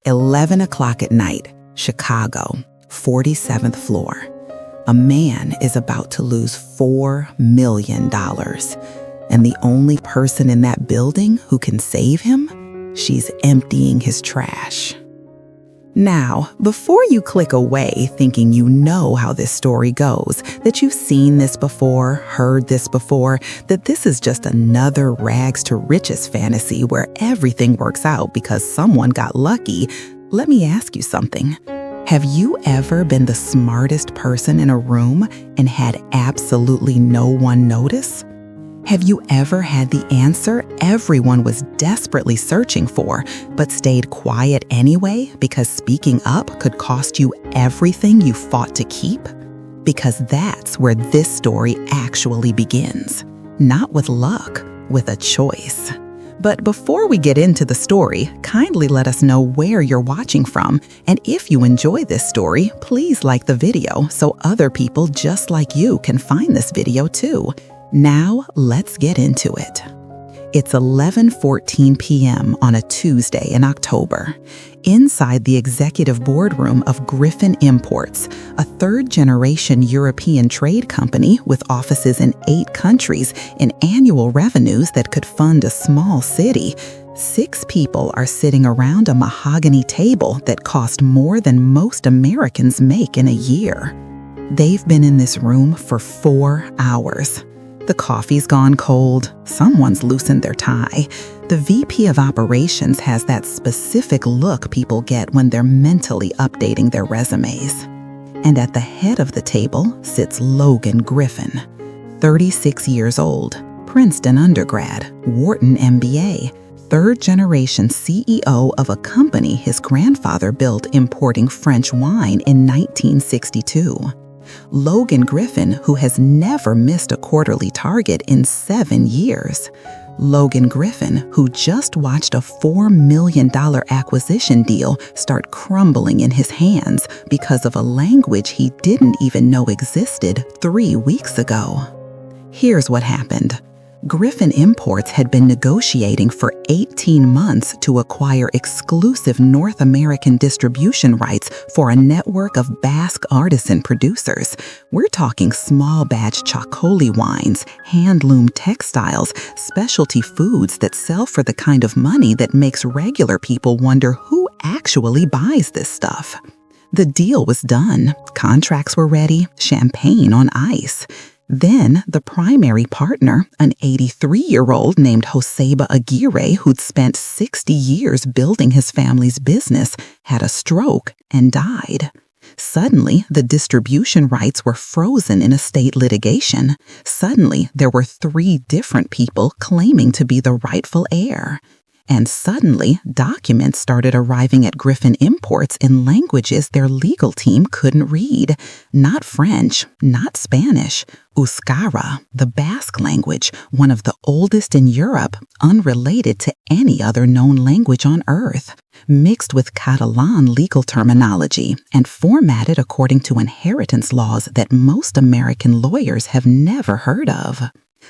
11 o'clock at night, Chicago, 47th floor. A man is about to lose $4 million. And the only person in that building who can save him, she's emptying his trash. Now, before you click away thinking you know how this story goes, that you've seen this before, heard this before, that this is just another rags to riches fantasy where everything works out because someone got lucky, let me ask you something. Have you ever been the smartest person in a room and had absolutely no one notice? Have you ever had the answer everyone was desperately searching for, but stayed quiet anyway because speaking up could cost you everything you fought to keep? Because that's where this story actually begins. Not with luck, with a choice. But before we get into the story, kindly let us know where you're watching from. And if you enjoy this story, please like the video so other people just like you can find this video too. Now, let's get into it. It's 11:14 p.m. on a Tuesday in October. Inside the executive boardroom of Griffin Imports, a third-generation European trade company with offices in 8 countries and annual revenues that could fund a small city, 6 people are sitting around a mahogany table that cost more than most Americans make in a year. They've been in this room for 4 hours. The coffee's gone cold, someone's loosened their tie. The VP of Operations has that specific look people get when they're mentally updating their resumes. And at the head of the table sits Logan Griffin, 36 years old, Princeton undergrad, Wharton MBA, third-generation CEO of a company his grandfather built importing French wine in 1962. Logan Griffin, who has never missed a quarterly target in 7 years. Logan Griffin, who just watched a $4 million acquisition deal start crumbling in his hands because of a language he didn't even know existed 3 weeks ago. Here's what happened. Griffin Imports had been negotiating for 18 months to acquire exclusive North American distribution rights for a network of Basque artisan producers. We're talking small batch Chocoli wines, hand-loomed textiles, specialty foods that sell for the kind of money that makes regular people wonder who actually buys this stuff. The deal was done. Contracts were ready, champagne on ice. Then, the primary partner, an 83-year-old named Joseba Aguirre who'd spent 60 years building his family's business, had a stroke and died. Suddenly, the distribution rights were frozen in a state litigation. Suddenly, there were 3 different people claiming to be the rightful heir. And suddenly, documents started arriving at Griffin Imports in languages their legal team couldn't read. Not French, not Spanish. Euskara, the Basque language, one of the oldest in Europe, unrelated to any other known language on Earth. Mixed with Catalan legal terminology and formatted according to inheritance laws that most American lawyers have never heard of.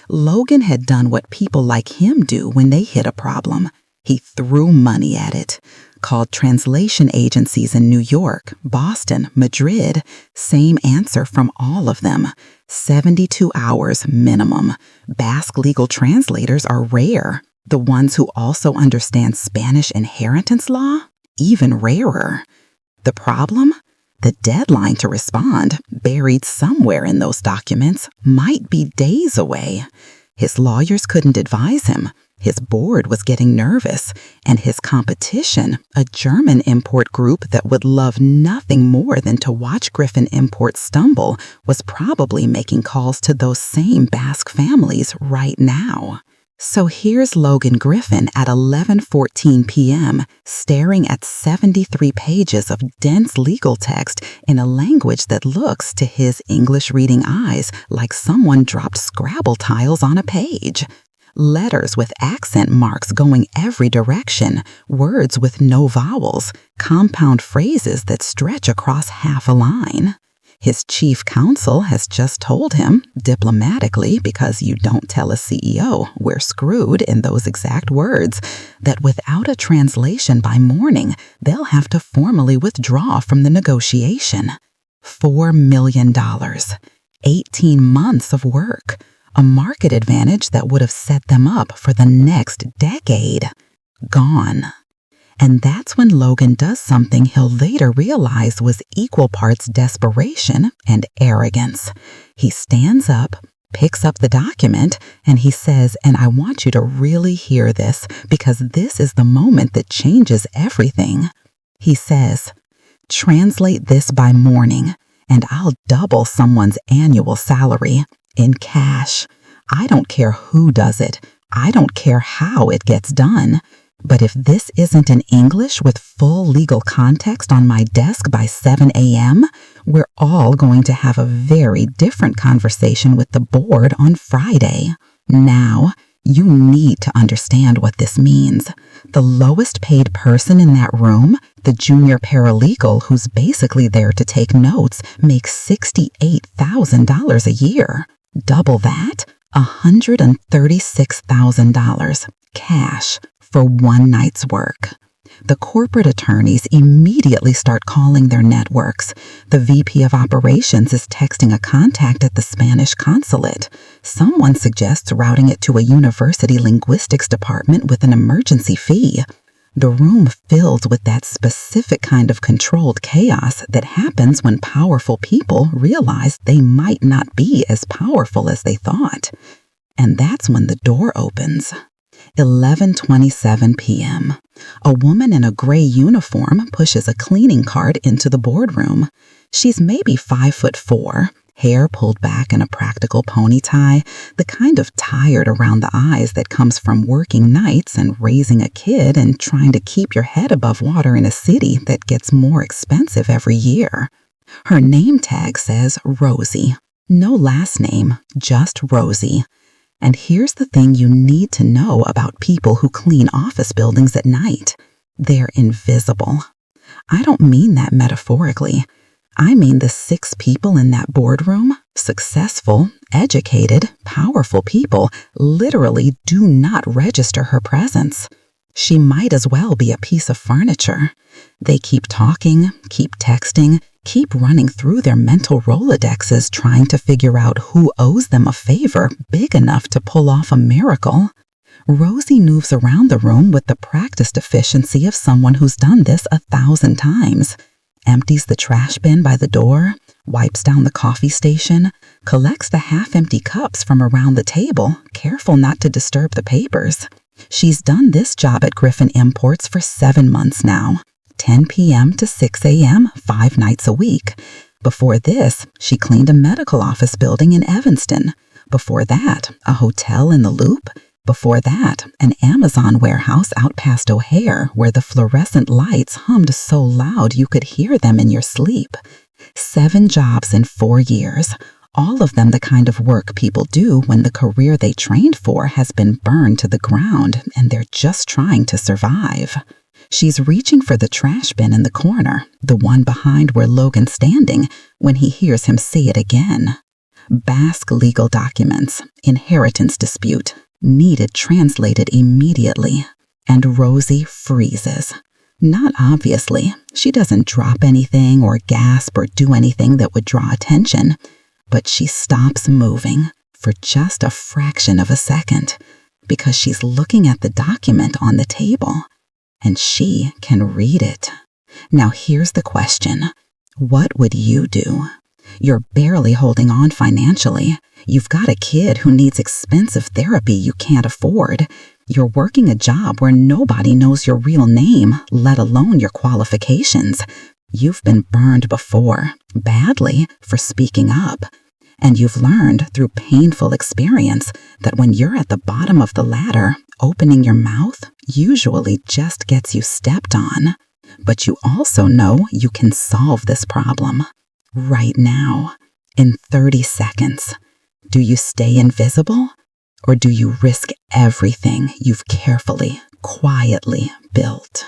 Logan had done what people like him do when they hit a problem. He threw money at it. Called translation agencies in New York, Boston, Madrid. Same answer from all of them. 72 hours minimum. Basque legal translators are rare. The ones who also understand Spanish inheritance law? Even rarer. The problem? The deadline to respond, buried somewhere in those documents, might be days away. His lawyers couldn't advise him. His board was getting nervous, and his competition, a German import group that would love nothing more than to watch Griffin Imports stumble, was probably making calls to those same Basque families right now. So here's Logan Griffin at 11:14 p.m., staring at 73 pages of dense legal text in a language that looks, to his English-reading eyes, like someone dropped Scrabble tiles on a page. Letters with accent marks going every direction, words with no vowels, compound phrases that stretch across half a line. His chief counsel has just told him, diplomatically, because you don't tell a CEO we're screwed in those exact words, that without a translation by morning, they'll have to formally withdraw from the negotiation. $4 million, 18 months of work, a market advantage that would have set them up for the next decade. Gone. And that's when Logan does something he'll later realize was equal parts desperation and arrogance. He stands up, picks up the document, and he says, and I want you to really hear this because this is the moment that changes everything. He says, "Translate this by morning, and I'll double someone's annual salary in cash. I don't care who does it. I don't care how it gets done. But if this isn't in English with full legal context on my desk by 7 a.m., we're all going to have a very different conversation with the board on Friday. Now, you need to understand what this means. The lowest paid person in that room, the junior paralegal who's basically there to take notes, makes $68,000 a year. Double that, $136,000 cash for one night's work. The corporate attorneys immediately start calling their networks. The VP of operations is texting a contact at the Spanish consulate. Someone suggests routing it to a university linguistics department with an emergency fee. The room fills with that specific kind of controlled chaos that happens when powerful people realize they might not be as powerful as they thought. And that's when the door opens. 11:27 p.m. A woman in a gray uniform pushes a cleaning cart into the boardroom. She's maybe 5'4", hair pulled back in a practical pony tie, the kind of tired around the eyes that comes from working nights and raising a kid and trying to keep your head above water in a city that gets more expensive every year. Her name tag says Rosie. No last name, just Rosie. And here's the thing you need to know about people who clean office buildings at night. They're invisible. I don't mean that metaphorically. I mean the 6 people in that boardroom, successful, educated, powerful people, literally do not register her presence. She might as well be a piece of furniture. They keep talking, keep texting, keep running through their mental Rolodexes trying to figure out who owes them a favor big enough to pull off a miracle. Rosie moves around the room with the practiced efficiency of someone who's done this 1,000 times. Empties the trash bin by the door, wipes down the coffee station, collects the half-empty cups from around the table, careful not to disturb the papers. She's done this job at Griffin Imports for 7 months now. 10 p.m. to 6 a.m., 5 nights a week. Before this, she cleaned a medical office building in Evanston. Before that, a hotel in the Loop. Before that, an Amazon warehouse out past O'Hare where the fluorescent lights hummed so loud you could hear them in your sleep. 7 jobs in 4 years, all of them the kind of work people do when the career they trained for has been burned to the ground and they're just trying to survive. She's reaching for the trash bin in the corner, the one behind where Logan's standing, when he hears him say it again. Basque legal documents, inheritance dispute, needed translated immediately. And Rosie freezes. Not obviously. She doesn't drop anything or gasp or do anything that would draw attention. But she stops moving for just a fraction of a second because she's looking at the document on the table. And she can read it. Now here's the question. What would you do? You're barely holding on financially. You've got a kid who needs expensive therapy you can't afford. You're working a job where nobody knows your real name, let alone your qualifications. You've been burned before, badly, for speaking up. And you've learned through painful experience that when you're at the bottom of the ladder, opening your mouth usually just gets you stepped on. But you also know you can solve this problem right now, in 30 seconds. Do you stay invisible, or do you risk everything you've carefully, quietly built?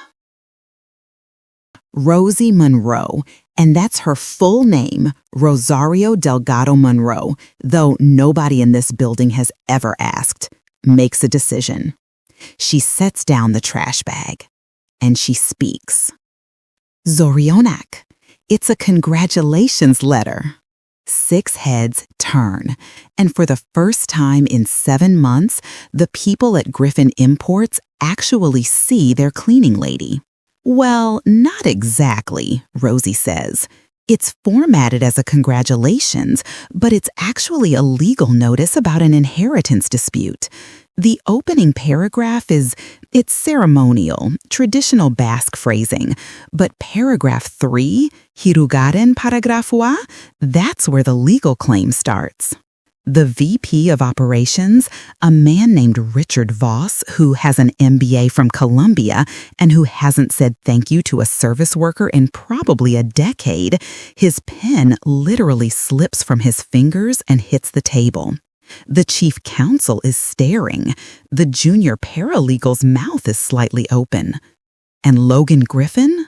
Rosie Monroe, And that's her full name, Rosario Delgado Monroe, though nobody in this building has ever asked, makes a decision. She sets down the trash bag, and she speaks. Zorionak, it's a congratulations letter. 6 heads turn, and for the first time in 7 months, the people at Griffin Imports actually see their cleaning lady. Well, not exactly, Rosie says. It's formatted as a congratulations, but it's actually a legal notice about an inheritance dispute. The opening paragraph it's ceremonial, traditional Basque phrasing, but paragraph 3, Hirugaren paragrafua, that's where the legal claim starts. The VP of Operations, a man named Richard Voss, who has an MBA from Columbia and who hasn't said thank you to a service worker in probably a decade, his pen literally slips from his fingers and hits the table. The chief counsel is staring. The junior paralegal's mouth is slightly open. And Logan Griffin?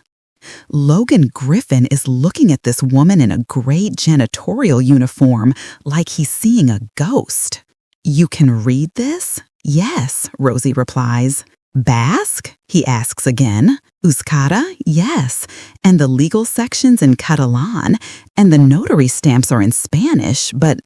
Logan Griffin is looking at this woman in a great janitorial uniform like he's seeing a ghost. You can read this? Yes, Rosie replies. Basque? He asks again. Euskara? Yes. And the legal section's in Catalan, and the notary stamps are in Spanish, but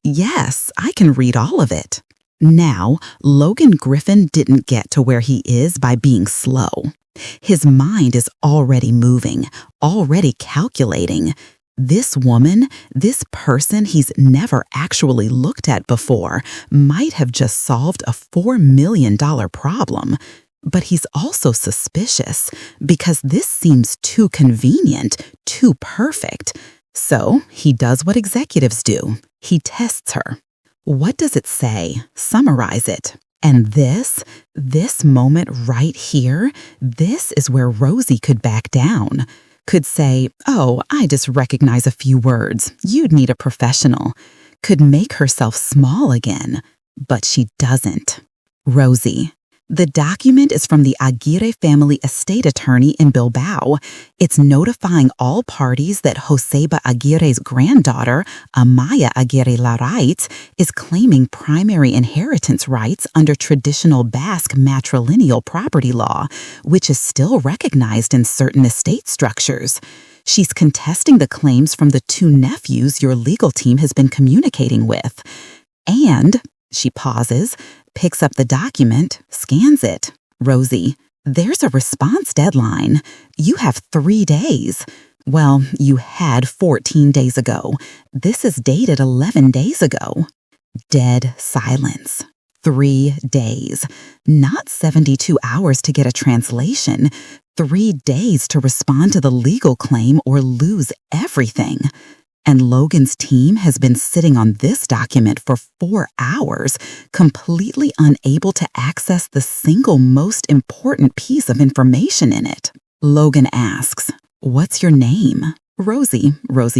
yes, I can read all of it. Now, Logan Griffin didn't get to where he is by being slow. His mind is already moving, already calculating. This woman, this person he's never actually looked at before, might have just solved a $4 million problem. But he's also suspicious because this seems too convenient, too perfect. So he does what executives do. He tests her. What does it say? Summarize it. And this moment right here, this is where Rosie could back down. Could say, oh, I just recognize a few words. You'd need a professional. Could make herself small again. But she doesn't. Rosie. The document is from the Aguirre family estate attorney in Bilbao. It's notifying all parties that Joseba Aguirre's granddaughter, Amaya Aguirre Larraitz, is claiming primary inheritance rights under traditional Basque matrilineal property law, which is still recognized in certain estate structures. She's contesting the claims from the 2 nephews your legal team has been communicating with. And, she pauses, picks up the document, scans it. Rosie, there's a response deadline. You have 3 days. Well, you had 14 days ago. This is dated 11 days ago. Dead silence. 3 days. Not 72 hours to get a translation. 3 days to respond to the legal claim or lose everything. And Logan's team has been sitting on this document for 4 hours, completely unable to access the single most important piece of information in it. Logan asks, "What's your name?" "Rosie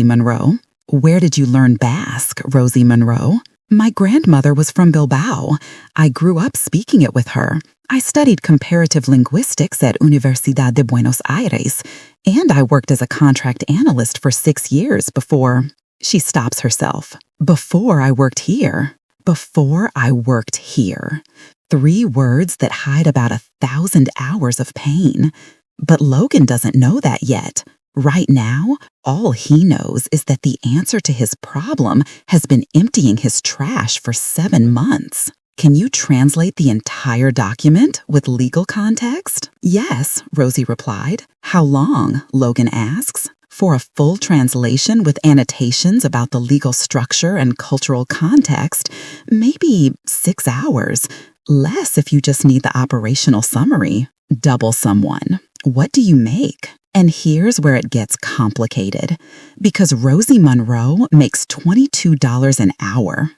Monroe." "Where did you learn Basque, Rosie Monroe?" "My grandmother was from Bilbao. I grew up speaking it with her. I studied comparative linguistics at Universidad de Buenos Aires, and I worked as a contract analyst for 6 years before..." She stops herself. "Before I worked here." Before I worked here. 3 words that hide about 1,000 hours of pain. But Logan doesn't know that yet. Right now, all he knows is that the answer to his problem has been emptying his trash for 7 months. "Can you translate the entire document with legal context?" "Yes," Rosie replied. "How long?" Logan asks. "For a full translation with annotations about the legal structure and cultural context, maybe 6 hours. Less if you just need the operational summary." "Double someone. What do you make?" And here's where it gets complicated. Because Rosie Monroe makes $22 an hour.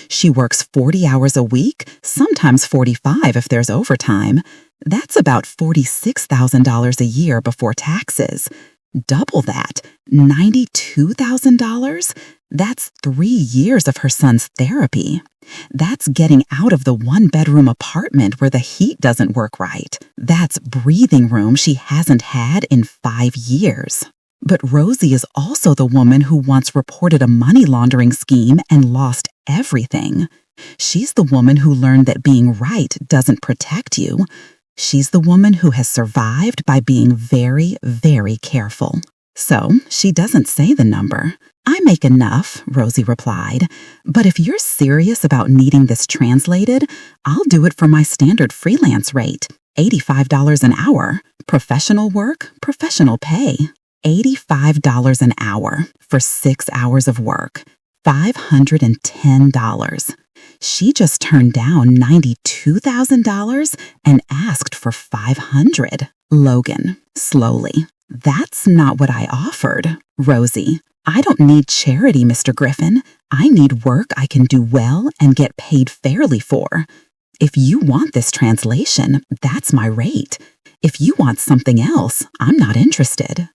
She works 40 hours a week, sometimes 45 if there's overtime. That's about $46,000 a year before taxes. Double that, $92,000? That's 3 years of her son's therapy. That's getting out of the 1-bedroom apartment where the heat doesn't work right. That's breathing room she hasn't had in 5 years. But Rosie is also the woman who once reported a money laundering scheme and lost everything. She's the woman who learned that being right doesn't protect you. She's the woman who has survived by being very, very careful. So she doesn't say the number. I make enough, Rosie replied. But if you're serious about needing this translated, I'll do it for my standard freelance rate, $85 an hour. Professional work, professional pay. $85 an hour for 6 hours of work. $510. She just turned down $92,000 and asked for $500. Logan, slowly. That's not what I offered. Rosie, I don't need charity, Mr. Griffin. I need work I can do well and get paid fairly for. If you want this translation, that's my rate. If you want something else, I'm not interested. ...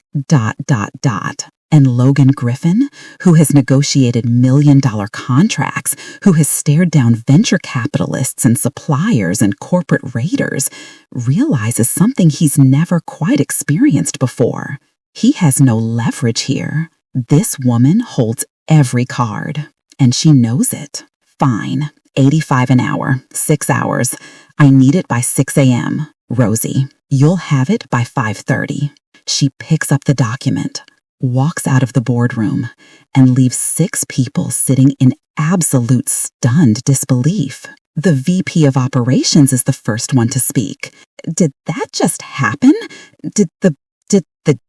And Logan Griffin, who has negotiated million-dollar contracts, who has stared down venture capitalists and suppliers and corporate raiders, realizes something he's never quite experienced before. He has no leverage here. This woman holds every card, and she knows it. Fine, $85 an hour, 6 hours. I need it by 6 a.m. Rosie, you'll have it by 5:30. She picks up the document, walks out of the boardroom, and leaves 6 people sitting in absolute stunned disbelief. The VP of Operations is the first one to speak. Did that just happen? Did the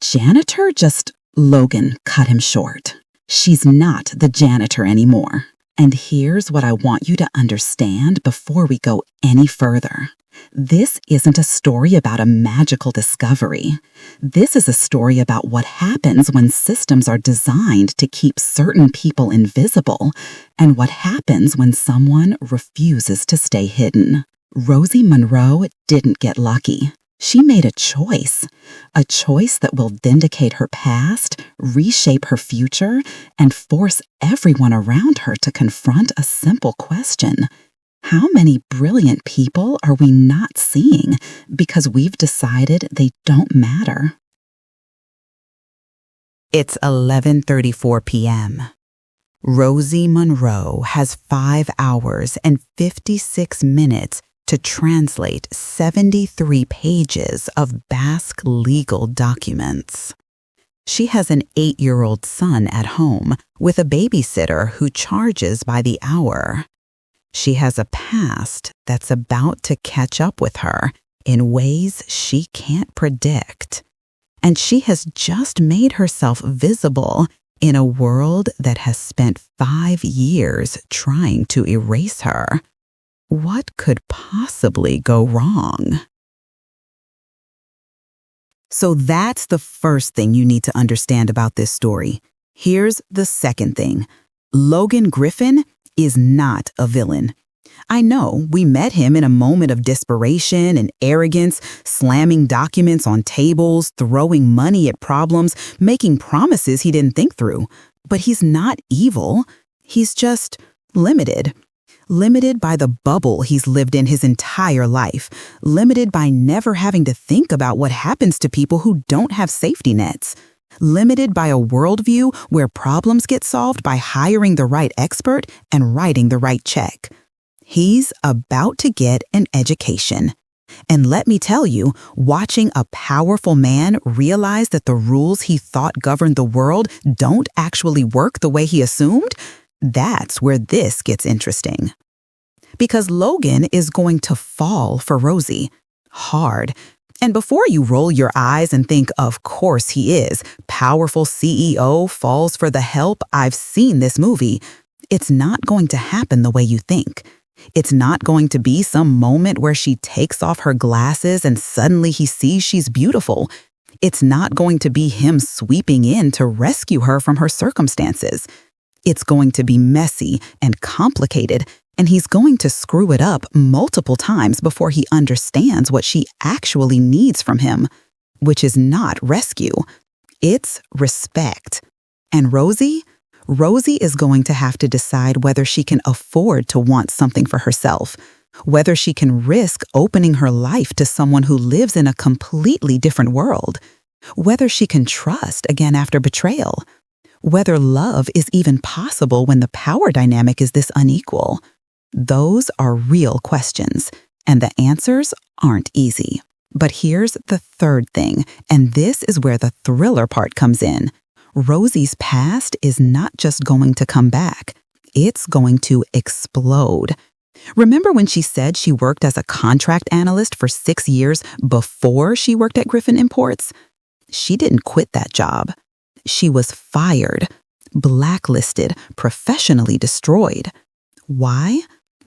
janitor just... Logan cut him short. She's not the janitor anymore. And here's what I want you to understand before we go any further. This isn't a story about a magical discovery. This is a story about what happens when systems are designed to keep certain people invisible, and what happens when someone refuses to stay hidden. Rosie Monroe didn't get lucky. She made a choice that will vindicate her past, reshape her future, and force everyone around her to confront a simple question. How many brilliant people are we not seeing because we've decided they don't matter? It's 11:34 p.m. Rosie Monroe has 5 hours and 56 minutes to translate 73 pages of Basque legal documents. She has an 8-year-old son at home with a babysitter who charges by the hour. She has a past that's about to catch up with her in ways she can't predict. And she has just made herself visible in a world that has spent 5 years trying to erase her. What could possibly go wrong? So that's the first thing you need to understand about this story. Here's the second thing. Logan Griffin is not a villain. I know we met him in a moment of desperation and arrogance, slamming documents on tables, throwing money at problems, making promises he didn't think through. But he's not evil. He's just limited. Limited by the bubble he's lived in his entire life. Limited by never having to think about what happens to people who don't have safety nets. Limited by a worldview where problems get solved by hiring the right expert and writing the right check. He's about to get an education. And let me tell you, watching a powerful man realize that the rules he thought governed the world don't actually work the way he assumed, that's where this gets interesting. Because Logan is going to fall for Rosie. Hard. And before you roll your eyes and think, of course he is, powerful CEO falls for the help, I've seen this movie, it's not going to happen the way you think. It's not going to be some moment where she takes off her glasses and suddenly he sees she's beautiful. It's not going to be him sweeping in to rescue her from her circumstances. It's going to be messy and complicated, and he's going to screw it up multiple times before he understands what she actually needs from him, which is not rescue. It's respect. And Rosie is going to have to decide whether she can afford to want something for herself, whether she can risk opening her life to someone who lives in a completely different world. whether she can trust again after betrayal, whether love is even possible when the power dynamic is this unequal. Those are real questions, and the answers aren't easy. But here's the third thing, and this is where the thriller part comes in. Rosie's past is not just going to come back. It's going to explode. Remember when she said she worked as a contract analyst for 6 years before she worked at Griffin Imports? She didn't quit that job. She was fired, blacklisted, professionally destroyed. Why?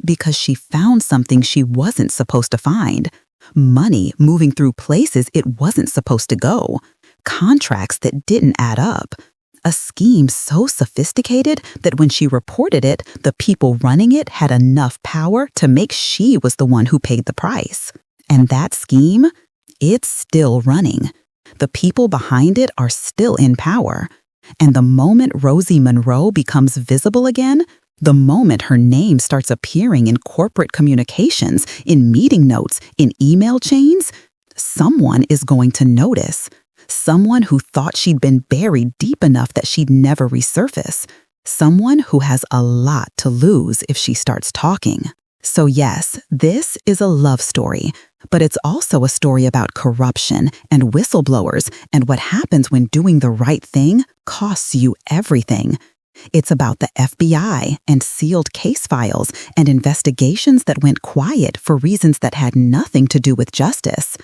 Because she found something she wasn't supposed to find. Money moving through places it wasn't supposed to go. Contracts that didn't add up. A scheme so sophisticated that when she reported it, the people running it had enough power to make she was the one who paid the price. And that scheme, it's still running. The people behind it are still in power. And the moment Rosie Monroe becomes visible again, the moment her name starts appearing in corporate communications, in meeting notes, in email chains, someone is going to notice. Someone who thought she'd been buried deep enough that she'd never resurface. Someone who has a lot to lose if she starts talking. So yes, this is a love story, but it's also a story about corruption and whistleblowers and what happens when doing the right thing costs you everything. It's about the FBI and sealed case files and investigations that went quiet for reasons that had nothing to do with justice.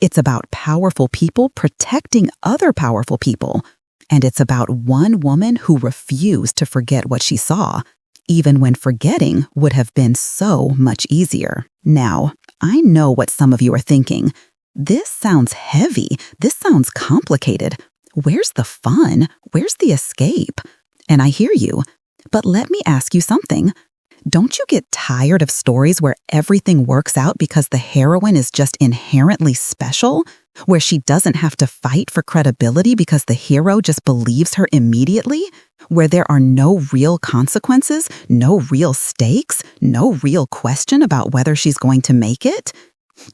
It's about powerful people protecting other powerful people. And it's about one woman who refused to forget what she saw, even when forgetting would have been so much easier. Now, I know what some of you are thinking. This sounds heavy. This sounds complicated. Where's the fun? Where's the escape? And I hear you. But let me ask you something. Don't you get tired of stories where everything works out because the heroine is just inherently special? Where she doesn't have to fight for credibility because the hero just believes her immediately? Where there are no real consequences, no real stakes, no real question about whether she's going to make it?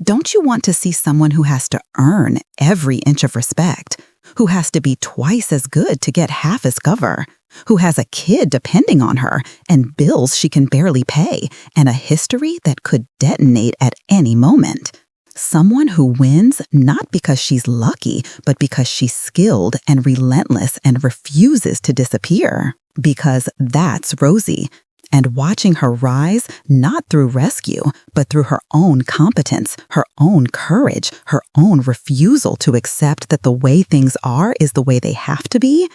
Don't you want to see someone who has to earn every inch of respect? Who has to be twice as good to get half as cover? Who has a kid depending on her and bills she can barely pay and a history that could detonate at any moment? Someone who wins not because she's lucky, but because she's skilled and relentless and refuses to disappear. Because that's Rosie. And watching her rise, not through rescue, but through her own competence, her own courage, her own refusal to accept that the way things are is the way they have to be,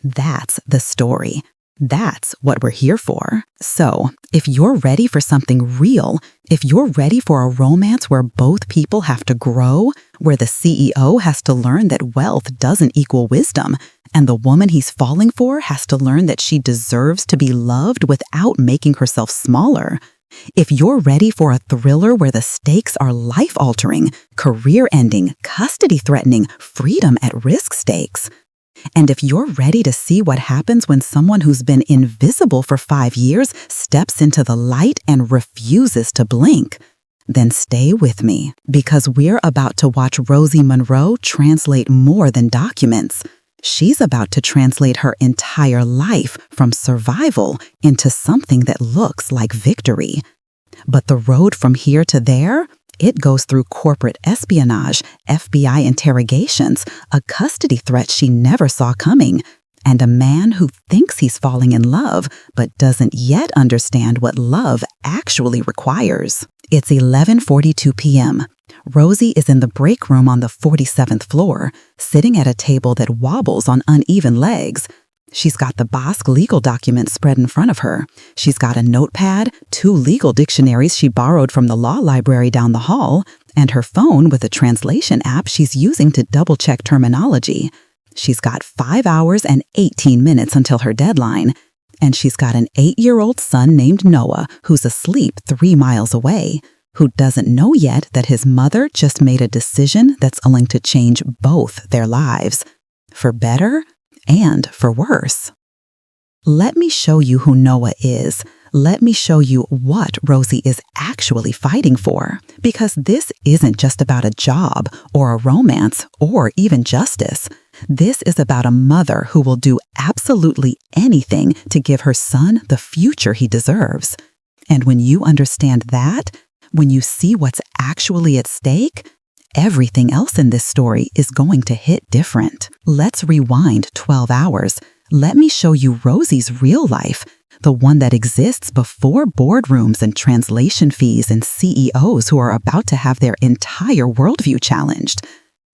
that's the story. That's what we're here for. So, if you're ready for something real, if you're ready for a romance where both people have to grow, where the CEO has to learn that wealth doesn't equal wisdom, and the woman he's falling for has to learn that she deserves to be loved without making herself smaller, if you're ready for a thriller where the stakes are life-altering, career-ending, custody-threatening, freedom-at-risk stakes, and if you're ready to see what happens when someone who's been invisible for 5 years steps into the light and refuses to blink, then stay with me, because we're about to watch Rosie Monroe translate more than documents. She's about to translate her entire life from survival into something that looks like victory. But the road from here to there, it goes through corporate espionage, FBI interrogations, a custody threat she never saw coming, and a man who thinks he's falling in love but doesn't yet understand what love actually requires. It's 11:42 p.m. Rosie is in the break room on the 47th floor, sitting at a table that wobbles on uneven legs. She's got the Basque legal documents spread in front of her. She's got a notepad, 2 legal dictionaries she borrowed from the law library down the hall, and her phone with a translation app she's using to double-check terminology. She's got 5 hours and 18 minutes until her deadline, and she's got an 8-year-old son named Noah who's asleep 3 miles away, who doesn't know yet that his mother just made a decision that's going to change both their lives, for better and for worse. Let me show you who Noah is. let me show you what Rosie is actually fighting for. Because this isn't just about a job or a romance or even justice. This is about a mother who will do absolutely anything to give her son the future he deserves. And when you understand that, when you see what's actually at stake, everything else in this story is going to hit different. Let's rewind 12 hours. Let me show you Rosie's real life, the one that exists before boardrooms and translation fees and CEOs who are about to have their entire worldview challenged.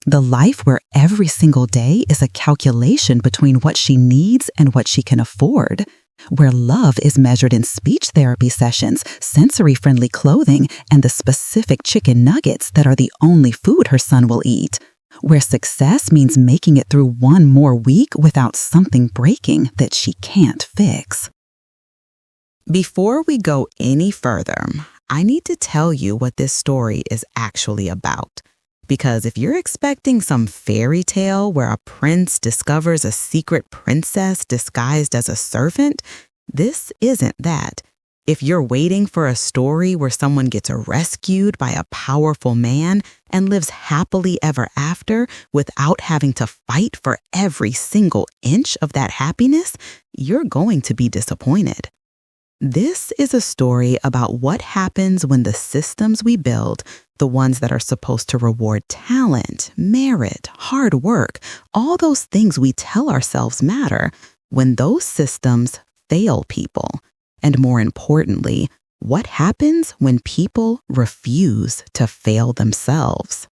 The life where every single day is a calculation between what she needs and what she can afford. Where love is measured in speech therapy sessions, sensory-friendly clothing, and the specific chicken nuggets that are the only food her son will eat. Where success means making it through one more week without something breaking that she can't fix. Before we go any further, I need to tell you what this story is actually about. Because if you're expecting some fairy tale where a prince discovers a secret princess disguised as a servant, this isn't that. If you're waiting for a story where someone gets rescued by a powerful man and lives happily ever after without having to fight for every single inch of that happiness, you're going to be disappointed. This is a story about what happens when the systems we build, the ones that are supposed to reward talent, merit, hard work, all those things we tell ourselves matter, when those systems fail people. And more importantly, what happens when people refuse to fail themselves.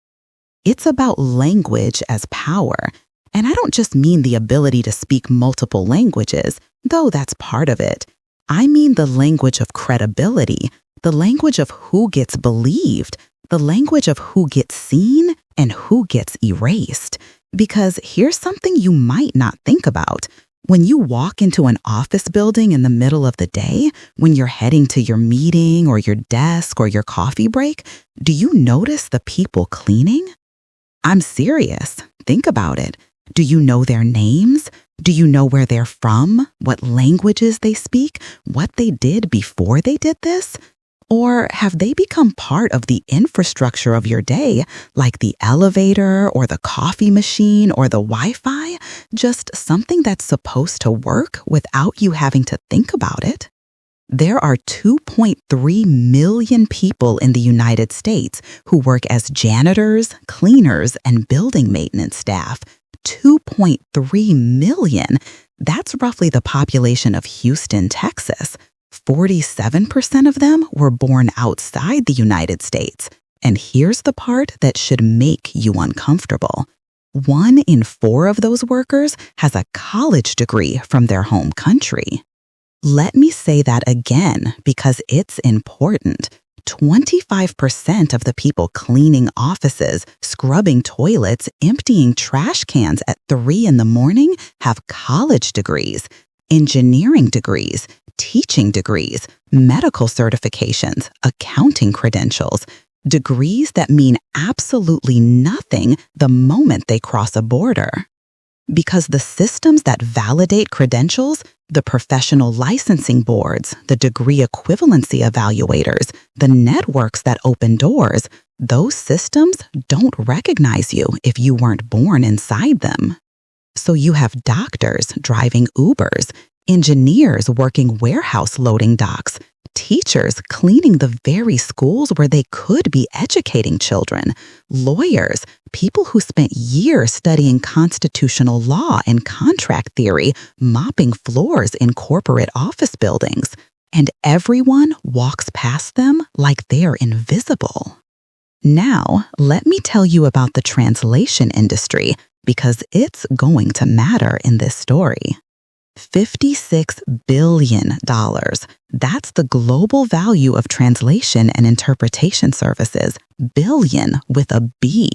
It's about language as power. And I don't just mean the ability to speak multiple languages, though that's part of it. I mean the language of credibility, the language of who gets believed, the language of who gets seen and who gets erased. Because here's something you might not think about. When you walk into an office building in the middle of the day, when you're heading to your meeting or your desk or your coffee break, do you notice the people cleaning? I'm serious. Think about it. Do you know their names? Do you know where they're from? What languages they speak? What they did before they did this? Or have they become part of the infrastructure of your day, like the elevator or the coffee machine or the Wi-Fi? Just something that's supposed to work without you having to think about it? There are 2.3 million people in the United States who work as janitors, cleaners, and building maintenance staff. 2.3 million. That's roughly the population of Houston, Texas. 47% of them were born outside the United States. And here's the part that should make you uncomfortable. 1 in 4 of those workers has a college degree from their home country. Let me say that again because it's important. 25% of the people cleaning offices, scrubbing toilets, emptying trash cans at 3 in the morning have college degrees, engineering degrees, teaching degrees, medical certifications, accounting credentials, degrees that mean absolutely nothing the moment they cross a border. Because the systems that validate credentials, the professional licensing boards, the degree equivalency evaluators, the networks that open doors, those systems don't recognize you if you weren't born inside them. So you have doctors driving Ubers, engineers working warehouse loading docks, teachers cleaning the very schools where they could be educating children, lawyers, people who spent years studying constitutional law and contract theory, mopping floors in corporate office buildings, and everyone walks past them like they're invisible. Now, let me tell you about the translation industry, because it's going to matter in this story. $56 billion. That's the global value of translation and interpretation services. Billion with a B.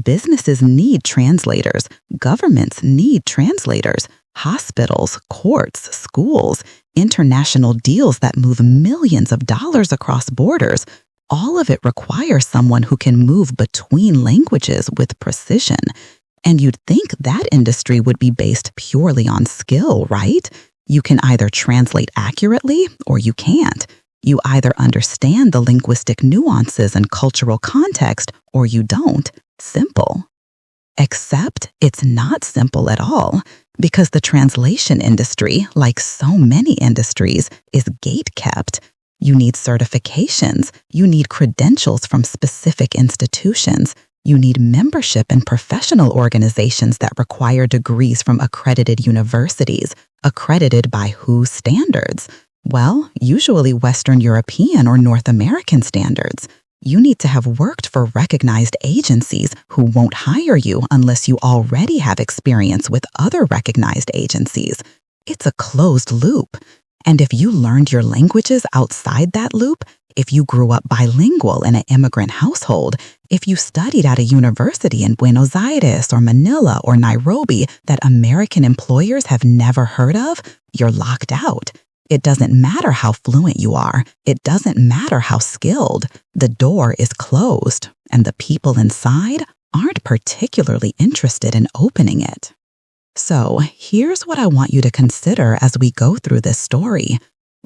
Businesses need translators. Governments need translators. Hospitals, courts, schools, international deals that move millions of dollars across borders. All of it requires someone who can move between languages with precision. And you'd think that industry would be based purely on skill, right? You can either translate accurately or you can't. You either understand the linguistic nuances and cultural context or you don't. Simple. Except it's not simple at all, because the translation industry, like so many industries, is gate-kept. You need certifications, you need credentials from specific institutions, you need membership in professional organizations that require degrees from accredited universities, accredited by whose standards? Well, usually Western European or North American standards. You need to have worked for recognized agencies who won't hire you unless you already have experience with other recognized agencies. It's a closed loop. And if you learned your languages outside that loop, if you grew up bilingual in an immigrant household, if you studied at a university in Buenos Aires or Manila or Nairobi that American employers have never heard of, you're locked out. It doesn't matter how fluent you are. It doesn't matter how skilled. The door is closed, and the people inside aren't particularly interested in opening it. So here's what I want you to consider as we go through this story.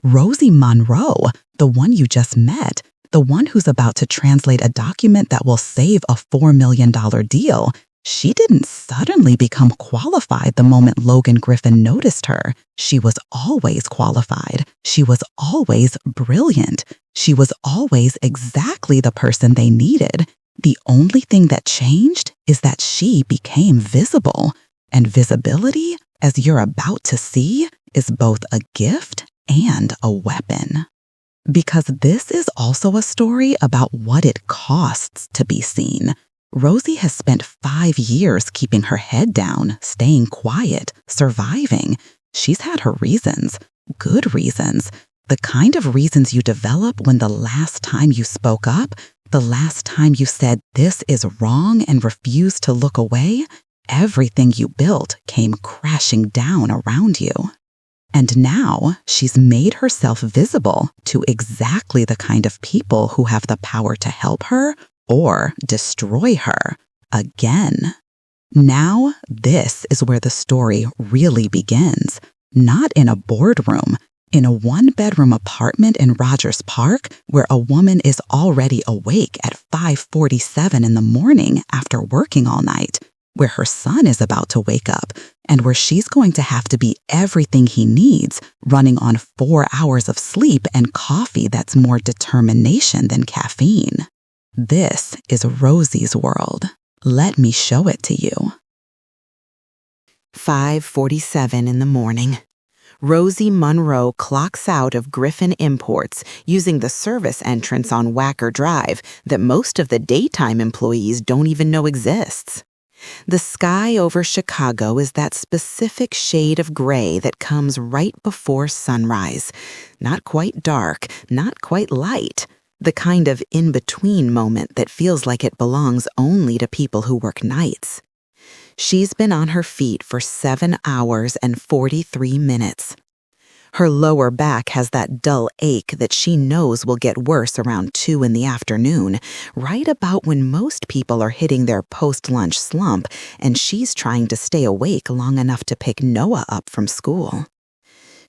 Rosie Monroe, the one you just met, the one who's about to translate a document that will save a $4 million deal, she didn't suddenly become qualified the moment Logan Griffin noticed her. She was always qualified. She was always brilliant. She was always exactly the person they needed. The only thing that changed is that she became visible. And visibility, as you're about to see, is both a gift and a weapon. Because this is also a story about what it costs to be seen. Rosie has spent 5 years keeping her head down, staying quiet, surviving. She's had her reasons, good reasons, the kind of reasons you develop when the last time you spoke up, the last time you said this is wrong and refused to look away, everything you built came crashing down around you. And now she's made herself visible to exactly the kind of people who have the power to help her or destroy her again. Now, this is where the story really begins. Not in a boardroom, in a one-bedroom apartment in Rogers Park where a woman is already awake at 5:47 in the morning after working all night, where her son is about to wake up, and where she's going to have to be everything he needs, running on 4 hours of sleep and coffee that's more determination than caffeine. This is Rosie's world. Let me show it to you. 5:47 in the morning. Rosie Monroe clocks out of Griffin Imports using the service entrance on Wacker Drive that most of the daytime employees don't even know exists. The sky over Chicago is that specific shade of gray that comes right before sunrise. Not quite dark, not quite light. The kind of in-between moment that feels like it belongs only to people who work nights. She's been on her feet for 7 hours and 43 minutes. Her lower back has that dull ache that she knows will get worse around 2 in the afternoon, right about when most people are hitting their post-lunch slump, and she's trying to stay awake long enough to pick Noah up from school.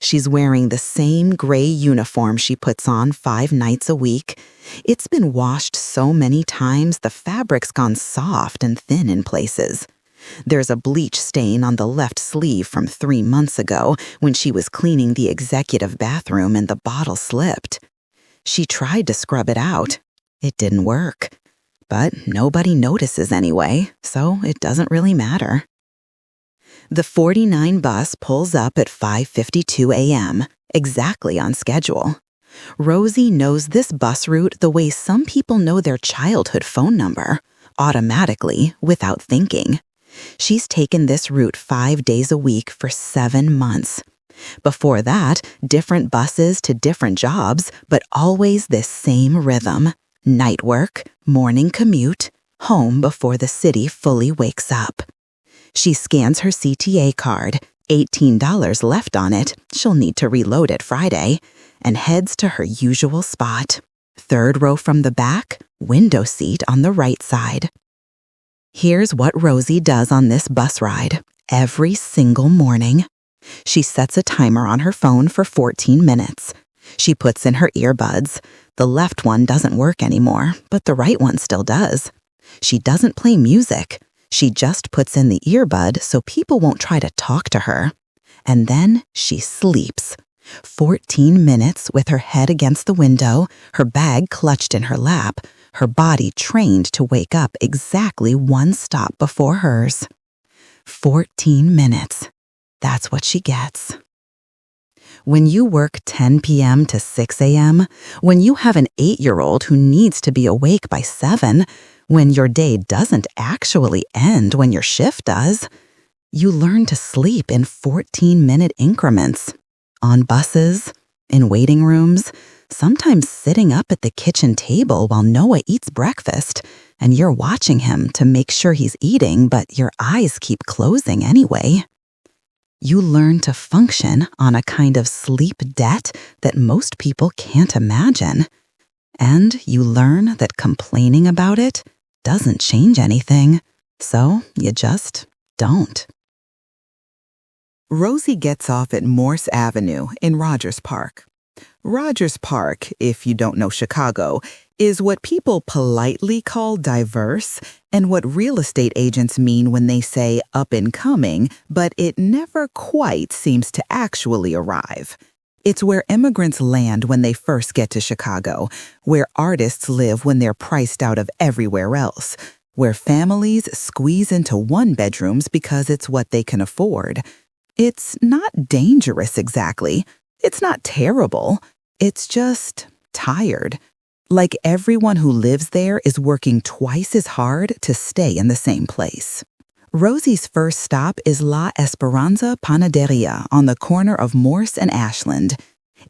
She's wearing the same gray uniform she puts on 5 nights a week. It's been washed so many times the fabric's gone soft and thin in places. There's a bleach stain on the left sleeve from 3 months ago when she was cleaning the executive bathroom and the bottle slipped. She tried to scrub it out. It didn't work. But nobody notices anyway, so it doesn't really matter. The 49 bus pulls up at 5:52 a.m., exactly on schedule. Rosie knows this bus route the way some people know their childhood phone number, automatically, without thinking. She's taken this route 5 days a week for 7 months. Before that, different buses to different jobs, but always this same rhythm. Night work, morning commute, home before the city fully wakes up. She scans her CTA card, $18 left on it, she'll need to reload it Friday, and heads to her usual spot. 3rd row from the back, window seat on the right side. Here's what Rosie does on this bus ride every single morning. She sets a timer on her phone for 14 minutes. She puts in her earbuds. The left one doesn't work anymore, but the right one still does. She doesn't play music. She just puts in the earbud so people won't try to talk to her. And then she sleeps. 14 minutes with her head against the window, her bag clutched in her lap, her body trained to wake up exactly one stop before hers. 14 minutes. That's what she gets. When you work 10 p.m. to 6 a.m., when you have an 8-year-old who needs to be awake by 7, when your day doesn't actually end when your shift does, you learn to sleep in 14-minute increments. On buses, in waiting rooms, sometimes sitting up at the kitchen table while Noah eats breakfast, and you're watching him to make sure he's eating, but your eyes keep closing anyway. You learn to function on a kind of sleep debt that most people can't imagine. And you learn that complaining about it doesn't change anything, so you just don't. Rosie gets off at Morse Avenue in Rogers Park. Rogers Park, if you don't know Chicago, is what people politely call diverse and what real estate agents mean when they say up and coming, but it never quite seems to actually arrive. It's where immigrants land when they first get to Chicago, where artists live when they're priced out of everywhere else, where families squeeze into one-bedrooms because it's what they can afford. It's not dangerous exactly. It's not terrible. It's just tired. Like everyone who lives there is working twice as hard to stay in the same place. Rosie's first stop is La Esperanza Panaderia on the corner of Morse and Ashland.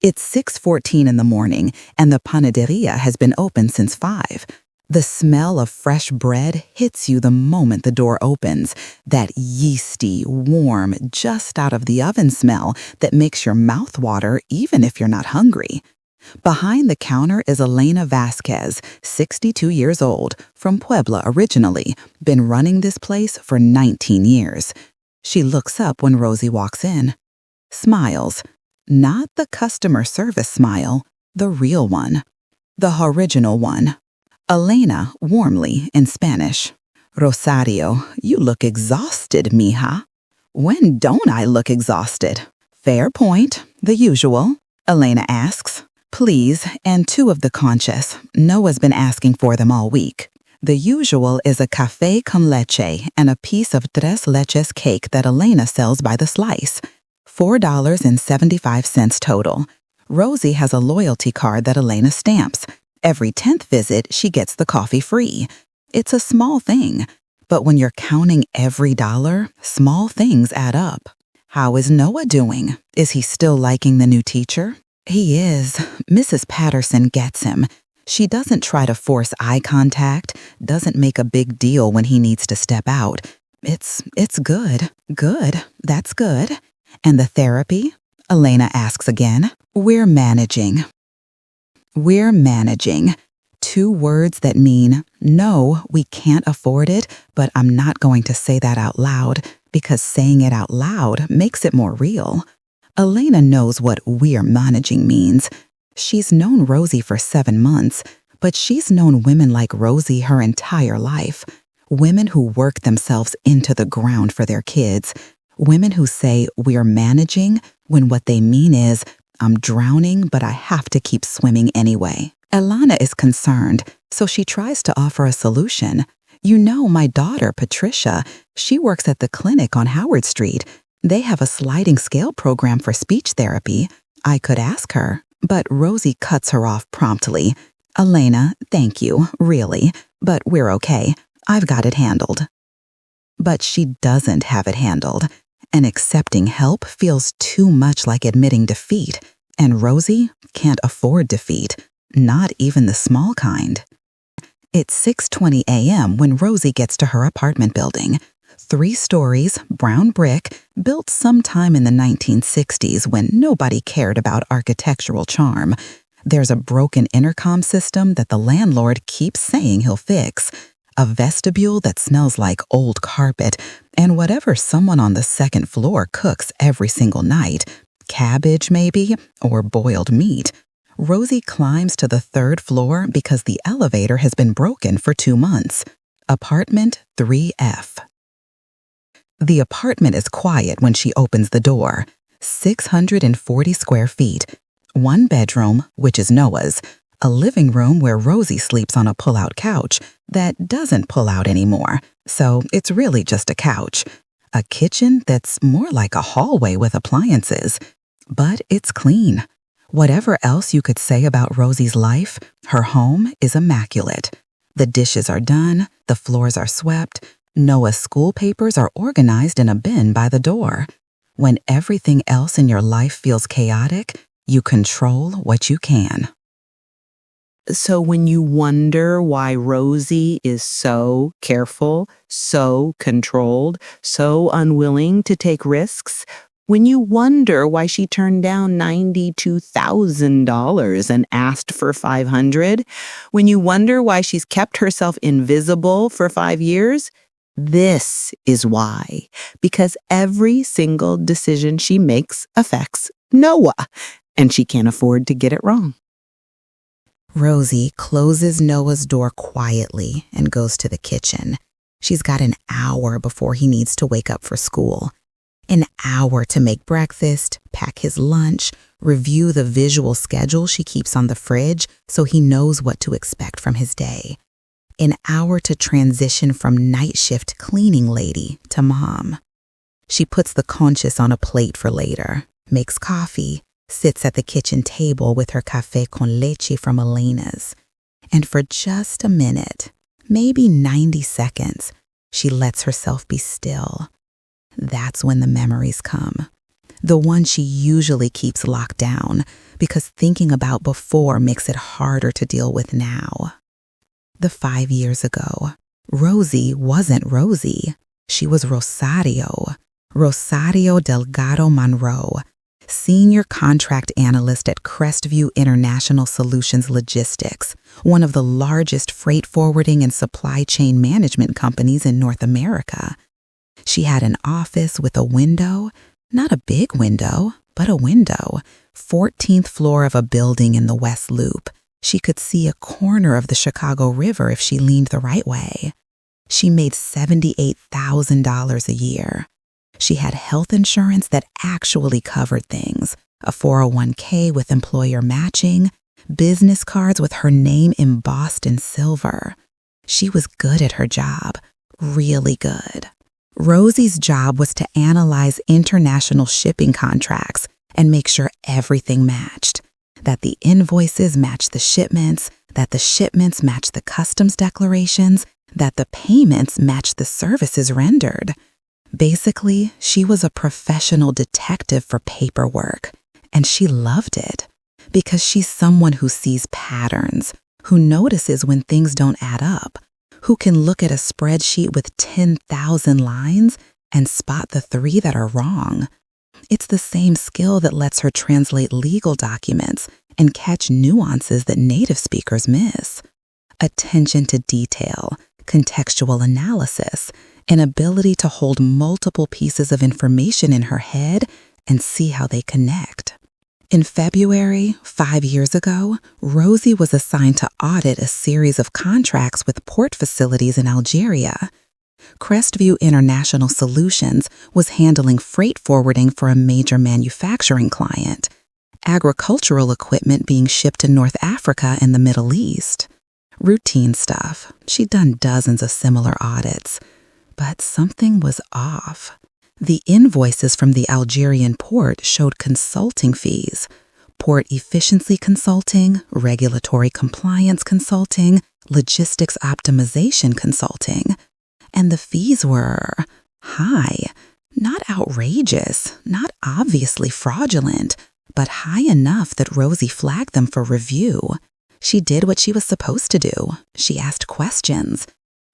It's 6:14 in the morning, and the panaderia has been open since 5. The smell of fresh bread hits you the moment the door opens, that yeasty, warm, just out of the oven smell that makes your mouth water even if you're not hungry. Behind the counter is Elena Vasquez, 62 years old, from Puebla originally, been running this place for 19 years. She looks up when Rosie walks in. Smiles. Not the customer service smile, the real one. The original one. Elena, warmly, in Spanish. Rosario, you look exhausted, mija. When don't I look exhausted? Fair point, the usual. Elena asks. Please, and 2 of the conchas. Noah's been asking for them all week. The usual is a café con leche and a piece of tres leches cake that Elena sells by the slice. $4.75 total. Rosie has a loyalty card that Elena stamps. Every 10th visit, she gets the coffee free. It's a small thing, but when you're counting every dollar, small things add up. How is Noah doing? Is he still liking the new teacher? He is. Mrs. Patterson gets him. She doesn't try to force eye contact, doesn't make a big deal when he needs to step out. It's good. Good. That's good. And the therapy? Elena asks again. We're managing. 2 words that mean, no, we can't afford it, but I'm not going to say that out loud, because saying it out loud makes it more real. Elena knows what we're managing means. She's known Rosie for 7 months, but she's known women like Rosie her entire life. Women who work themselves into the ground for their kids. Women who say we're managing when what they mean is, I'm drowning, but I have to keep swimming anyway. Elana is concerned, so she tries to offer a solution. You know, my daughter, Patricia, she works at the clinic on Howard Street. They have a sliding scale program for speech therapy. I could ask her, but Rosie cuts her off promptly. Elena, thank you, really, but we're okay. I've got it handled. But she doesn't have it handled, and accepting help feels too much like admitting defeat, and Rosie can't afford defeat, not even the small kind. It's 6:20 a.m. when Rosie gets to her apartment building. 3 stories, brown brick, built sometime in the 1960s when nobody cared about architectural charm. There's a broken intercom system that the landlord keeps saying he'll fix. a vestibule that smells like old carpet, and whatever someone on the second floor cooks every single night, cabbage maybe, or boiled meat. Rosie climbs to the third floor because the elevator has been broken for 2 months. Apartment 3F. The apartment is quiet when she opens the door. 640 square feet. 1 bedroom, which is Noah's. A living room where Rosie sleeps on a pull-out couch that doesn't pull out anymore, so it's really just a couch. A kitchen that's more like a hallway with appliances. But it's clean. Whatever else you could say about Rosie's life, her home is immaculate. The dishes are done, the floors are swept, Noah's school papers are organized in a bin by the door. When everything else in your life feels chaotic, you control what you can. So when you wonder why Rosie is so careful, so controlled, so unwilling to take risks, when you wonder why she turned down $92,000 and asked for $500, when you wonder why she's kept herself invisible for 5 years, this is why. Because every single decision she makes affects Noah, and she can't afford to get it wrong. Rosie closes Noah's door quietly and goes to the kitchen. She's got an hour before he needs to wake up for school. An hour to make breakfast, pack his lunch, review the visual schedule she keeps on the fridge so he knows what to expect from his day. An hour to transition from night shift cleaning lady to mom. She puts the conchas on a plate for later, makes coffee, sits at the kitchen table with her café con leche from Elena's. And for just a minute, maybe 90 seconds, she lets herself be still. That's when the memories come. The one she usually keeps locked down because thinking about before makes it harder to deal with now. The 5 years ago, Rosie wasn't Rosie. She was Rosario Delgado Monroe, Senior Contract Analyst at Crestview International Solutions Logistics, one of the largest freight forwarding and supply chain management companies in North America. She had an office with a window, not a big window, but a window, 14th floor of a building in the West Loop. She could see a corner of the Chicago River if she leaned the right way. She made $78,000 a year. She had health insurance that actually covered things, a 401k with employer matching, business cards with her name embossed in silver. She was good at her job, really good. Rosie's job was to analyze international shipping contracts and make sure everything matched, that the invoices matched the shipments, that the shipments matched the customs declarations, that the payments matched the services rendered. Basically, she was a professional detective for paperwork, and she loved it because she's someone who sees patterns, who notices when things don't add up, who can look at a spreadsheet with 10,000 lines and spot the 3 that are wrong. It's the same skill that lets her translate legal documents and catch nuances that native speakers miss. Attention to detail, contextual analysis, an ability to hold multiple pieces of information in her head and see how they connect. In February, 5 years ago, Rosie was assigned to audit a series of contracts with port facilities in Algeria. Crestview International Solutions was handling freight forwarding for a major manufacturing client, agricultural equipment being shipped to North Africa and the Middle East. Routine stuff. She'd done dozens of similar audits. But something was off. The invoices from the Algerian port showed consulting fees, port efficiency consulting, regulatory compliance consulting, logistics optimization consulting. And the fees were high, not outrageous, not obviously fraudulent, but high enough that Rosie flagged them for review. She did what she was supposed to do. She asked questions.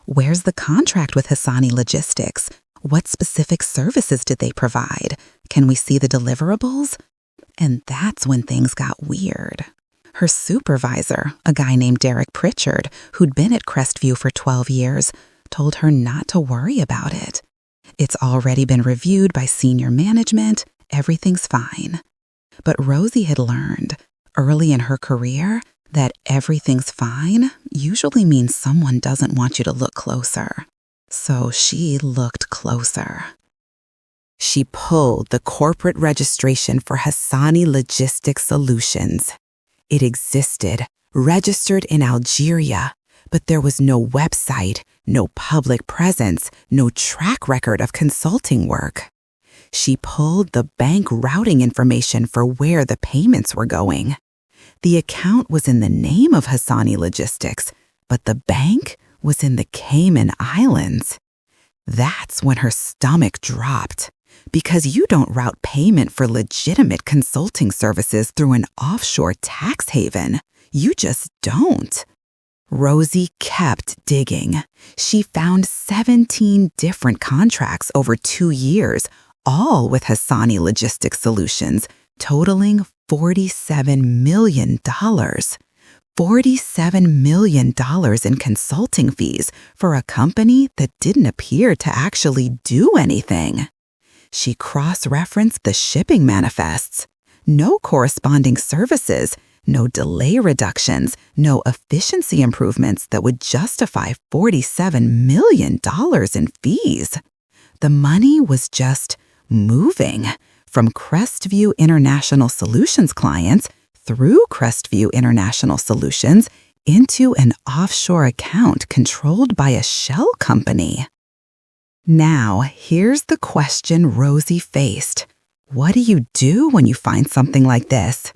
Where's the contract with Hassani Logistics? What specific services did they provide? Can we see the deliverables? And that's when things got weird. Her supervisor, a guy named Derek Pritchard, who'd been at Crestview for 12 years, told her not to worry about it. It's already been reviewed by senior management. Everything's fine. But Rosie had learned early in her career that everything's fine usually means someone doesn't want you to look closer. So she looked closer. She pulled the corporate registration for Hassani Logistics Solutions. It existed, registered in Algeria, but there was no website, no public presence, no track record of consulting work. She pulled the bank routing information for where the payments were going. The account was in the name of Hassani Logistics, but the bank was in the Cayman Islands. That's when her stomach dropped, because you don't route payment for legitimate consulting services through an offshore tax haven. You just don't. Rosie kept digging. She found 17 different contracts over 2 years, all with Hassani Logistics Solutions, totaling $47 million. $47 million in consulting fees for a company that didn't appear to actually do anything. She cross-referenced the shipping manifests. No corresponding services, no delay reductions, no efficiency improvements that would justify $47 million in fees. The money was just moving from Crestview International Solutions clients through Crestview International Solutions into an offshore account controlled by a shell company. Now, here's the question Rosie faced. What do you do when you find something like this?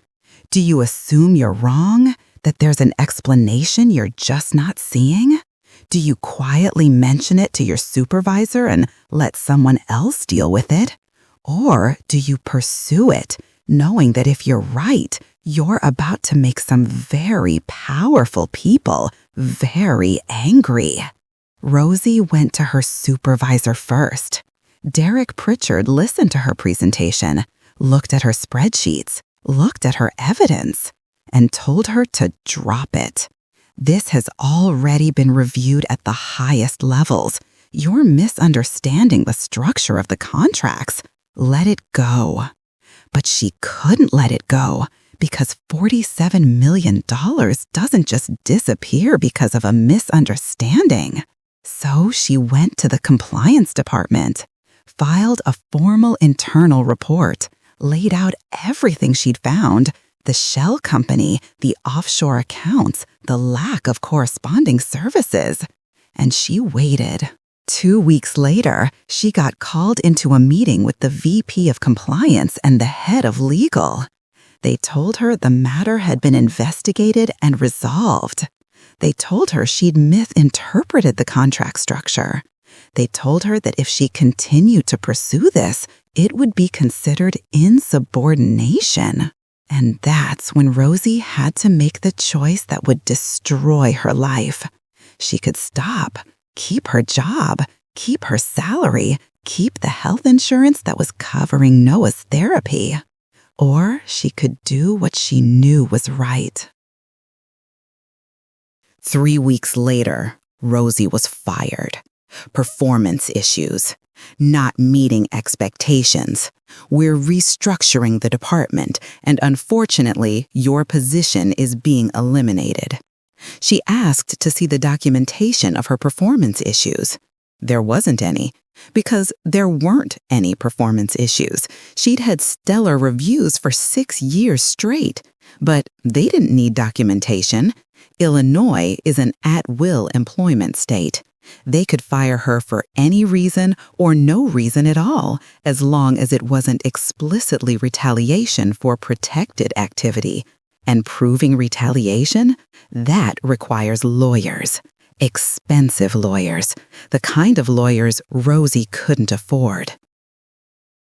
Do you assume you're wrong, that there's an explanation you're just not seeing? Do you quietly mention it to your supervisor and let someone else deal with it? Or do you pursue it, knowing that if you're right, you're about to make some very powerful people very angry? Rosie went to her supervisor first. Derek Pritchard listened to her presentation, looked at her spreadsheets, looked at her evidence, and told her to drop it. This has already been reviewed at the highest levels. You're misunderstanding the structure of the contracts. Let it go. But she couldn't let it go because $47 million doesn't just disappear because of a misunderstanding. So she went to the compliance department, filed a formal internal report, laid out everything she'd found, the shell company, the offshore accounts, the lack of corresponding services. And she waited. 2 weeks later, she got called into a meeting with the VP of Compliance and the head of legal. They told her the matter had been investigated and resolved. They told her she'd misinterpreted the contract structure. They told her that if she continued to pursue this, it would be considered insubordination. And that's when Rosie had to make the choice that would destroy her life. She could stop, keep her job, keep her salary, keep the health insurance that was covering Noah's therapy. Or she could do what she knew was right. 3 weeks later, Rosie was fired. Performance issues. Not meeting expectations. We're restructuring the department, and unfortunately, your position is being eliminated. She asked to see the documentation of her performance issues. There wasn't any, because there weren't any performance issues. She'd had stellar reviews for 6 years straight, but they didn't need documentation. Illinois is an at-will employment state. They could fire her for any reason or no reason at all, as long as it wasn't explicitly retaliation for protected activity. And proving retaliation? That requires lawyers. Expensive lawyers. The kind of lawyers Rosie couldn't afford.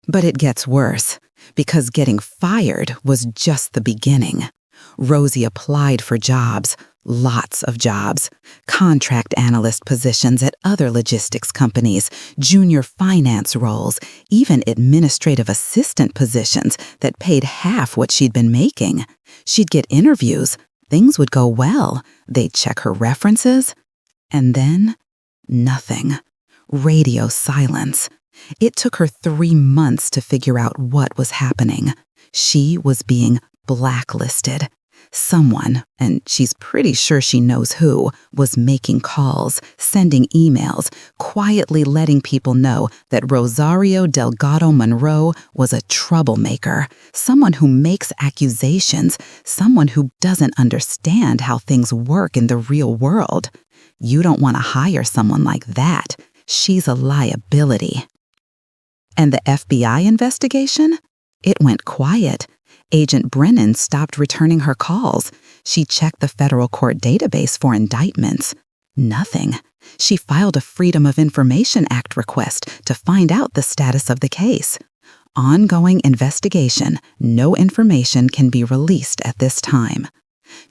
But it gets worse, because getting fired was just the beginning. Rosie applied for jobs, lots of jobs, contract analyst positions at other logistics companies, junior finance roles, even administrative assistant positions that paid half what she'd been making. She'd get interviews, Things would go well. They'd check her references. And then, nothing. Radio silence. It took her 3 months to figure out what was happening. She was being blacklisted. Someone, and she's pretty sure she knows who, was making calls, sending emails, quietly letting people know that Rosario Delgado Monroe was a troublemaker, someone who makes accusations, someone who doesn't understand how things work in the real world. You don't want to hire someone like that. She's a liability. And the FBI investigation? It went quiet. Agent Brennan stopped returning her calls. She checked the federal court database for indictments. Nothing. She filed a Freedom of Information Act request to find out the status of the case. Ongoing investigation. No information can be released at this time.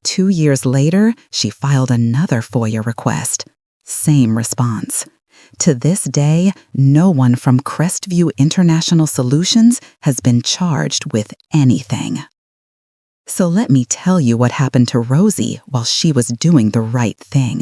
2 years later, she filed another FOIA request. Same response. To this day, no one from Crestview International Solutions has been charged with anything. So let me tell you what happened to Rosie while she was doing the right thing.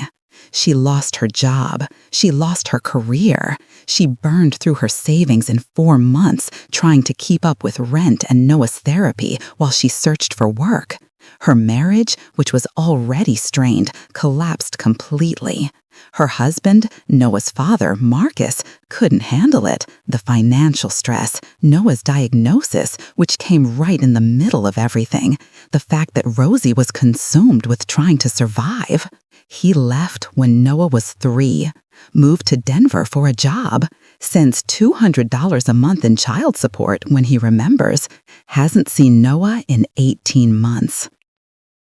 She lost her job. She lost her career. She burned through her savings in 4 months trying to keep up with rent and Noah's therapy while she searched for work. Her marriage, which was already strained, collapsed completely. Her husband, Noah's father, Marcus, couldn't handle it. The financial stress, Noah's diagnosis, which came right in the middle of everything. The fact that Rosie was consumed with trying to survive. He left when Noah was 3, moved to Denver for a job, sends $200 a month in child support when he remembers, hasn't seen Noah in 18 months.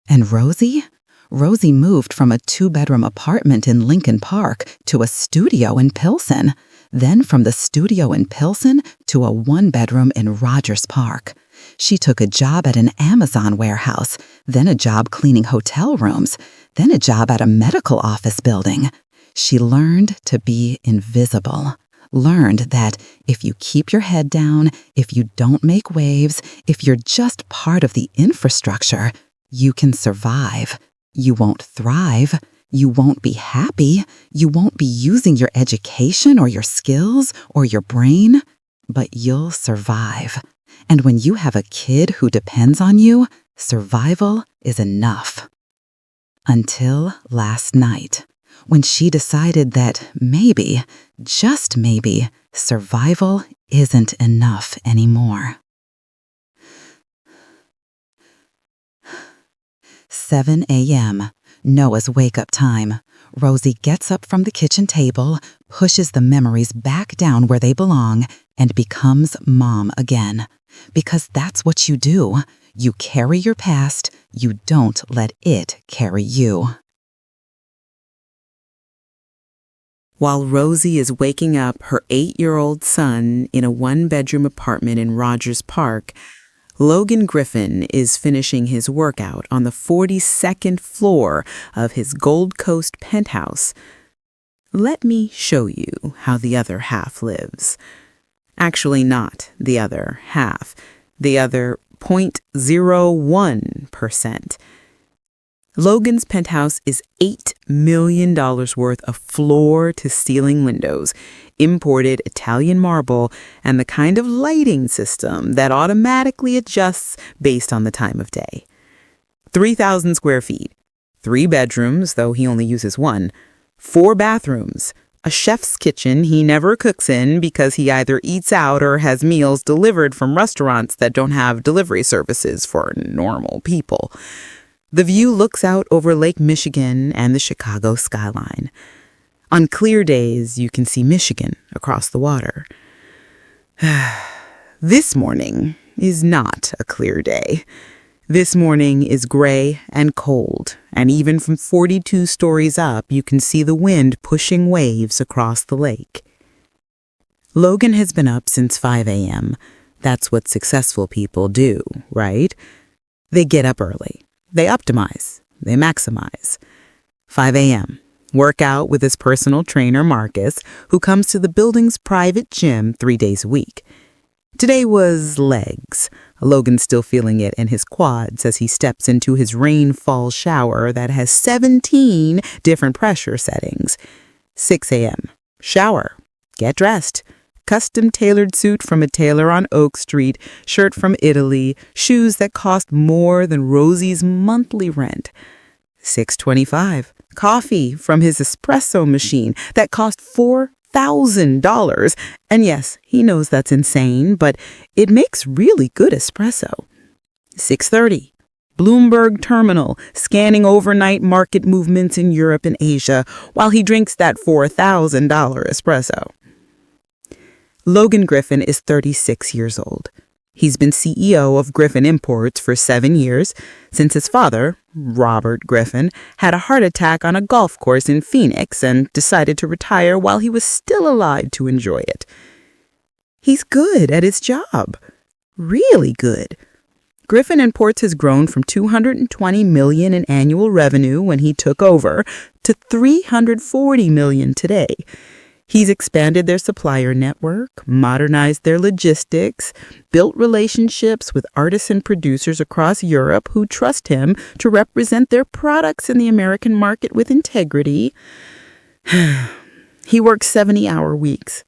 And Rosie? Rosie moved from a 2-bedroom apartment in Lincoln Park to a studio in Pilsen, then from the studio in Pilsen to a 1-bedroom in Rogers Park. She took a job at an Amazon warehouse, then a job cleaning hotel rooms, then a job at a medical office building. She learned to be invisible. Learned that if you keep your head down, if you don't make waves, if you're just part of the infrastructure, you can survive. You won't thrive. You won't be happy. You won't be using your education or your skills or your brain, but you'll survive. And when you have a kid who depends on you, survival is enough. Until last night, when she decided that maybe, just maybe, survival isn't enough anymore. 7 a.m., Noah's wake-up time. Rosie gets up from the kitchen table, pushes the memories back down where they belong, and becomes mom again. Because that's what you do. You carry your past, you don't let it carry you. While Rosie is waking up her 8-year-old son in a 1-bedroom apartment in Rogers Park, Logan Griffin is finishing his workout on the 42nd floor of his Gold Coast penthouse. Let me show you how the other half lives. Actually, not the other half, the other 0.01%. Logan's penthouse is $8 million worth of floor-to-ceiling windows, imported Italian marble, and the kind of lighting system that automatically adjusts based on the time of day. 3,000 square feet, 3 bedrooms, though he only uses 1, 4 bathrooms, a chef's kitchen he never cooks in because he either eats out or has meals delivered from restaurants that don't have delivery services for normal people. The view looks out over Lake Michigan and the Chicago skyline. On clear days, you can see Michigan across the water. This morning is not a clear day. This morning is gray and cold, and even from 42 stories up, you can see the wind pushing waves across the lake. Logan has been up since 5 a.m. That's what successful people do, right? They get up early. They optimize. They maximize. 5 a.m. Work out with his personal trainer, Marcus, who comes to the building's private gym 3 days a week. Today was legs. Logan's still feeling it in his quads as he steps into his rainfall shower that has 17 different pressure settings. 6 a.m. Shower. Get dressed. Custom-tailored suit from a tailor on Oak Street, shirt from Italy, shoes that cost more than Rosie's monthly rent. 6:25. Coffee from his espresso machine that cost $4,000. And yes, he knows that's insane, but it makes really good espresso. 6:30. Bloomberg Terminal, scanning overnight market movements in Europe and Asia while he drinks that $4,000 espresso. Logan Griffin is 36 years old. He's been CEO of Griffin Imports for 7 years, since his father, Robert Griffin, had a heart attack on a golf course in Phoenix and decided to retire while he was still alive to enjoy it. He's good at his job. Really good. Griffin Imports has grown from $220 million in annual revenue when he took over to $340 million today. He's expanded their supplier network, modernized their logistics, built relationships with artisan producers across Europe who trust him to represent their products in the American market with integrity. He works 70-hour weeks.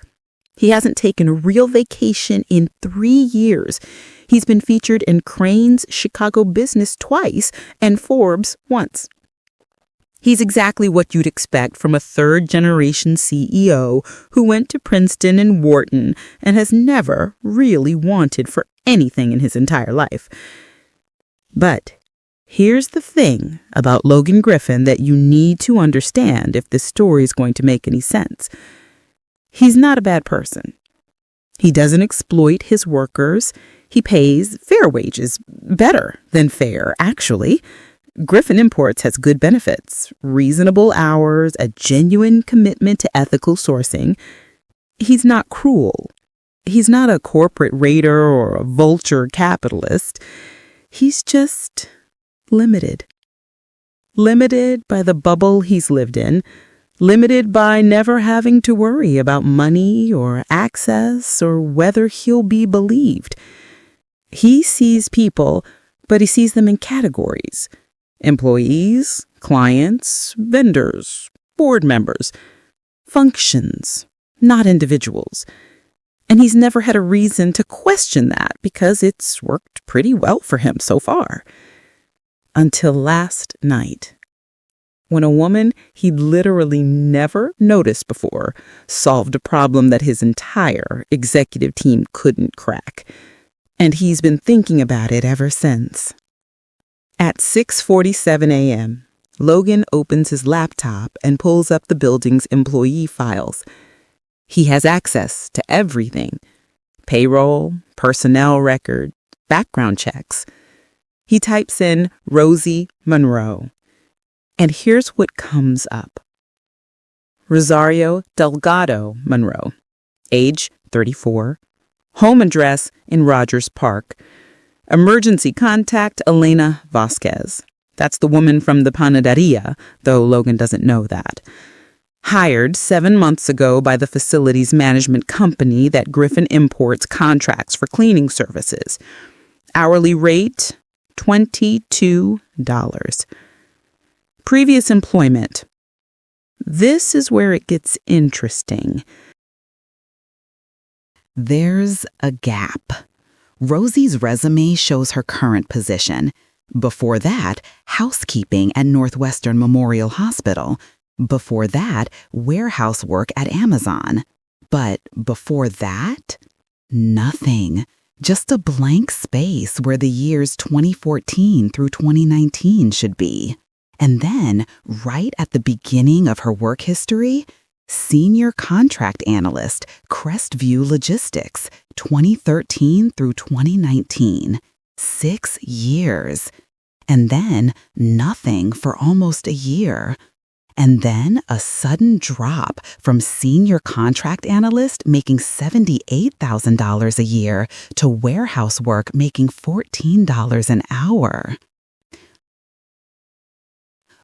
He hasn't taken a real vacation in 3 years. He's been featured in Crain's Chicago Business twice and Forbes once. He's exactly what you'd expect from a third-generation CEO who went to Princeton and Wharton and has never really wanted for anything in his entire life. But here's the thing about Logan Griffin that you need to understand if this story is going to make any sense. He's not a bad person. He doesn't exploit his workers. He pays fair wages, better than fair, actually. Griffin Imports has good benefits, reasonable hours, a genuine commitment to ethical sourcing. He's not cruel. He's not a corporate raider or a vulture capitalist. He's just limited. Limited by the bubble he's lived in, limited by never having to worry about money or access or whether he'll be believed. He sees people, but he sees them in categories. Employees, clients, vendors, board members, functions, not individuals. And he's never had a reason to question that because it's worked pretty well for him so far. Until last night, when a woman he'd literally never noticed before solved a problem that his entire executive team couldn't crack. And he's been thinking about it ever since. At 6:47 a.m., Logan opens his laptop and pulls up the building's employee files. He has access to everything: payroll, personnel record, background checks. He types in Rosie Monroe. And here's what comes up. Rosario Delgado Monroe, age 34, home address in Rogers Park. Emergency contact Elena Vasquez. That's the woman from the panaderia, though Logan doesn't know that. Hired 7 months ago by the facilities management company that Griffin Imports contracts for cleaning services. Hourly rate, $22. Previous employment. This is where it gets interesting. There's a gap. Rosie's resume shows her current position. Before that, housekeeping at Northwestern Memorial Hospital. Before that, warehouse work at Amazon. But before that, nothing. Just a blank space where the years 2014 through 2019 should be. And then, right at the beginning of her work history, Senior Contract Analyst, Crestview Logistics, 2013 through 2019. 6 years. And then nothing for almost a year. And then a sudden drop from Senior Contract Analyst making $78,000 a year to warehouse work making $14 an hour.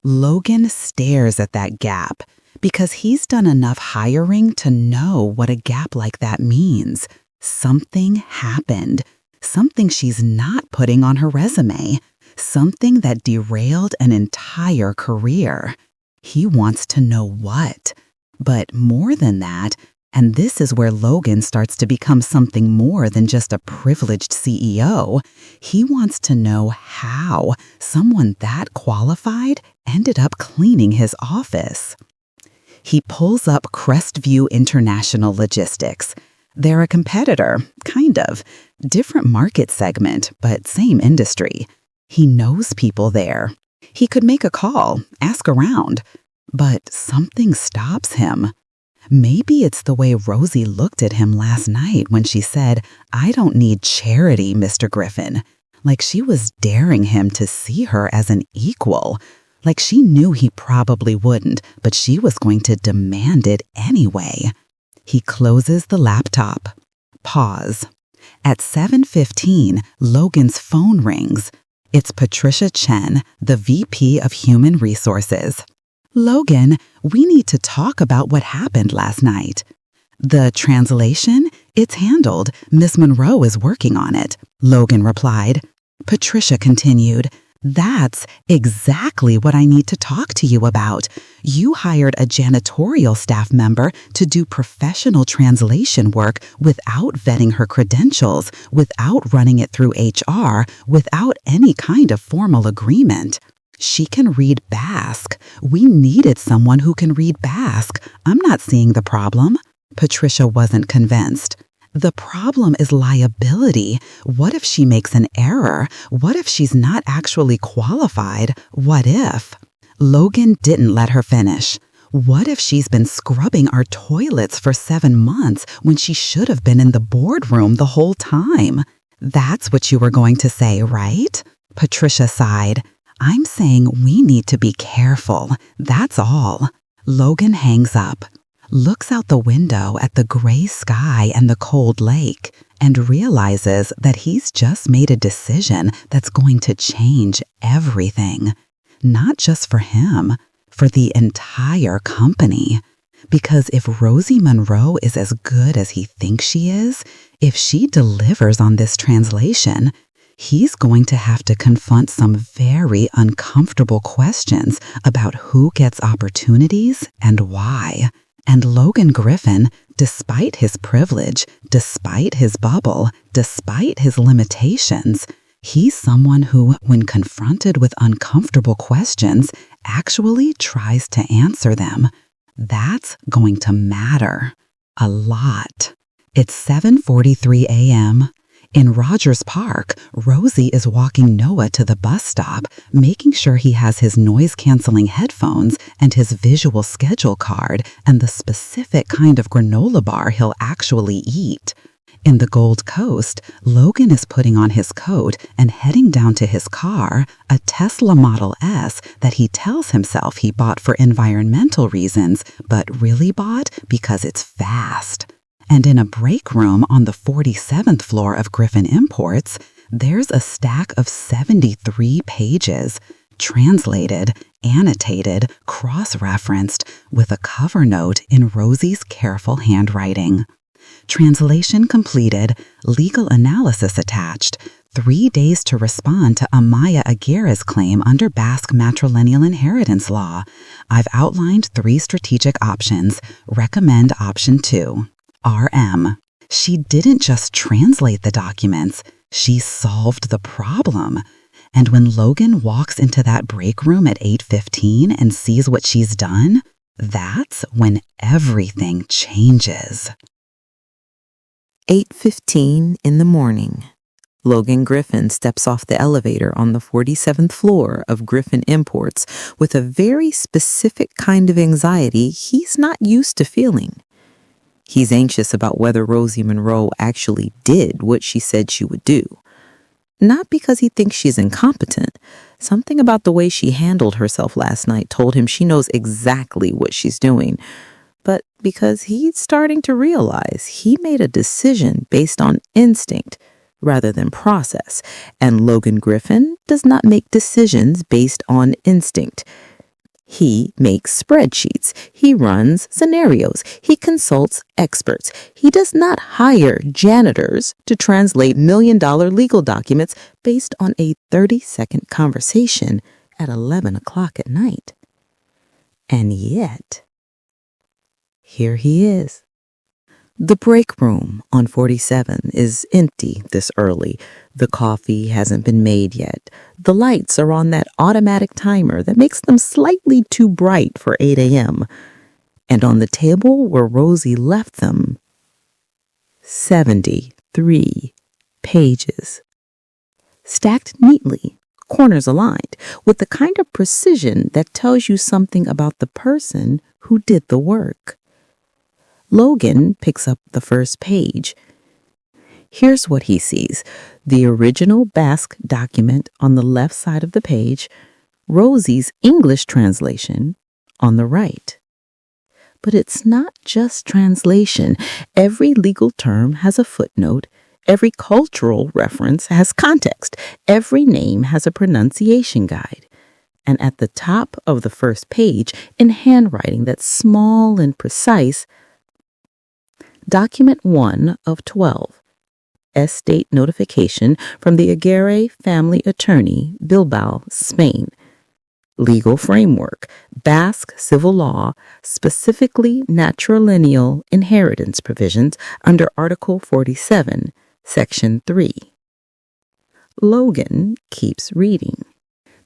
Logan stares at that gap because he's done enough hiring to know what a gap like that means. Something happened. Something she's not putting on her resume. Something that derailed an entire career. He wants to know what. But more than that, and this is where Logan starts to become something more than just a privileged CEO, he wants to know how someone that qualified ended up cleaning his office. He pulls up Crestview International Logistics. They're a competitor, kind of. Different market segment, but same industry. He knows people there. He could make a call, ask around. But something stops him. Maybe it's the way Rosie looked at him last night when she said, "I don't need charity, Mr. Griffin." Like she was daring him to see her as an equal. Like she knew he probably wouldn't, but she was going to demand it anyway. He closes the laptop. Pause. At 7:15, Logan's phone rings. It's Patricia Chen, the VP of Human Resources. "Logan, we need to talk about what happened last night." "The translation? It's handled. Miss Monroe is working on it," Logan replied. Patricia continued, "That's exactly what I need to talk to you about. You hired a janitorial staff member to do professional translation work without vetting her credentials, without running it through HR, without any kind of formal agreement. She can read Basque. We needed someone who can read Basque. I'm not seeing the problem." Patricia wasn't convinced. "The problem is liability. What if she makes an error? What if she's not actually qualified? What if?" Logan didn't let her finish. "What if she's been scrubbing our toilets for 7 months when she should have been in the boardroom the whole time?" "That's what you were going to say, right?" Patricia sighed. "I'm saying we need to be careful. That's all." Logan hangs up, looks out the window at the gray sky and the cold lake, and realizes that he's just made a decision that's going to change everything. Not just for him, for the entire company. Because if Rosie Monroe is as good as he thinks she is, if she delivers on this translation, he's going to have to confront some very uncomfortable questions about who gets opportunities and why. And Logan Griffin, despite his privilege, despite his bubble, despite his limitations, he's someone who, when confronted with uncomfortable questions, actually tries to answer them. That's going to matter a lot. It's 7:43 a.m. In Rogers Park, Rosie is walking Noah to the bus stop, making sure he has his noise-canceling headphones and his visual schedule card and the specific kind of granola bar he'll actually eat. In the Gold Coast, Logan is putting on his coat and heading down to his car, a Tesla Model S that he tells himself he bought for environmental reasons, but really bought because it's fast. And in a break room on the 47th floor of Griffin Imports, there's a stack of 73 pages, translated, annotated, cross-referenced, with a cover note in Rosie's careful handwriting. Translation completed, legal analysis attached, 3 days to respond to Amaya Aguirre's claim under Basque matrilineal inheritance law. I've outlined 3 strategic options. Recommend option 2. RM. She didn't just translate the documents, she solved the problem. And when Logan walks into that break room at 8:15 and sees what she's done, that's when everything changes. 8:15 in the morning. Logan Griffin steps off the elevator on the 47th floor of Griffin Imports with a very specific kind of anxiety he's not used to feeling. He's anxious about whether Rosie Monroe actually did what she said she would do. Not because he thinks she's incompetent. Something about the way she handled herself last night told him she knows exactly what she's doing. But because he's starting to realize he made a decision based on instinct rather than process, and Logan Griffin does not make decisions based on instinct. He makes spreadsheets. He runs scenarios. He consults experts. He does not hire janitors to translate million-dollar legal documents based on a 30-second conversation at 11 o'clock at night. And yet, here he is. The break room on 47 is empty this early. The coffee hasn't been made yet. The lights are on that automatic timer that makes them slightly too bright for 8 a.m. And on the table where Rosie left them, 73 pages. Stacked neatly, corners aligned, with the kind of precision that tells you something about the person who did the work. Logan picks up the first page. Here's what he sees. The original Basque document on the left side of the page, Rosie's English translation on the right. But it's not just translation. Every legal term has a footnote. Every cultural reference has context. Every name has a pronunciation guide. And at the top of the first page, in handwriting that's small and precise, Document 1 of 12, estate notification from the Aguirre family attorney, Bilbao, Spain. Legal framework, Basque civil law, specifically matrilineal inheritance provisions under Article 47, Section 3. Logan keeps reading.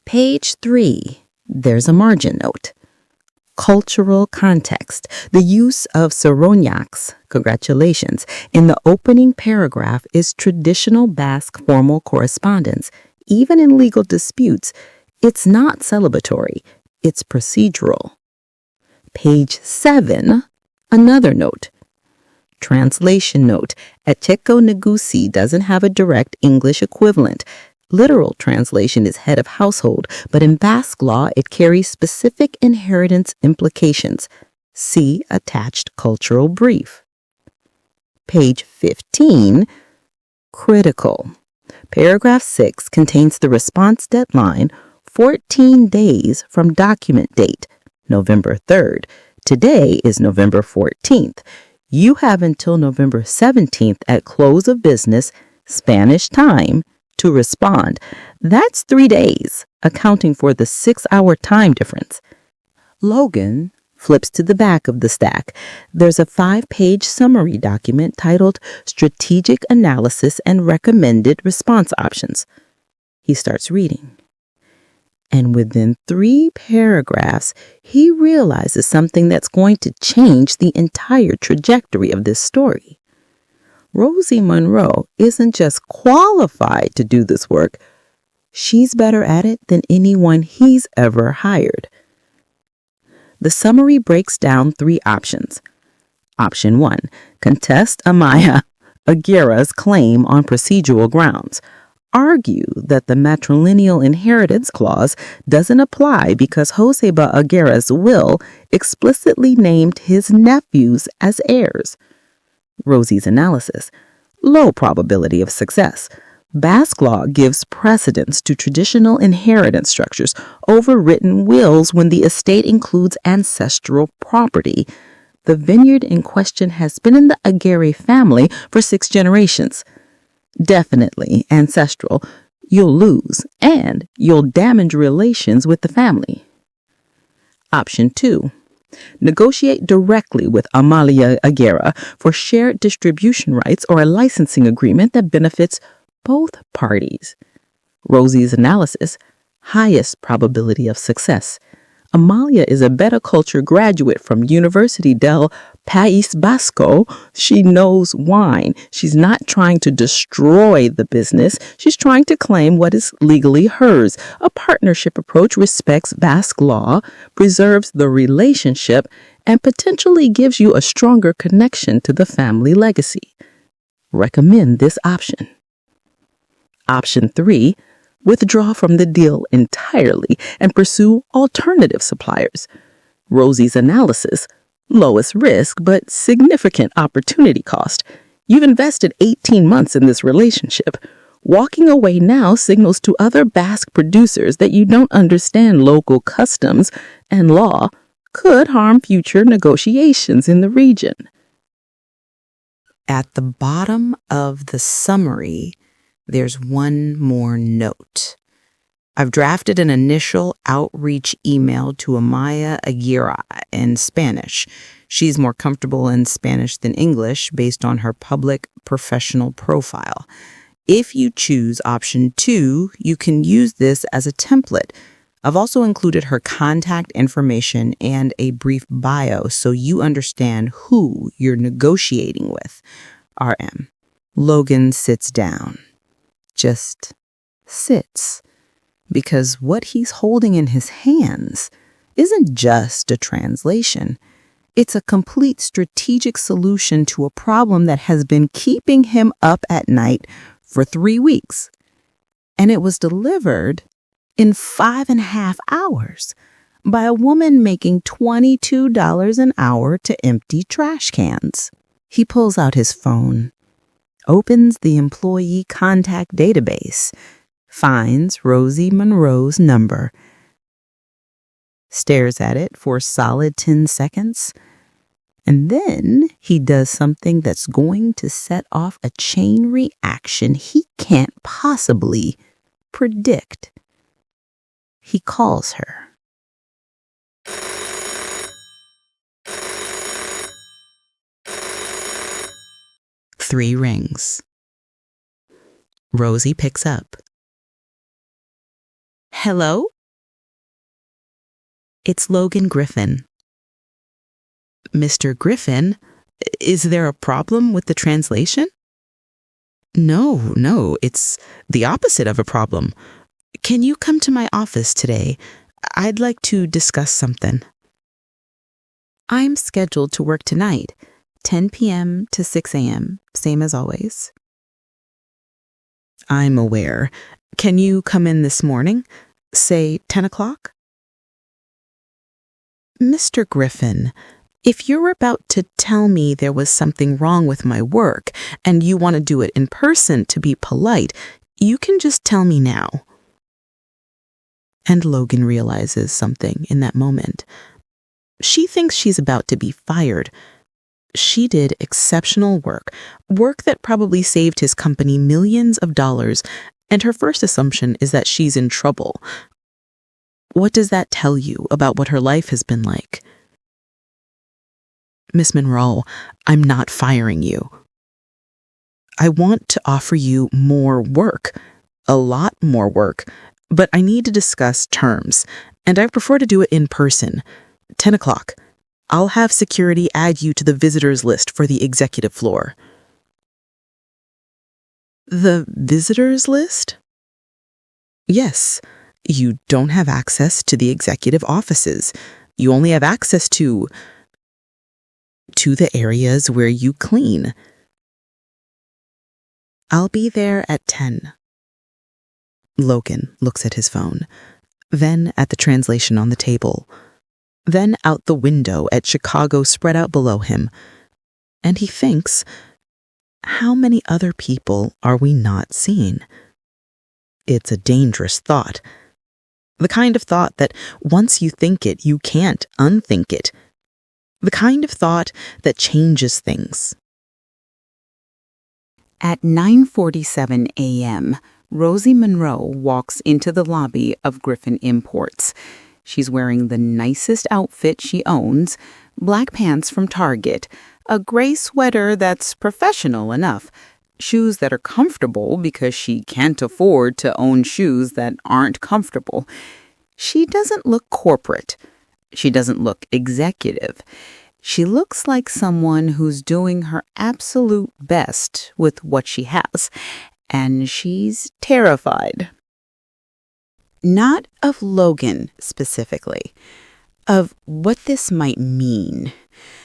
Page 3, there's a margin note. Cultural context, the use of Saroniacs, congratulations, in the opening paragraph is traditional Basque formal correspondence. Even in legal disputes, it's not celebratory, it's procedural. Page 7, another note. Translation note, Eteko Negusi doesn't have a direct English equivalent. Literal translation is head of household, but in Basque law, it carries specific inheritance implications. See attached cultural brief. Page 15, critical. Paragraph 6 contains the response deadline, 14 days from document date, November 3rd. Today is November 14th. You have until November 17th at close of business, Spanish time, to respond. That's 3 days, accounting for the 6-hour time difference. Logan flips to the back of the stack. There's a 5-page summary document titled Strategic Analysis and Recommended Response Options. He starts reading. And within 3 paragraphs, he realizes something that's going to change the entire trajectory of this story. Rosie Monroe isn't just qualified to do this work, she's better at it than anyone he's ever hired. The summary breaks down 3 options. Option 1, contest Amaya Aguirre's claim on procedural grounds. Argue that the matrilineal inheritance clause doesn't apply because Joseba Aguirre's will explicitly named his nephews as heirs. Rosie's analysis, low probability of success. Basque law gives precedence to traditional inheritance structures over written wills when the estate includes ancestral property. The vineyard in question has been in the Aguirre family for 6 generations. Definitely ancestral. You'll lose, and you'll damage relations with the family. Option 2. Negotiate directly with Amalia Aguirre for shared distribution rights or a licensing agreement that benefits both parties. Rosie's analysis, highest probability of success. Amalia is a Beta Culture graduate from University del País Vasco. She knows wine. She's not trying to destroy the business. She's trying to claim what is legally hers. A partnership approach respects Basque law, preserves the relationship, and potentially gives you a stronger connection to the family legacy. Recommend this option. Option 3. Withdraw from the deal entirely and pursue alternative suppliers. Rosie's analysis, lowest risk but significant opportunity cost. You've invested 18 months in this relationship. Walking away now signals to other Basque producers that you don't understand local customs and law could harm future negotiations in the region. At the bottom of the summary, there's one more note. I've drafted an initial outreach email to Amaya Aguirre in Spanish. She's more comfortable in Spanish than English based on her public professional profile. If you choose option 2, you can use this as a template. I've also included her contact information and a brief bio so you understand who you're negotiating with. RM. Logan sits down. Just sits. Because what he's holding in his hands isn't just a translation. It's a complete strategic solution to a problem that has been keeping him up at night for 3 weeks. And it was delivered in 5.5 hours by a woman making $22 an hour to empty trash cans. He pulls out his phone, opens the employee contact database, finds Rosie Monroe's number, stares at it for a solid 10 seconds, and then he does something that's going to set off a chain reaction he can't possibly predict. He calls her. Three rings. Rosie picks up. Hello? It's Logan Griffin. Mr. Griffin, is there a problem with the translation? No, it's the opposite of a problem. Can you come to my office today? I'd like to discuss something. I'm scheduled to work tonight, 10 p.m. to 6 a.m., same as always. I'm aware. Can you come in this morning? Say 10 o'clock? Mr. Griffin, if you're about to tell me there was something wrong with my work and you want to do it in person to be polite, you can just tell me now. And Logan realizes something in that moment. She thinks she's about to be fired. She did exceptional work that probably saved his company millions of dollars, and her first assumption is that she's in trouble. What does that tell you about what her life has been like? Miss Monroe, I'm not firing you. I want to offer you more work, a lot more work, but I need to discuss terms, and I prefer to do it in person. 10 o'clock. I'll have security add you to the visitors list for the executive floor. The visitors list? Yes. You don't have access to the executive offices. You only have access to the areas where you clean. I'll be there at 10. Logan looks at his phone, then at the translation on the table, then out the window at Chicago spread out below him, and he thinks, how many other people are we not seeing? It's a dangerous thought. The kind of thought that once you think it, you can't unthink it. The kind of thought that changes things. At 9:47 a.m., Rosie Monroe walks into the lobby of Griffin Imports. She's wearing the nicest outfit she owns, black pants from Target, a gray sweater that's professional enough, shoes that are comfortable because she can't afford to own shoes that aren't comfortable. She doesn't look corporate. She doesn't look executive. She looks like someone who's doing her absolute best with what she has, and she's terrified. Not of Logan specifically, of what this might mean.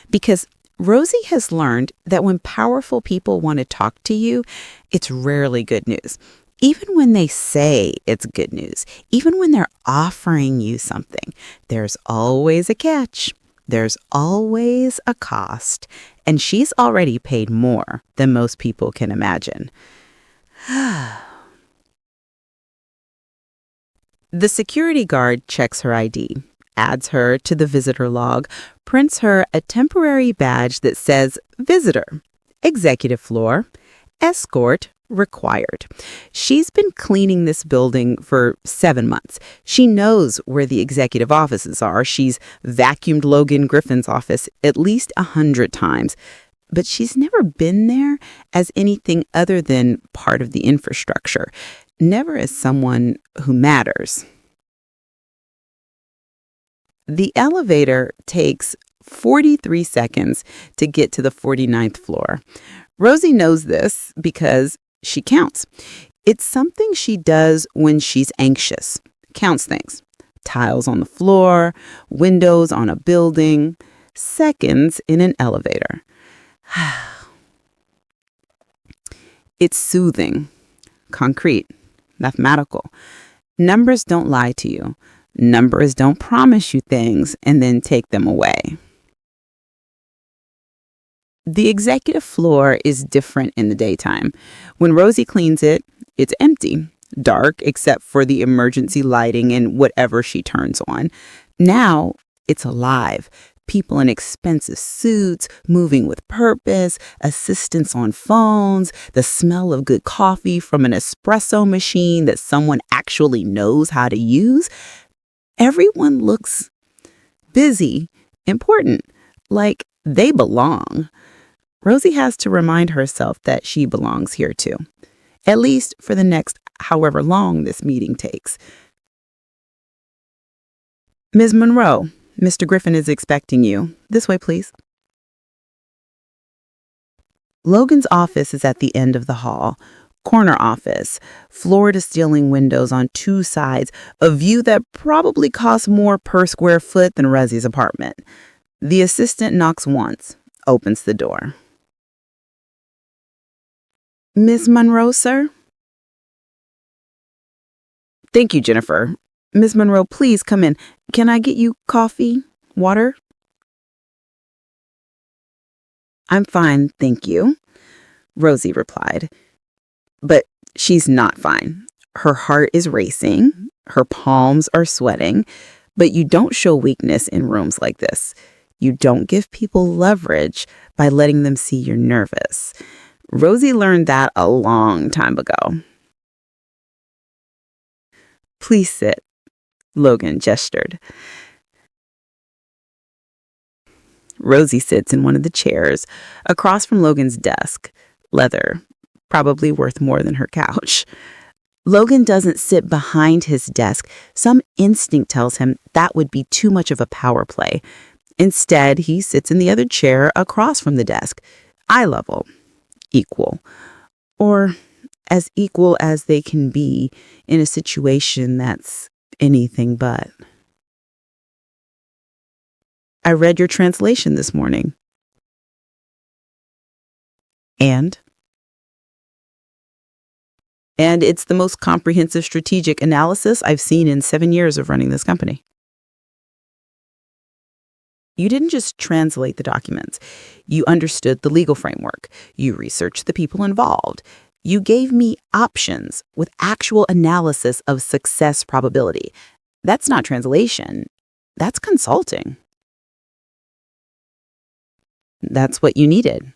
Because Rosie has learned that when powerful people want to talk to you, it's rarely good news. Even when they say it's good news, even when they're offering you something, there's always a catch. There's always a cost. And she's already paid more than most people can imagine. The security guard checks her ID, adds her to the visitor log, prints her a temporary badge that says visitor, executive floor, escort required. She's been cleaning this building for 7 months. She knows where the executive offices are. She's vacuumed Logan Griffin's office at least 100 times. But she's never been there as anything other than part of the infrastructure, never as someone who matters. The elevator takes 43 seconds to get to the 49th floor. Rosie knows this because she counts. It's something she does when she's anxious. Counts things. Tiles on the floor, windows on a building, seconds in an elevator. It's soothing, concrete, mathematical. Numbers don't lie to you. Numbers don't promise you things and then take them away. The executive floor is different in the daytime. When Rosie cleans it, it's empty, dark except for the emergency lighting and whatever she turns on. Now it's alive. People in expensive suits, moving with purpose, assistants on phones, the smell of good coffee from an espresso machine that someone actually knows how to use. Everyone looks busy, important, like they belong. Rosie has to remind herself that she belongs here too, at least for the next however long this meeting takes. Ms. Monroe, Mr. Griffin is expecting you. This way, please. Logan's office is at the end of the hall. Corner office, floor-to-ceiling windows on 2 sides, a view that probably costs more per square foot than Rosie's apartment. The assistant knocks once, opens the door. Ms. Monroe, sir? Thank you, Jennifer. Ms. Monroe, please come in. Can I get you coffee? Water? I'm fine, thank you, Rosie replied. But she's not fine. Her heart is racing. Her palms are sweating. But you don't show weakness in rooms like this. You don't give people leverage by letting them see you're nervous. Rosie learned that a long time ago. Please sit, Logan gestured. Rosie sits in one of the chairs across from Logan's desk, leather, probably worth more than her couch. Logan doesn't sit behind his desk. Some instinct tells him that would be too much of a power play. Instead, he sits in the other chair across from the desk, eye level, equal, or as equal as they can be in a situation that's anything but. I read your translation this morning. And it's the most comprehensive strategic analysis I've seen in 7 years of running this company. You didn't just translate the documents. You understood the legal framework. You researched the people involved. You gave me options with actual analysis of success probability. That's not translation. That's consulting. That's what you needed.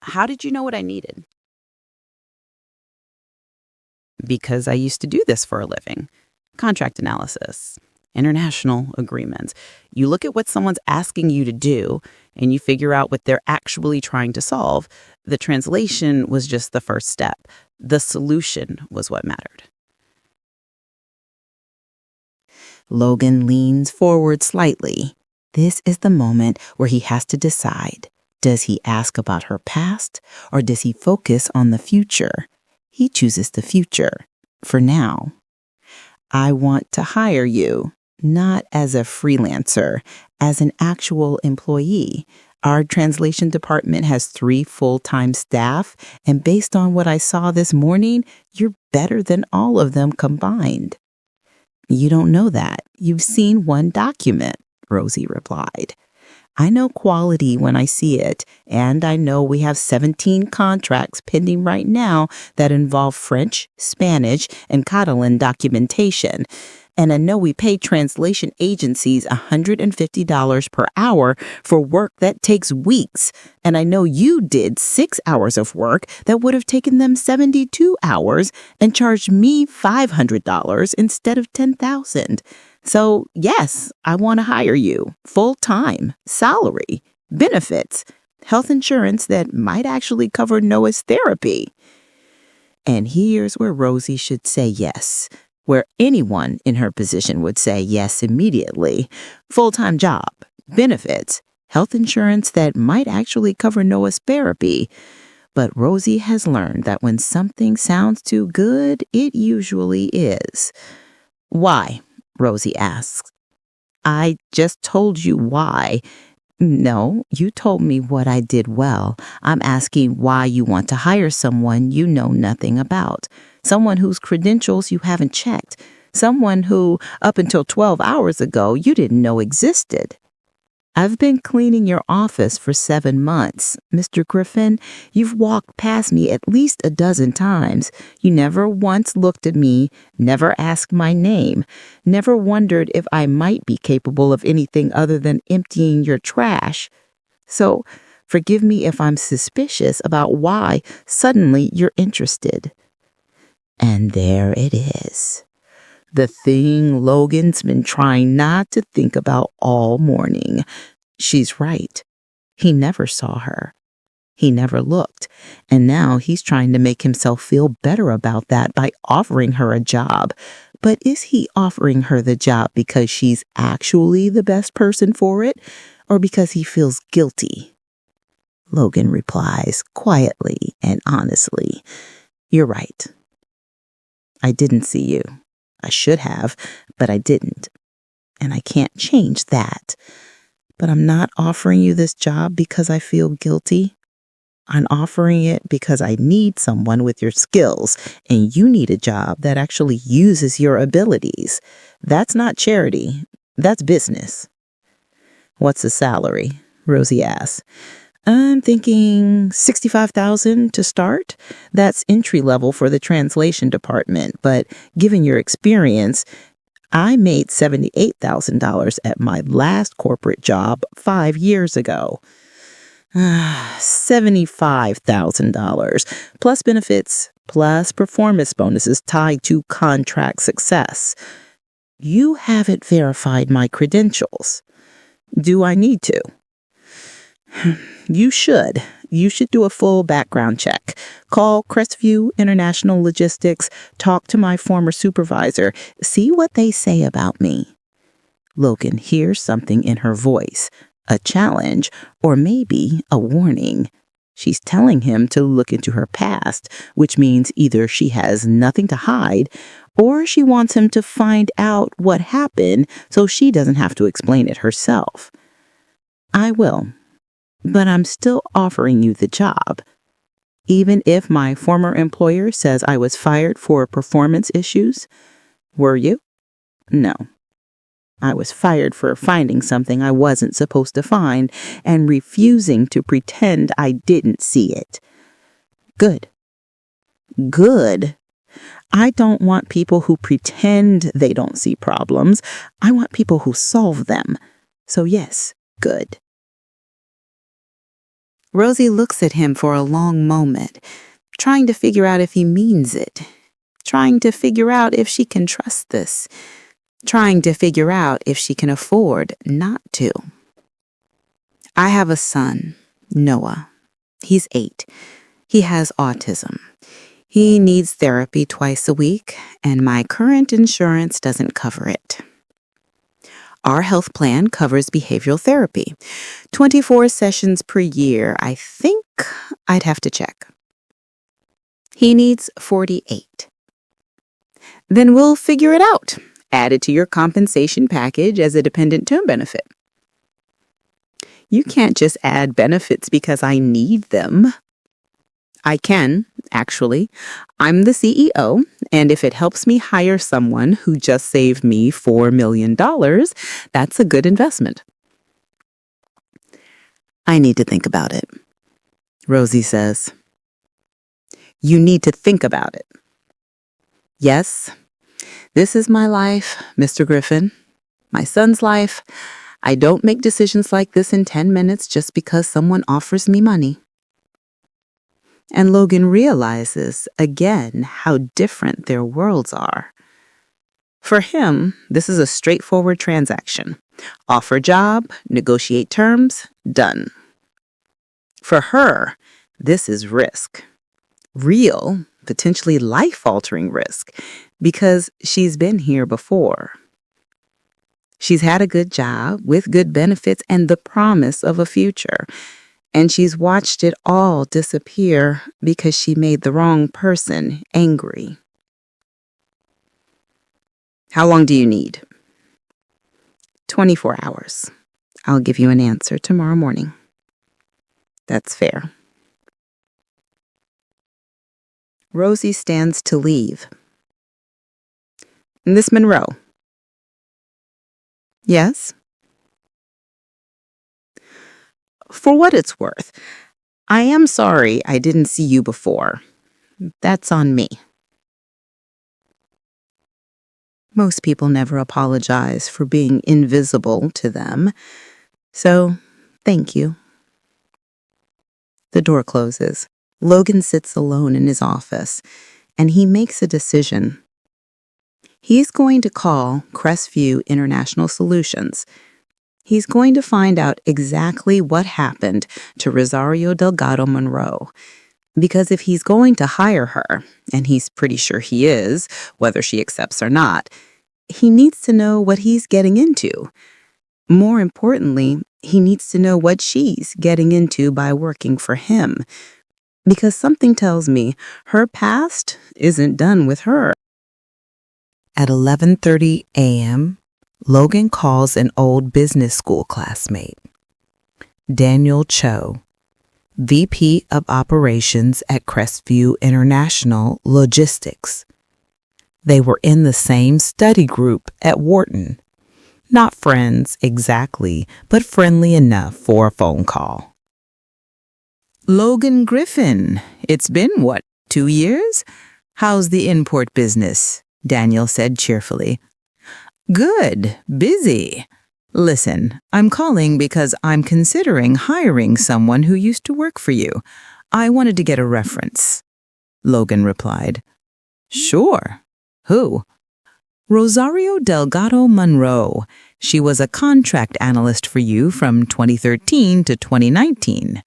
How did you know what I needed? Because I used to do this for a living. Contract analysis, international agreements. You look at what someone's asking you to do and you figure out what they're actually trying to solve. The translation was just the first step. The solution was what mattered. Logan leans forward slightly. This is the moment where he has to decide. Does he ask about her past or does he focus on the future? He chooses the future, for now. I want to hire you, not as a freelancer, as an actual employee. Our translation department has 3 full-time staff, and based on what I saw this morning, you're better than all of them combined. You don't know that. You've seen one document, Rosie replied. I know quality when I see it, and I know we have 17 contracts pending right now that involve French, Spanish, and Catalan documentation. And I know we pay translation agencies $150 per hour for work that takes weeks. And I know you did 6 hours of work that would have taken them 72 hours and charged me $500 instead of $10,000. So yes, I want to hire you full-time, salary, benefits, health insurance that might actually cover Noah's therapy. And here's where Rosie should say yes, where anyone in her position would say yes immediately. Full-time job, benefits, health insurance that might actually cover Noah's therapy. But Rosie has learned that when something sounds too good, it usually is. Why? Rosie asks. I just told you why. No, you told me what I did well. I'm asking why you want to hire someone you know nothing about. Someone whose credentials you haven't checked. Someone who, up until 12 hours ago, you didn't know existed. I've been cleaning your office for 7 months. Mr. Griffin, you've walked past me at least a dozen times. You never once looked at me, never asked my name, never wondered if I might be capable of anything other than emptying your trash. So, forgive me if I'm suspicious about why suddenly you're interested. And there it is. The thing Logan's been trying not to think about all morning. She's right. He never saw her. He never looked. And now he's trying to make himself feel better about that by offering her a job. But is he offering her the job because she's actually the best person for it, or because he feels guilty? Logan replies quietly and honestly, "You're right. I didn't see you. I should have, but I didn't. And I can't change that. But I'm not offering you this job because I feel guilty. I'm offering it because I need someone with your skills, and you need a job that actually uses your abilities. That's not charity. That's business." "What's the salary?" Rosie asks. "I'm thinking $65,000 to start. That's entry level for the translation department, but given your experience, I made $78,000 at my last corporate job 5 years ago." $75,000 plus benefits plus performance bonuses tied to contract success. You haven't verified my credentials. Do I need to? You should. You should do a full background check. Call Crestview International Logistics, talk to my former supervisor, see what they say about me. Logan hears something in her voice, a challenge, or maybe a warning. She's telling him to look into her past, which means either she has nothing to hide, or she wants him to find out what happened so she doesn't have to explain it herself. I will. But I'm still offering you the job. Even if my former employer says I was fired for performance issues. Were you? No. I was fired for finding something I wasn't supposed to find and refusing to pretend I didn't see it. Good. Good. I don't want people who pretend they don't see problems. I want people who solve them. So yes, good. Rosie looks at him for a long moment, trying to figure out if he means it, trying to figure out if she can trust this, trying to figure out if she can afford not to. I have a son, Noah. He's 8. He has autism. He needs therapy twice a week, and my current insurance doesn't cover it. Our health plan covers behavioral therapy. 24 sessions per year. I think I'd have to check. He needs 48. Then we'll figure it out. Add it to your compensation package as a dependent term benefit. You can't just add benefits because I need them. I can, actually. I'm the CEO, and if it helps me hire someone who just saved me $4 million, that's a good investment. I need to think about it, Rosie says. You need to think about it. Yes, this is my life, Mr. Griffin. My son's life. I don't make decisions like this in 10 minutes just because someone offers me money. And Logan realizes again how different their worlds are. For him, this is a straightforward transaction. Offer job, negotiate terms, done. For her, this is risk. Real, potentially life-altering risk, because she's been here before. She's had a good job with good benefits and the promise of a future, and she's watched it all disappear because she made the wrong person angry. How long do you need? 24 hours. I'll give you an answer tomorrow morning. That's fair. Rosie stands to leave. Miss Monroe. Yes? For what it's worth, I am sorry I didn't see you before. That's on me. Most people never apologize for being invisible to them, so thank you. The door closes. Logan sits alone in his office, and he makes a decision. He's going to call Crestview International Solutions. He's going to find out exactly what happened to Rosario Delgado Monroe. Because if he's going to hire her, and he's pretty sure he is, whether she accepts or not, he needs to know what he's getting into. More importantly, he needs to know what she's getting into by working for him. Because something tells me her past isn't done with her. At 11:30 a.m., Logan calls an old business school classmate, Daniel Cho, VP of Operations at Crestview International Logistics. They were in the same study group at Wharton. Not friends exactly, but friendly enough for a phone call. Logan Griffin, it's been, 2 years? How's the import business? Daniel said cheerfully. Good, busy. Listen, I'm calling because I'm considering hiring someone who used to work for you. I wanted to get a reference. Logan replied. Sure. Who? Rosario Delgado Monroe. She was a contract analyst for you from 2013 to 2019.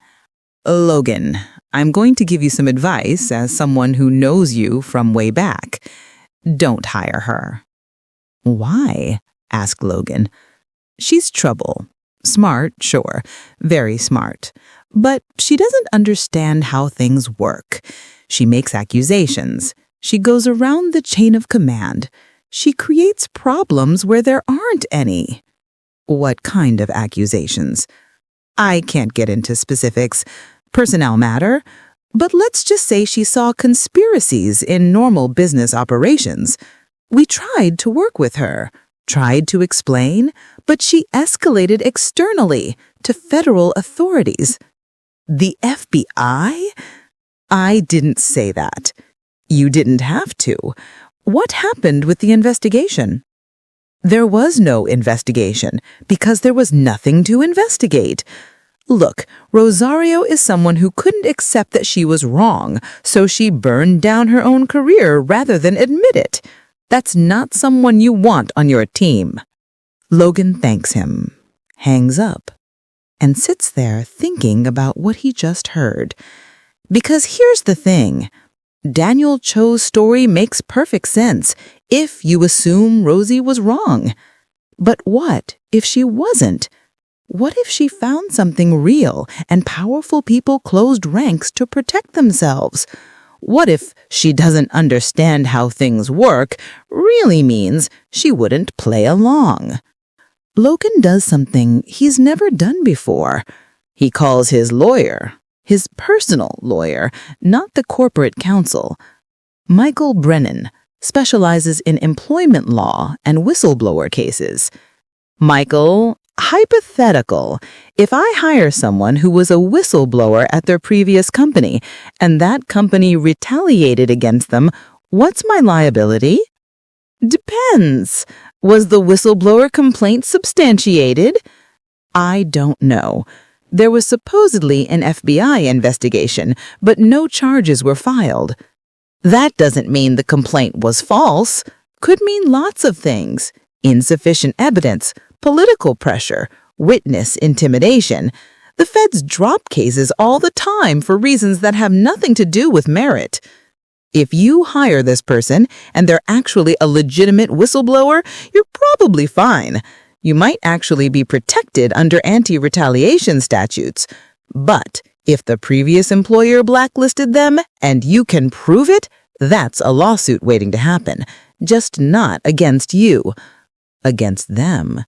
Logan, I'm going to give you some advice as someone who knows you from way back. Don't hire her. Why? Asked Logan. She's trouble. Smart, sure. Very smart. But she doesn't understand how things work. She makes accusations. She goes around the chain of command. She creates problems where there aren't any. What kind of accusations? I can't get into specifics. Personnel matter. But let's just say she saw conspiracies in normal business operations. We tried to work with her, tried to explain, but she escalated externally to federal authorities. The FBI? I didn't say that. You didn't have to. What happened with the investigation? There was no investigation because there was nothing to investigate. Look, Rosario is someone who couldn't accept that she was wrong, so she burned down her own career rather than admit it. That's not someone you want on your team. Logan thanks him, hangs up, and sits there thinking about what he just heard. Because here's the thing. Daniel Cho's story makes perfect sense if you assume Rosie was wrong. But what if she wasn't? What if she found something real and powerful people closed ranks to protect themselves? What if she doesn't understand how things work really means she wouldn't play along? Logan does something he's never done before. He calls his lawyer, his personal lawyer, not the corporate counsel. Michael Brennan specializes in employment law and whistleblower cases. Michael, Hypothetical. If I hire someone who was a whistleblower at their previous company and that company retaliated against them, what's my liability? Depends. Was the whistleblower complaint substantiated? I don't know. There was supposedly an FBI investigation, but no charges were filed. That doesn't mean the complaint was false. Could mean lots of things. Insufficient evidence, political pressure, witness intimidation. The feds drop cases all the time for reasons that have nothing to do with merit. If you hire this person and they're actually a legitimate whistleblower, you're probably fine. You might actually be protected under anti-retaliation statutes. But if the previous employer blacklisted them and you can prove it, that's a lawsuit waiting to happen. Just not against you. Against them.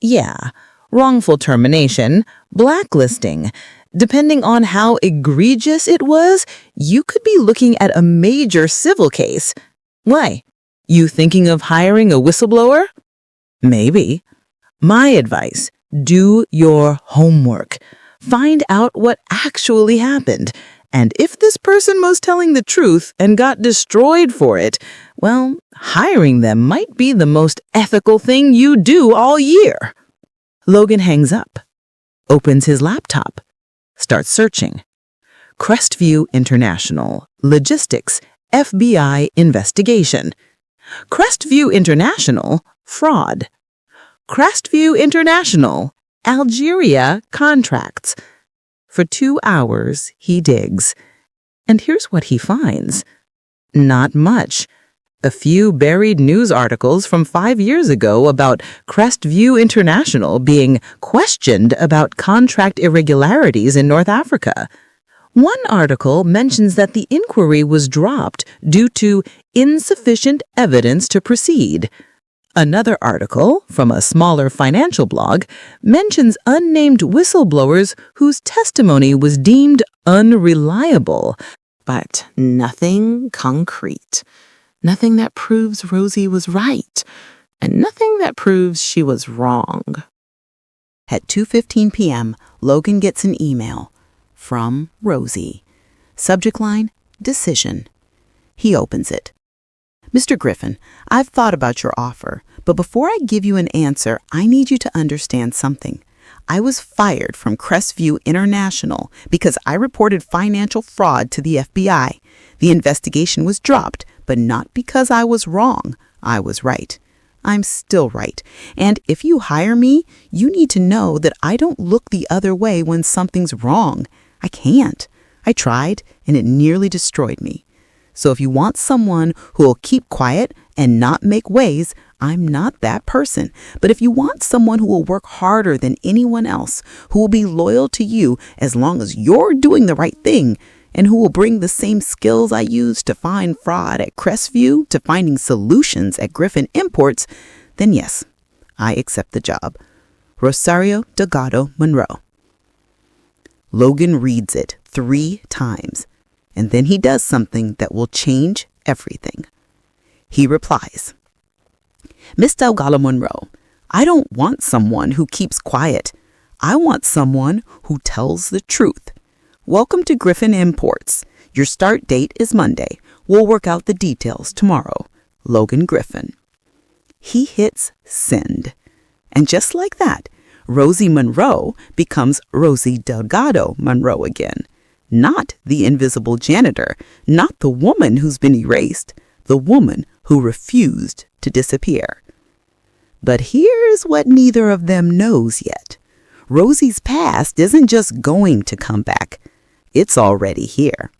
Yeah. Wrongful termination, blacklisting. Depending on how egregious it was, you could be looking at a major civil case. Why? You thinking of hiring a whistleblower? Maybe. My advice, do your homework. Find out what actually happened. And if this person was telling the truth and got destroyed for it, well, hiring them might be the most ethical thing you do all year. Logan hangs up, opens his laptop, starts searching. Crestview International, Logistics, FBI investigation. Crestview International, fraud. Crestview International, Algeria contracts. For 2 hours, he digs. And here's what he finds. Not much. A few buried news articles from 5 years ago about Crestview International being questioned about contract irregularities in North Africa. One article mentions that the inquiry was dropped due to insufficient evidence to proceed. Another article, from a smaller financial blog, mentions unnamed whistleblowers whose testimony was deemed unreliable, but nothing concrete. Nothing that proves Rosie was right, and nothing that proves she was wrong. At 2:15 p.m., Logan gets an email from Rosie. Subject line, decision. He opens it. Mr. Griffin, I've thought about your offer, but before I give you an answer, I need you to understand something. I was fired from Crestview International because I reported financial fraud to the FBI. The investigation was dropped, but not because I was wrong. I was right. I'm still right. And if you hire me, you need to know that I don't look the other way when something's wrong. I can't. I tried, and it nearly destroyed me. So if you want someone who will keep quiet and not make waves, I'm not that person. But if you want someone who will work harder than anyone else, who will be loyal to you as long as you're doing the right thing, and who will bring the same skills I used to find fraud at Crestview to finding solutions at Griffin Imports, then yes, I accept the job. Rosario Delgado Monroe. Logan reads it 3 times, and then he does something that will change everything. He replies, Miss Delgado Monroe, I don't want someone who keeps quiet. I want someone who tells the truth. Welcome to Griffin Imports. Your start date is Monday. We'll work out the details tomorrow. Logan Griffin. He hits send. And just like that, Rosie Monroe becomes Rosie Delgado Monroe again. Not the invisible janitor, not the woman who's been erased, the woman who refused to disappear. But here's what neither of them knows yet. Rosie's past isn't just going to come back. It's already here.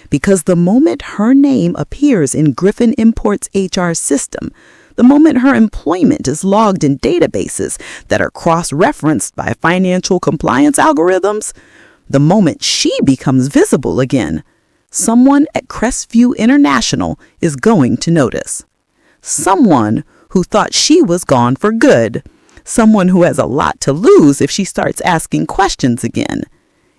Because the moment her name appears in Griffin Imports' HR system, the moment her employment is logged in databases that are cross-referenced by financial compliance algorithms, the moment she becomes visible again, someone at Crestview International is going to notice. Someone who thought she was gone for good. Someone who has a lot to lose if she starts asking questions again.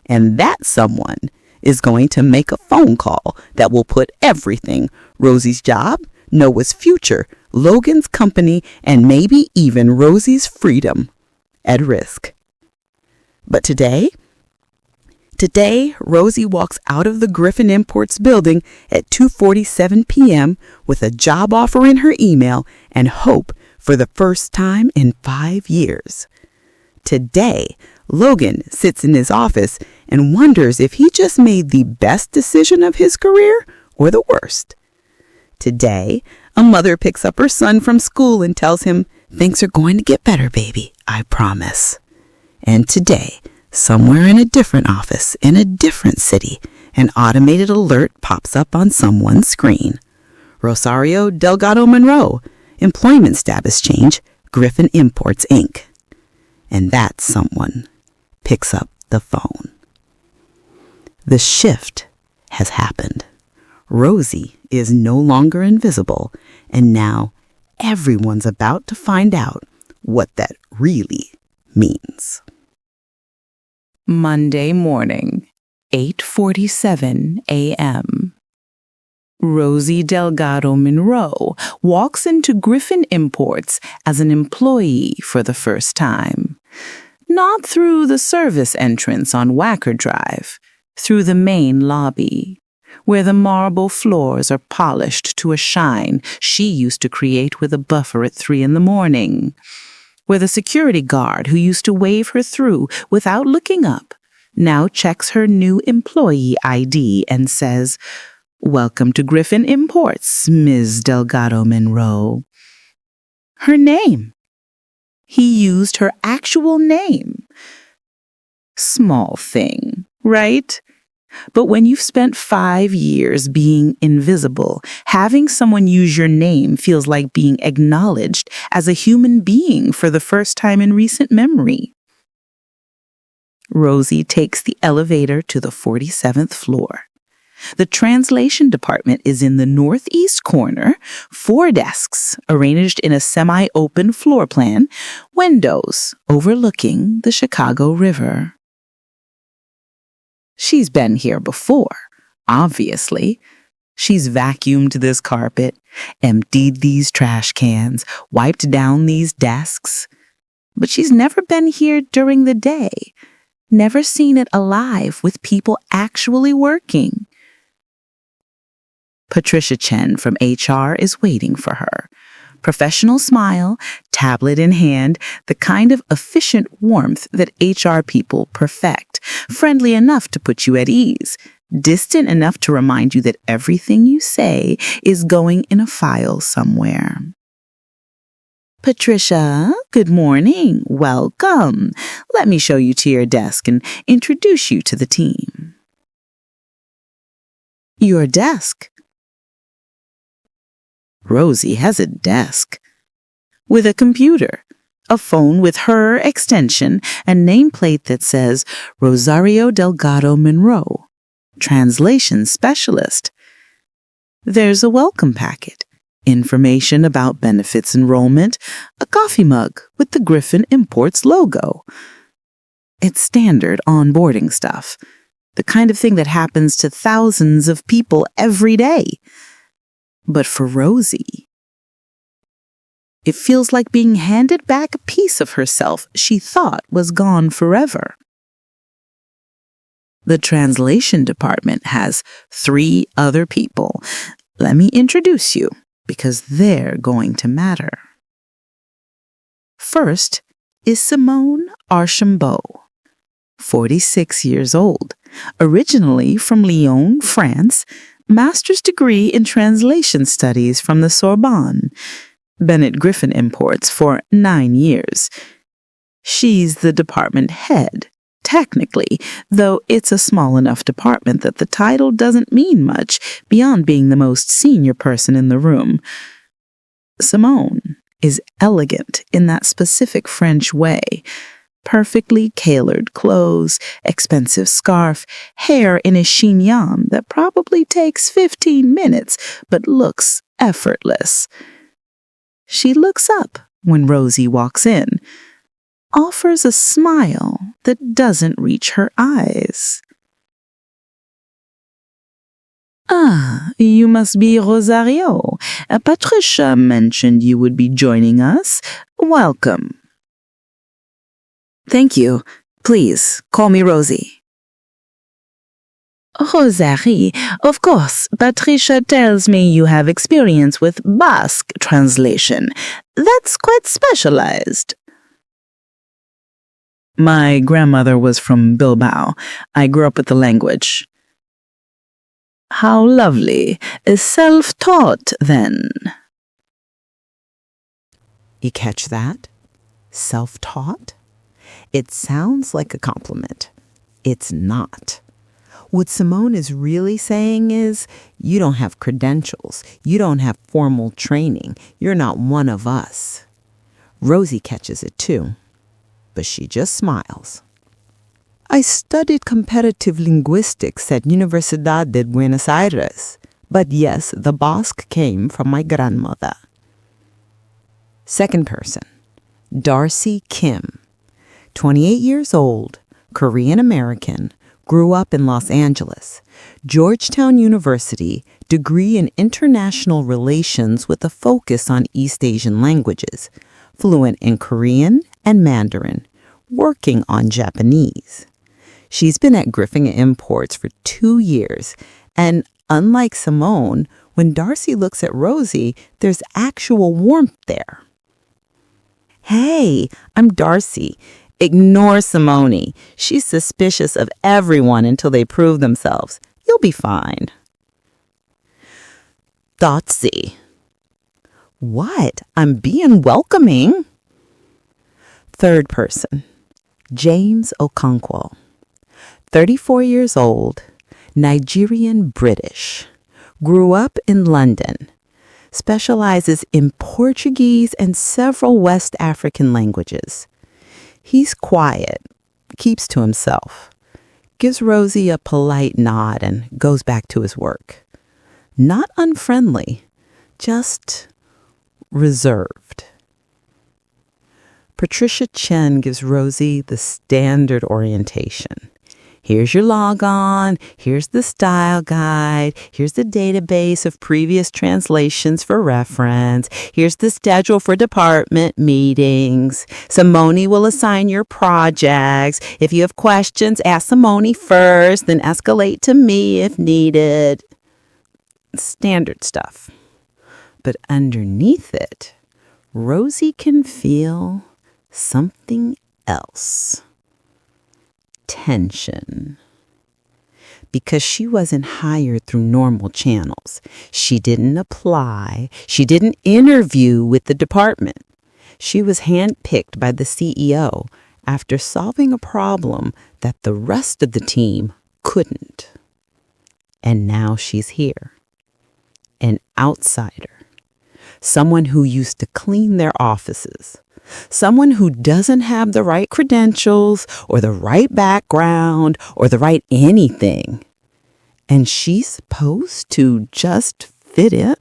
And that someone is going to make a phone call that will put everything, Rosie's job, Noah's future, Logan's company, and maybe even Rosie's freedom, at risk. But today, Rosie walks out of the Griffin Imports building at 2:47 p.m. with a job offer in her email and hope for the first time in 5 years. Today, Logan sits in his office and wonders if he just made the best decision of his career or the worst. Today, a mother picks up her son from school and tells him, "Things are going to get better, baby, I promise." And today, somewhere in a different office, in a different city, an automated alert pops up on someone's screen. Rosario Delgado Monroe, employment status change, Griffin Imports, Inc. And that someone picks up the phone. The shift has happened. Rosie is no longer invisible, and now everyone's about to find out what that really means. Monday morning, 8:47 a.m. Rosie Delgado Monroe walks into Griffin Imports as an employee for the first time. Not through the service entrance on Wacker Drive, through the main lobby, where the marble floors are polished to a shine she used to create with a buffer at 3 a.m, where the security guard who used to wave her through without looking up now checks her new employee ID and says, "Welcome to Griffin Imports, Ms. Delgado Monroe." Her name. He used her actual name. Small thing, right? But when you've spent 5 years being invisible, having someone use your name feels like being acknowledged as a human being for the first time in recent memory. Rosie takes the elevator to the 47th floor. The translation department is in the northeast corner, 4 desks arranged in a semi-open floor plan, windows overlooking the Chicago River. She's been here before, obviously. She's vacuumed this carpet, emptied these trash cans, wiped down these desks. But she's never been here during the day, never seen it alive with people actually working. Patricia Chen from HR is waiting for her. Professional smile, tablet in hand, the kind of efficient warmth that HR people perfect, friendly enough to put you at ease, distant enough to remind you that everything you say is going in a file somewhere. "Patricia, good morning. Welcome. Let me show you to your desk and introduce you to the team." "Your desk?" Rosie has a desk with a computer, a phone with her extension, a nameplate that says Rosario Delgado Monroe, translation specialist. There's a welcome packet, information about benefits enrollment, a coffee mug with the Griffin Imports logo. It's standard onboarding stuff, the kind of thing that happens to thousands of people every day. But for Rosie, it feels like being handed back a piece of herself she thought was gone forever. The translation department has 3 other people. Let me introduce you, because they're going to matter. First is Simone Archambault, 46 years old, originally from Lyon, France, master's degree in translation studies from the Sorbonne, been at Griffin Imports for 9 years. She's the department head, technically, though it's a small enough department that the title doesn't mean much beyond being the most senior person in the room. Simone is elegant in that specific French way. Perfectly tailored clothes, expensive scarf, hair in a chignon that probably takes 15 minutes but looks effortless. She looks up when Rosie walks in, offers a smile that doesn't reach her eyes. "Ah, you must be Rosario. Patricia mentioned you would be joining us. Welcome." Thank you. Please, call me Rosie. Rosalie, of course, Patricia tells me you have experience with Basque translation. That's quite specialized. My grandmother was from Bilbao. I grew up with the language. How lovely. Self-taught, then. You catch that? Self-taught? It sounds like a compliment. It's not. What Simone is really saying is, you don't have credentials. You don't have formal training. You're not one of us. Rosie catches it too, but she just smiles. I studied competitive linguistics at Universidad de Buenos Aires, but yes, the Basque came from my grandmother. Second person, Darcy Kim, 28 years old, Korean American, grew up in Los Angeles, Georgetown University, degree in international relations with a focus on East Asian languages, fluent in Korean and Mandarin, working on Japanese. She's been at Griffin Imports for 2 years, and unlike Simone, when Darcy looks at Rosie, there's actual warmth there. Hey, I'm Darcy. Ignore Simone. She's suspicious of everyone until they prove themselves. You'll be fine. Darcy. What? I'm being welcoming. Third person, James Okonkwo, 34 years old, Nigerian British, grew up in London, specializes in Portuguese and several West African languages. He's quiet, keeps to himself, gives Rosie a polite nod and goes back to his work. Not unfriendly, just reserved. Patricia Chen gives Rosie the standard orientation. Here's your logon, here's the style guide, here's the database of previous translations for reference, here's the schedule for department meetings. Simone will assign your projects. If you have questions, ask Simone first, then escalate to me if needed. Standard stuff. But underneath it, Rosie can feel something else. Tension. Because she wasn't hired through normal channels. She didn't apply. She didn't interview with the department. She was handpicked by the CEO after solving a problem that the rest of the team couldn't. And now she's here. An outsider. Someone who used to clean their offices. Someone who doesn't have the right credentials or the right background or the right anything. And she's supposed to just fit in?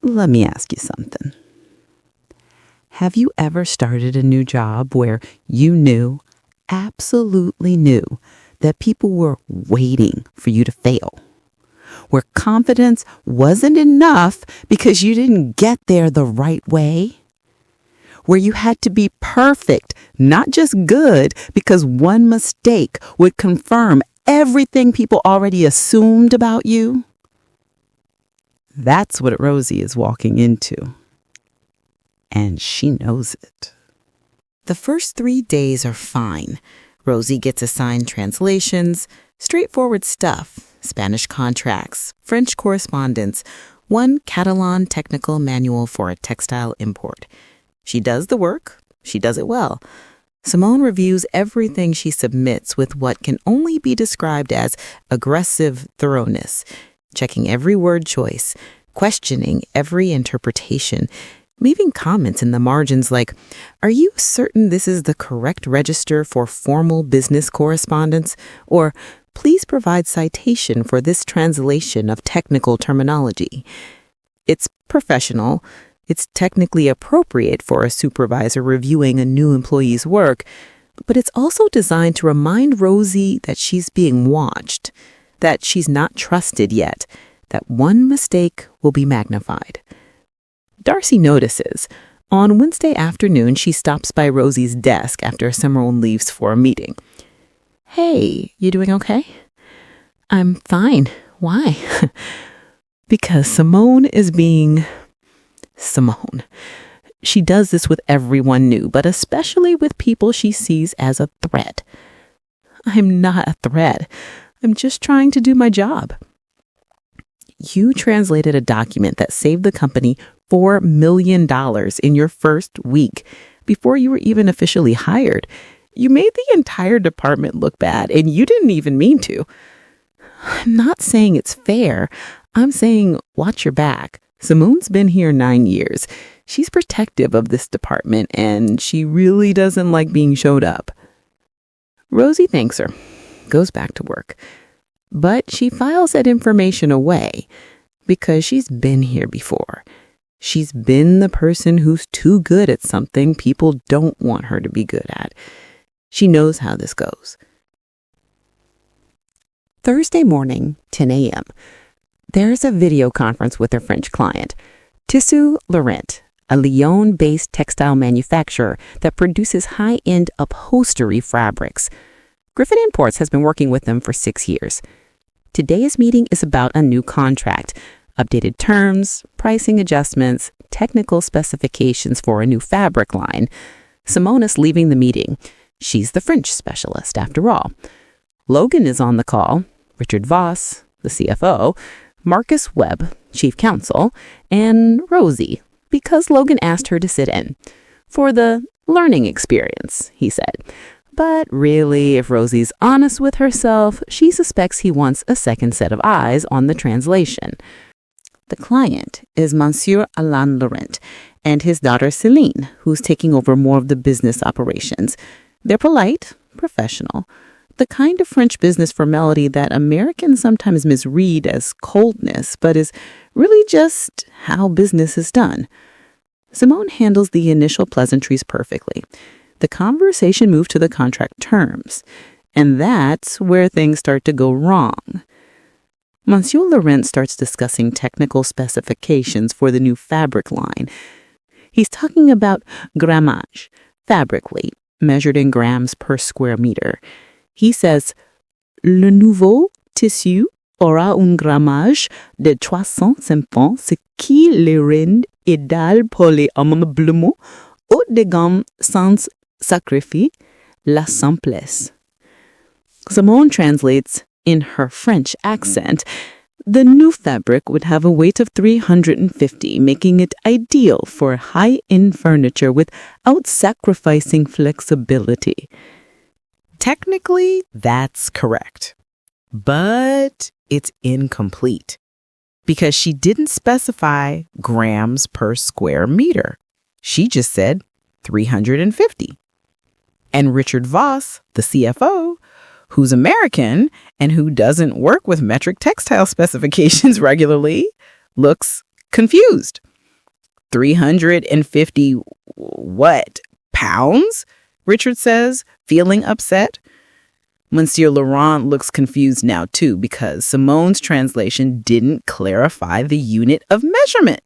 Let me ask you something. Have you ever started a new job where you knew, absolutely knew, that people were waiting for you to fail? Where confidence wasn't enough because you didn't get there the right way? Where you had to be perfect, not just good, because one mistake would confirm everything people already assumed about you? That's what Rosie is walking into. And she knows it. The first 3 days are fine. Rosie gets assigned translations, straightforward stuff. Spanish contracts, French correspondence, one Catalan technical manual for a textile import. She does the work. She does it well. Simone reviews everything she submits with what can only be described as aggressive thoroughness, checking every word choice, questioning every interpretation, leaving comments in the margins like, "Are you certain this is the correct register for formal business correspondence?" Or, "Please provide citation for this translation of technical terminology." It's professional. It's technically appropriate for a supervisor reviewing a new employee's work, but it's also designed to remind Rosie that she's being watched, that she's not trusted yet, that one mistake will be magnified. Darcy notices, On Wednesday afternoon, she stops by Rosie's desk after Simone leaves for a meeting. "Hey, you doing okay?" "I'm fine. Why?" Because Simone is being Simone. She does this with everyone new, but especially with people she sees as a threat. "I'm not a threat. I'm just trying to do my job." You translated a document that saved the company $4 million in your first week before you were even officially hired. You made the entire department look bad, and you didn't even mean to. I'm not saying it's fair. I'm saying watch your back. Simone's been here 9 years. She's protective of this department, and she really doesn't like being showed up. Rosie thanks her, goes back to work. But she files that information away because she's been here before. She's been the person who's too good at something people don't want her to be good at. She knows how this goes. Thursday morning, 10 a.m. There's a video conference with her French client, Tissu Laurent, a Lyon-based textile manufacturer that produces high-end upholstery fabrics. Griffin Imports has been working with them for 6 years. Today's meeting is about a new contract, updated terms, pricing adjustments, technical specifications for a new fabric line. Simone is leaving the meeting. She's the French specialist, after all. Logan is on the call, Richard Voss, the CFO, Marcus Webb, chief counsel, and Rosie, because Logan asked her to sit in. For the learning experience, he said. But really, if Rosie's honest with herself, she suspects he wants a second set of eyes on the translation. The client is Monsieur Alain Laurent and his daughter Céline, who's taking over more of the business operations. They're polite, professional, the kind of French business formality that Americans sometimes misread as coldness, but is really just how business is done. Simone handles the initial pleasantries perfectly. The conversation moved to the contract terms, and that's where things start to go wrong. Monsieur Laurent starts discussing technical specifications for the new fabric line. He's talking about grammage, fabric weight, measured in grams per square meter. He says, "Le nouveau tissu aura un grammage de 350, ce qui le rend idéal pour les ameublements haut de gamme sans sacrifier la simplesse." Simone translates, in her French accent, the new fabric would have a weight of 350, making it ideal for high-end furniture without sacrificing flexibility. Technically, that's correct. But it's incomplete because she didn't specify grams per square meter. She just said 350. And Richard Voss, the CFO, who's American and who doesn't work with metric textile specifications regularly, looks confused. 350 what? Pounds? Richard says, feeling upset. Monsieur Laurent looks confused now too because Simone's translation didn't clarify the unit of measurement.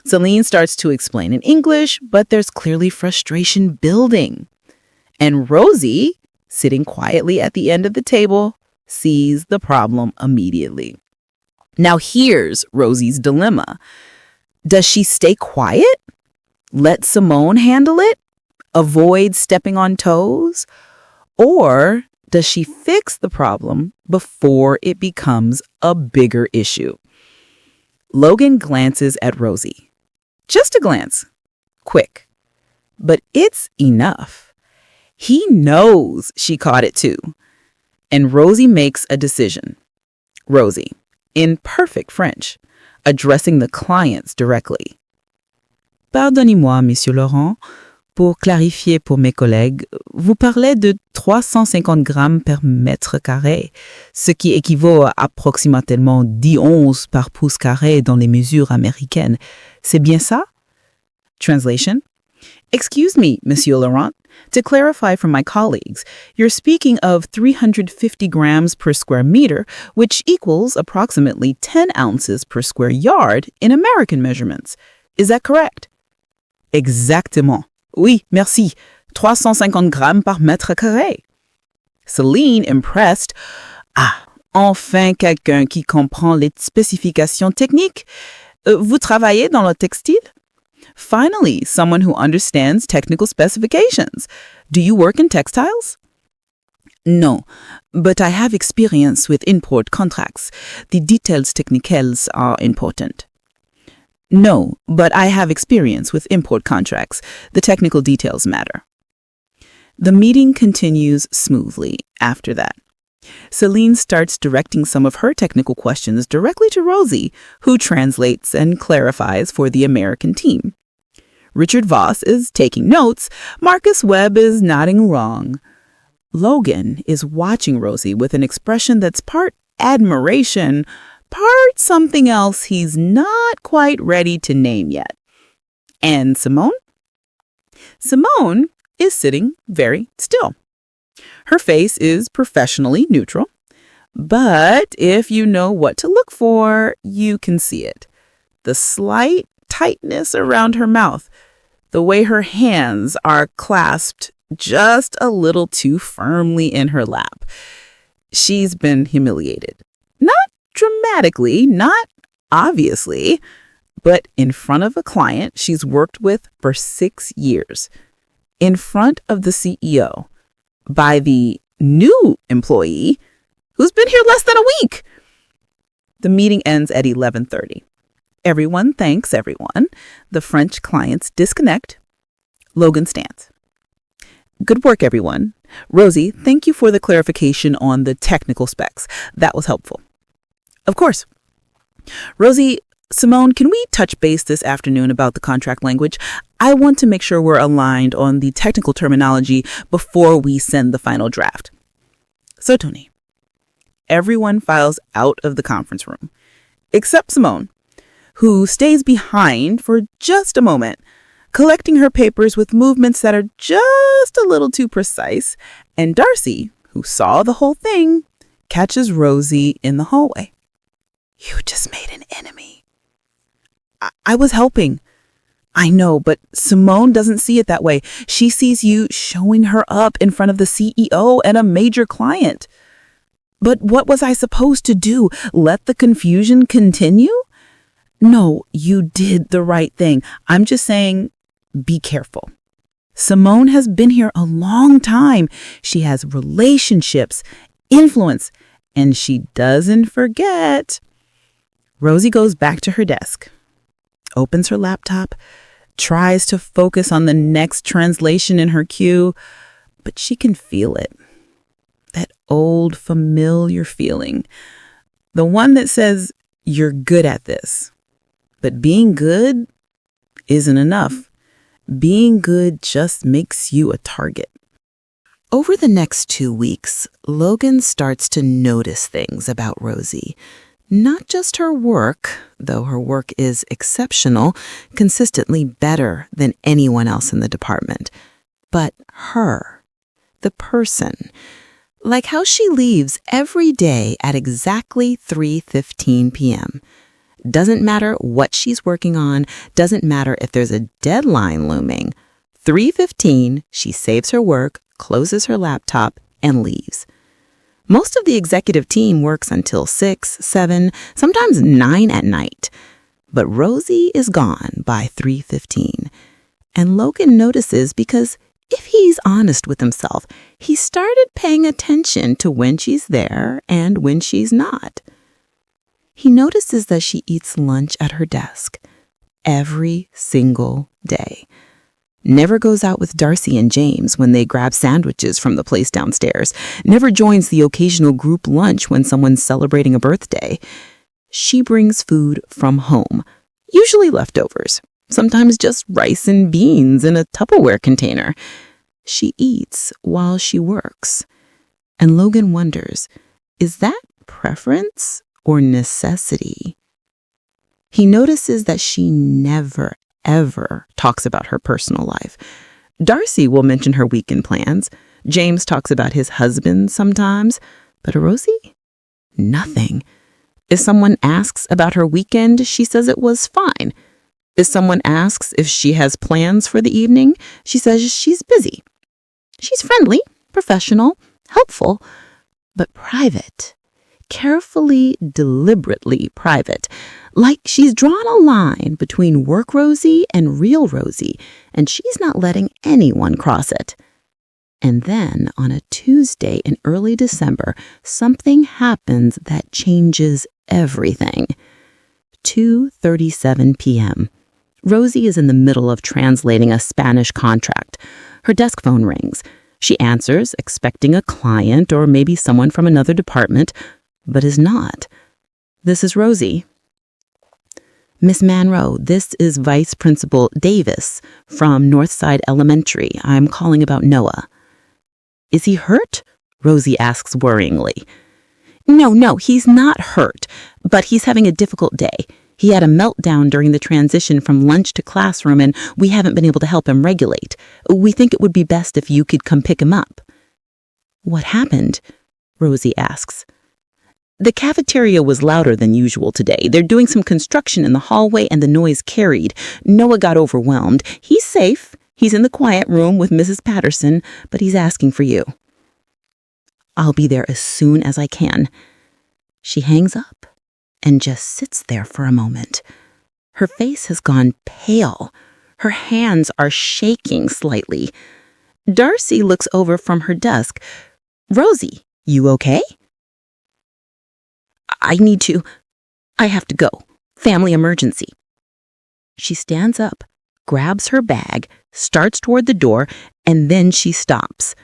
Céline starts to explain in English, but there's clearly frustration building. And Rosie, sitting quietly at the end of the table, sees the problem immediately. Now here's Rosie's dilemma. Does she stay quiet? Let Simone handle it? Avoid stepping on toes? Or does she fix the problem before it becomes a bigger issue? Logan glances at Rosie. Just a glance. Quick. But it's enough. He knows she caught it too. And Rosie makes a decision. Rosie, in perfect French, addressing the clients directly. Pardonnez-moi, Monsieur Laurent. Pour clarifier pour mes collègues, vous parlez de 350 grammes per mètre carré, ce qui équivaut à approximativement 10 onces par pouce carré dans les mesures américaines. C'est bien ça? Translation. Excuse me, Monsieur Laurent. To clarify for my colleagues, you're speaking of 350 grams per square meter, which equals approximately 10 ounces per square yard in American measurements. Is that correct? Exactement. Oui, merci. 350 grammes par mètre carré. Celine, impressed. Ah, enfin quelqu'un qui comprend les spécifications techniques. Vous travaillez dans le textile? Finally, someone who understands technical specifications. Do you work in textiles? No, but I have experience with import contracts. The details technicals are important. No, but I have experience with import contracts. The technical details matter. The meeting continues smoothly after that. Celine starts directing some of her technical questions directly to Rosie, who translates and clarifies for the American team. Richard Voss is taking notes. Marcus Webb is nodding along. Logan is watching Rosie with an expression that's part admiration, part something else he's not quite ready to name yet. And Simone? Simone is sitting very still. Her face is professionally neutral, but if you know what to look for, you can see it. The slight tightness around her mouth, the way her hands are clasped just a little too firmly in her lap. She's been humiliated. Not dramatically, not obviously, but in front of a client she's worked with for 6 years, in front of the CEO, by the new employee who's been here less than a week. The meeting ends at 11:30. Everyone thanks everyone. The French clients disconnect. Logan stands. Good work, everyone. Rosie, thank you for the clarification on the technical specs. That was helpful. Of course. Rosie, Simone, can we touch base this afternoon about the contract language? I want to make sure we're aligned on the technical terminology before we send the final draft. Certainly. Everyone files out of the conference room, except Simone, who stays behind for just a moment, collecting her papers with movements that are just a little too precise, and Darcy, who saw the whole thing, catches Rosie in the hallway. You just made an enemy. I was helping. I know, but Simone doesn't see it that way. She sees you showing her up in front of the CEO and a major client. But what was I supposed to do? Let the confusion continue? No, you did the right thing. I'm just saying, be careful. Simone has been here a long time. She has relationships, influence, and she doesn't forget. Rosie goes back to her desk, opens her laptop, tries to focus on the next translation in her queue, but she can feel it. That old familiar feeling. The one that says, you're good at this. But being good isn't enough. Being good just makes you a target. Over the next 2 weeks, Logan starts to notice things about Rosie. Not just her work, though her work is exceptional, consistently better than anyone else in the department, but her, the person. Like how she leaves every day at exactly 3:15 p.m. Doesn't matter what she's working on, doesn't matter if there's a deadline looming. 3:15, she saves her work, closes her laptop, and leaves. Most of the executive team works until 6, 7, sometimes 9 at night. But Rosie is gone by 3:15. And Logan notices because if he's honest with himself, he started paying attention to when she's there and when she's not. He notices that she eats lunch at her desk every single day. Never goes out with Darcy and James when they grab sandwiches from the place downstairs. Never joins the occasional group lunch when someone's celebrating a birthday. She brings food from home, usually leftovers, sometimes just rice and beans in a Tupperware container. She eats while she works. And Logan wonders, is that preference or necessity? He notices that she never, ever talks about her personal life. Darcy will mention her weekend plans. James talks about his husband sometimes. But Rosie? Nothing. If someone asks about her weekend, she says it was fine. If someone asks if she has plans for the evening, she says she's busy. She's friendly, professional, helpful, but private. Carefully, deliberately private. Like she's drawn a line between work Rosie and real Rosie, and she's not letting anyone cross it. And then, on a Tuesday in early December, something happens that changes everything. 2:37 p.m. Rosie is in the middle of translating a Spanish contract. Her desk phone rings. She answers, expecting a client or maybe someone from another department, but is not. This is Rosie. Miss Monroe, this is Vice Principal Davis from Northside Elementary. I'm calling about Noah. Is he hurt? Rosie asks worryingly. No, he's not hurt, but he's having a difficult day. He had a meltdown during the transition from lunch to classroom, and we haven't been able to help him regulate. We think it would be best if you could come pick him up. What happened? Rosie asks. The cafeteria was louder than usual today. They're doing some construction in the hallway and the noise carried. Noah got overwhelmed. He's safe. He's in the quiet room with Mrs. Patterson, but he's asking for you. I'll be there as soon as I can. She hangs up and just sits there for a moment. Her face has gone pale. Her hands are shaking slightly. Darcy looks over from her desk. Rosie, you okay? I have to go. Family emergency. She stands up, grabs her bag, starts toward the door, and then she stops.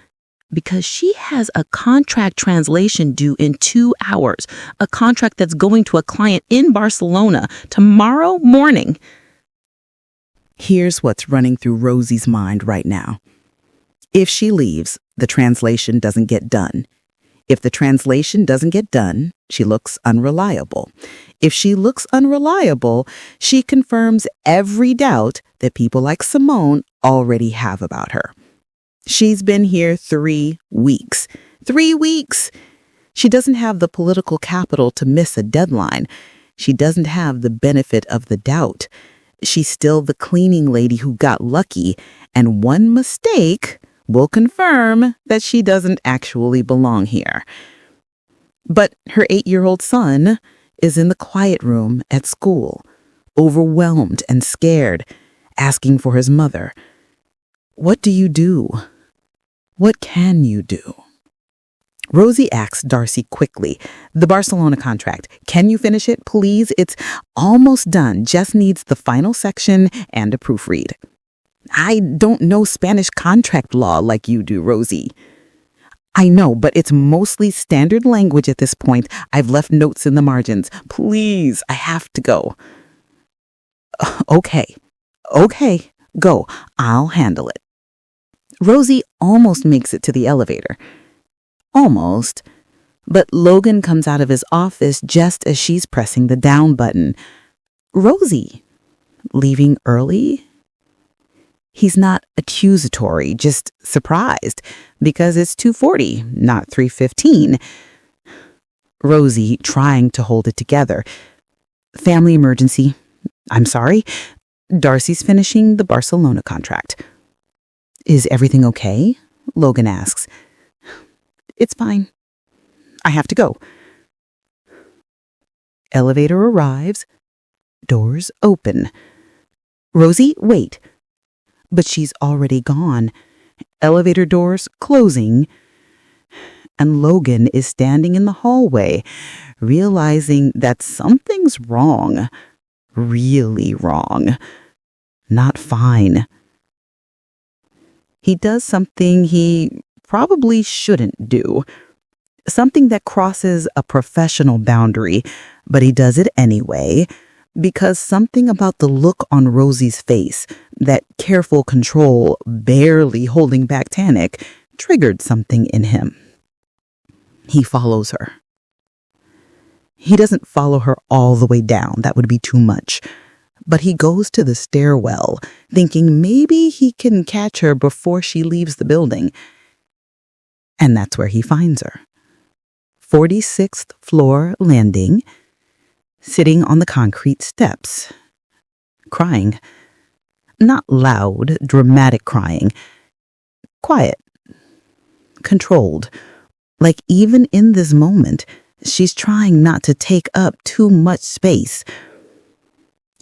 Because she has a contract translation due in 2 hours, a contract that's going to a client in Barcelona tomorrow morning. Here's what's running through Rosie's mind right now. If she leaves, the translation doesn't get done. If the translation doesn't get done, she looks unreliable. If she looks unreliable, she confirms every doubt that people like Simone already have about her. She's been here 3 weeks. 3 weeks! She doesn't have the political capital to miss a deadline. She doesn't have the benefit of the doubt. She's still the cleaning lady who got lucky, and one mistake will confirm that she doesn't actually belong here. But her 8-year-old son is in the quiet room at school, overwhelmed and scared, asking for his mother. What do you do? What can you do? Rosie asks Darcy quickly, the Barcelona contract. Can you finish it, please? It's almost done. Just needs the final section and a proofread. I don't know Spanish contract law like you do, Rosie. I know, but it's mostly standard language at this point. I've left notes in the margins. Please, I have to go. Okay, go. I'll handle it. Rosie almost makes it to the elevator. Almost. But Logan comes out of his office just as she's pressing the down button. Rosie, leaving early? He's not accusatory, just surprised, because it's 2:40, not 3:15. Rosie trying to hold it together. Family emergency. I'm sorry. Darcy's finishing the Barcelona contract. Is everything okay? Logan asks. It's fine. I have to go. Elevator arrives. Doors open. Rosie, wait. But she's already gone. Elevator doors closing. And Logan is standing in the hallway, realizing that something's wrong. Really wrong. Not fine. He does something he probably shouldn't do. Something that crosses a professional boundary, but he does it anyway, because something about the look on Rosie's face, that careful control, barely holding back panic, triggered something in him. He follows her. He doesn't follow her all the way down, that would be too much. But he goes to the stairwell, thinking maybe he can catch her before she leaves the building. And that's where he finds her. 46th floor landing, sitting on the concrete steps. crying. Not loud, dramatic crying. Quiet. Controlled. Like even in this moment, she's trying not to take up too much space.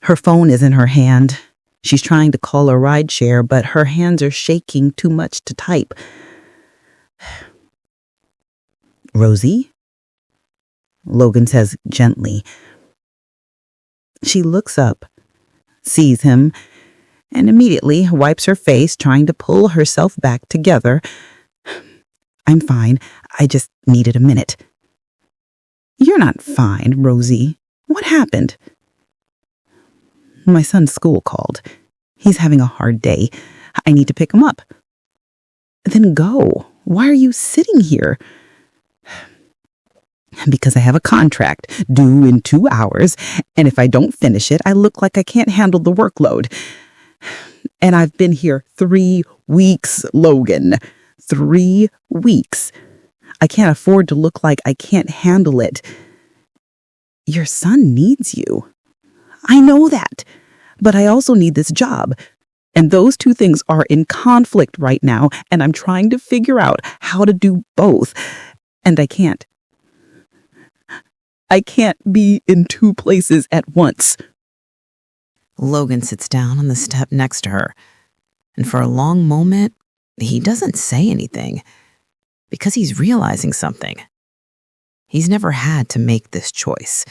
Her phone is in her hand. She's trying to call a rideshare, but her hands are shaking too much to type. Rosie? Logan says gently. She looks up, sees him, and immediately wipes her face, trying to pull herself back together. I'm fine. I just needed a minute. You're not fine, Rosie. What happened? My son's school called. He's having a hard day. I need to pick him up. Then go. Why are you sitting here? Because I have a contract due in 2 hours, and if I don't finish it, I look like I can't handle the workload. And I've been here 3 weeks, Logan. 3 weeks. I can't afford to look like I can't handle it. Your son needs you. I know that. But I also need this job. And those two things are in conflict right now, and I'm trying to figure out how to do both. And I can't. I can't be in 2 places at once. Logan sits down on the step next to her, and for a long moment, he doesn't say anything because he's realizing something. He's never had to make this choice.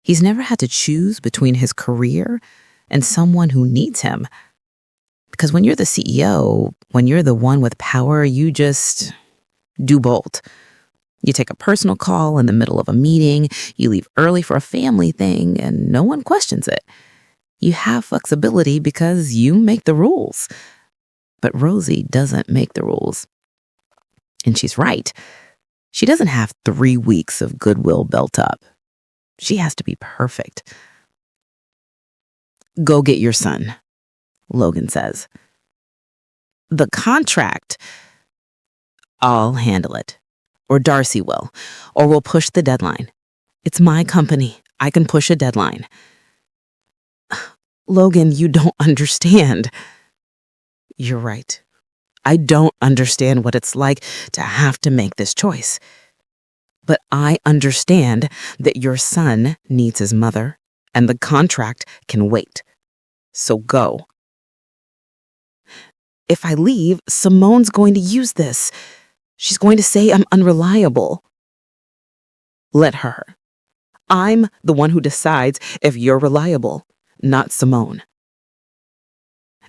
He's never had to choose between his career and someone who needs him. Because when you're the CEO, when you're the one with power, you just do both. You take a personal call in the middle of a meeting, you leave early for a family thing, and no one questions it. You have flexibility because you make the rules. But Rosie doesn't make the rules. And she's right. She doesn't have 3 weeks of goodwill built up. She has to be perfect. Go get your son, Logan says. The contract, I'll handle it. Or Darcy will. Or we'll push the deadline. It's my company. I can push a deadline. Logan, you don't understand. You're right. I don't understand what it's like to have to make this choice. But I understand that your son needs his mother, and the contract can wait. So go. If I leave, Simone's going to use this. She's going to say I'm unreliable. Let her. I'm the one who decides if you're reliable, not Simone.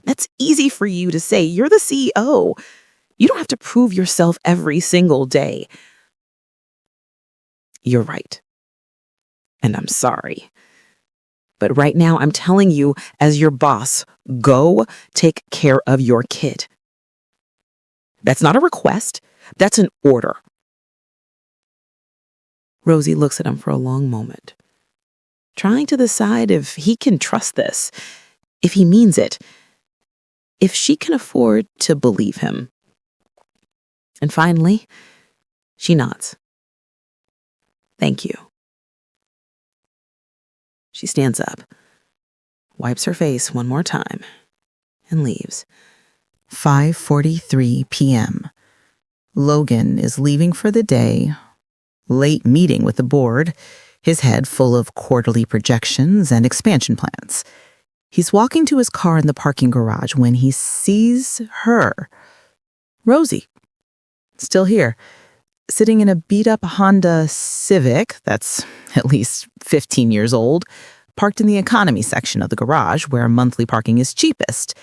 That's easy for you to say. You're the CEO. You don't have to prove yourself every single day. You're right. And I'm sorry. But right now, I'm telling you, as your boss, go take care of your kid. That's not a request. That's an order. Rosie looks at him for a long moment, trying to decide if he can trust this, if he means it, if she can afford to believe him. And finally, she nods. Thank you. She stands up, wipes her face one more time, and leaves. 5:43 p.m. Logan is leaving for the day, late meeting with the board, his head full of quarterly projections and expansion plans. He's walking to his car in the parking garage when he sees her. Rosie, still here, sitting in a beat-up Honda Civic that's at least 15 years old, parked in the economy section of the garage where monthly parking is cheapest.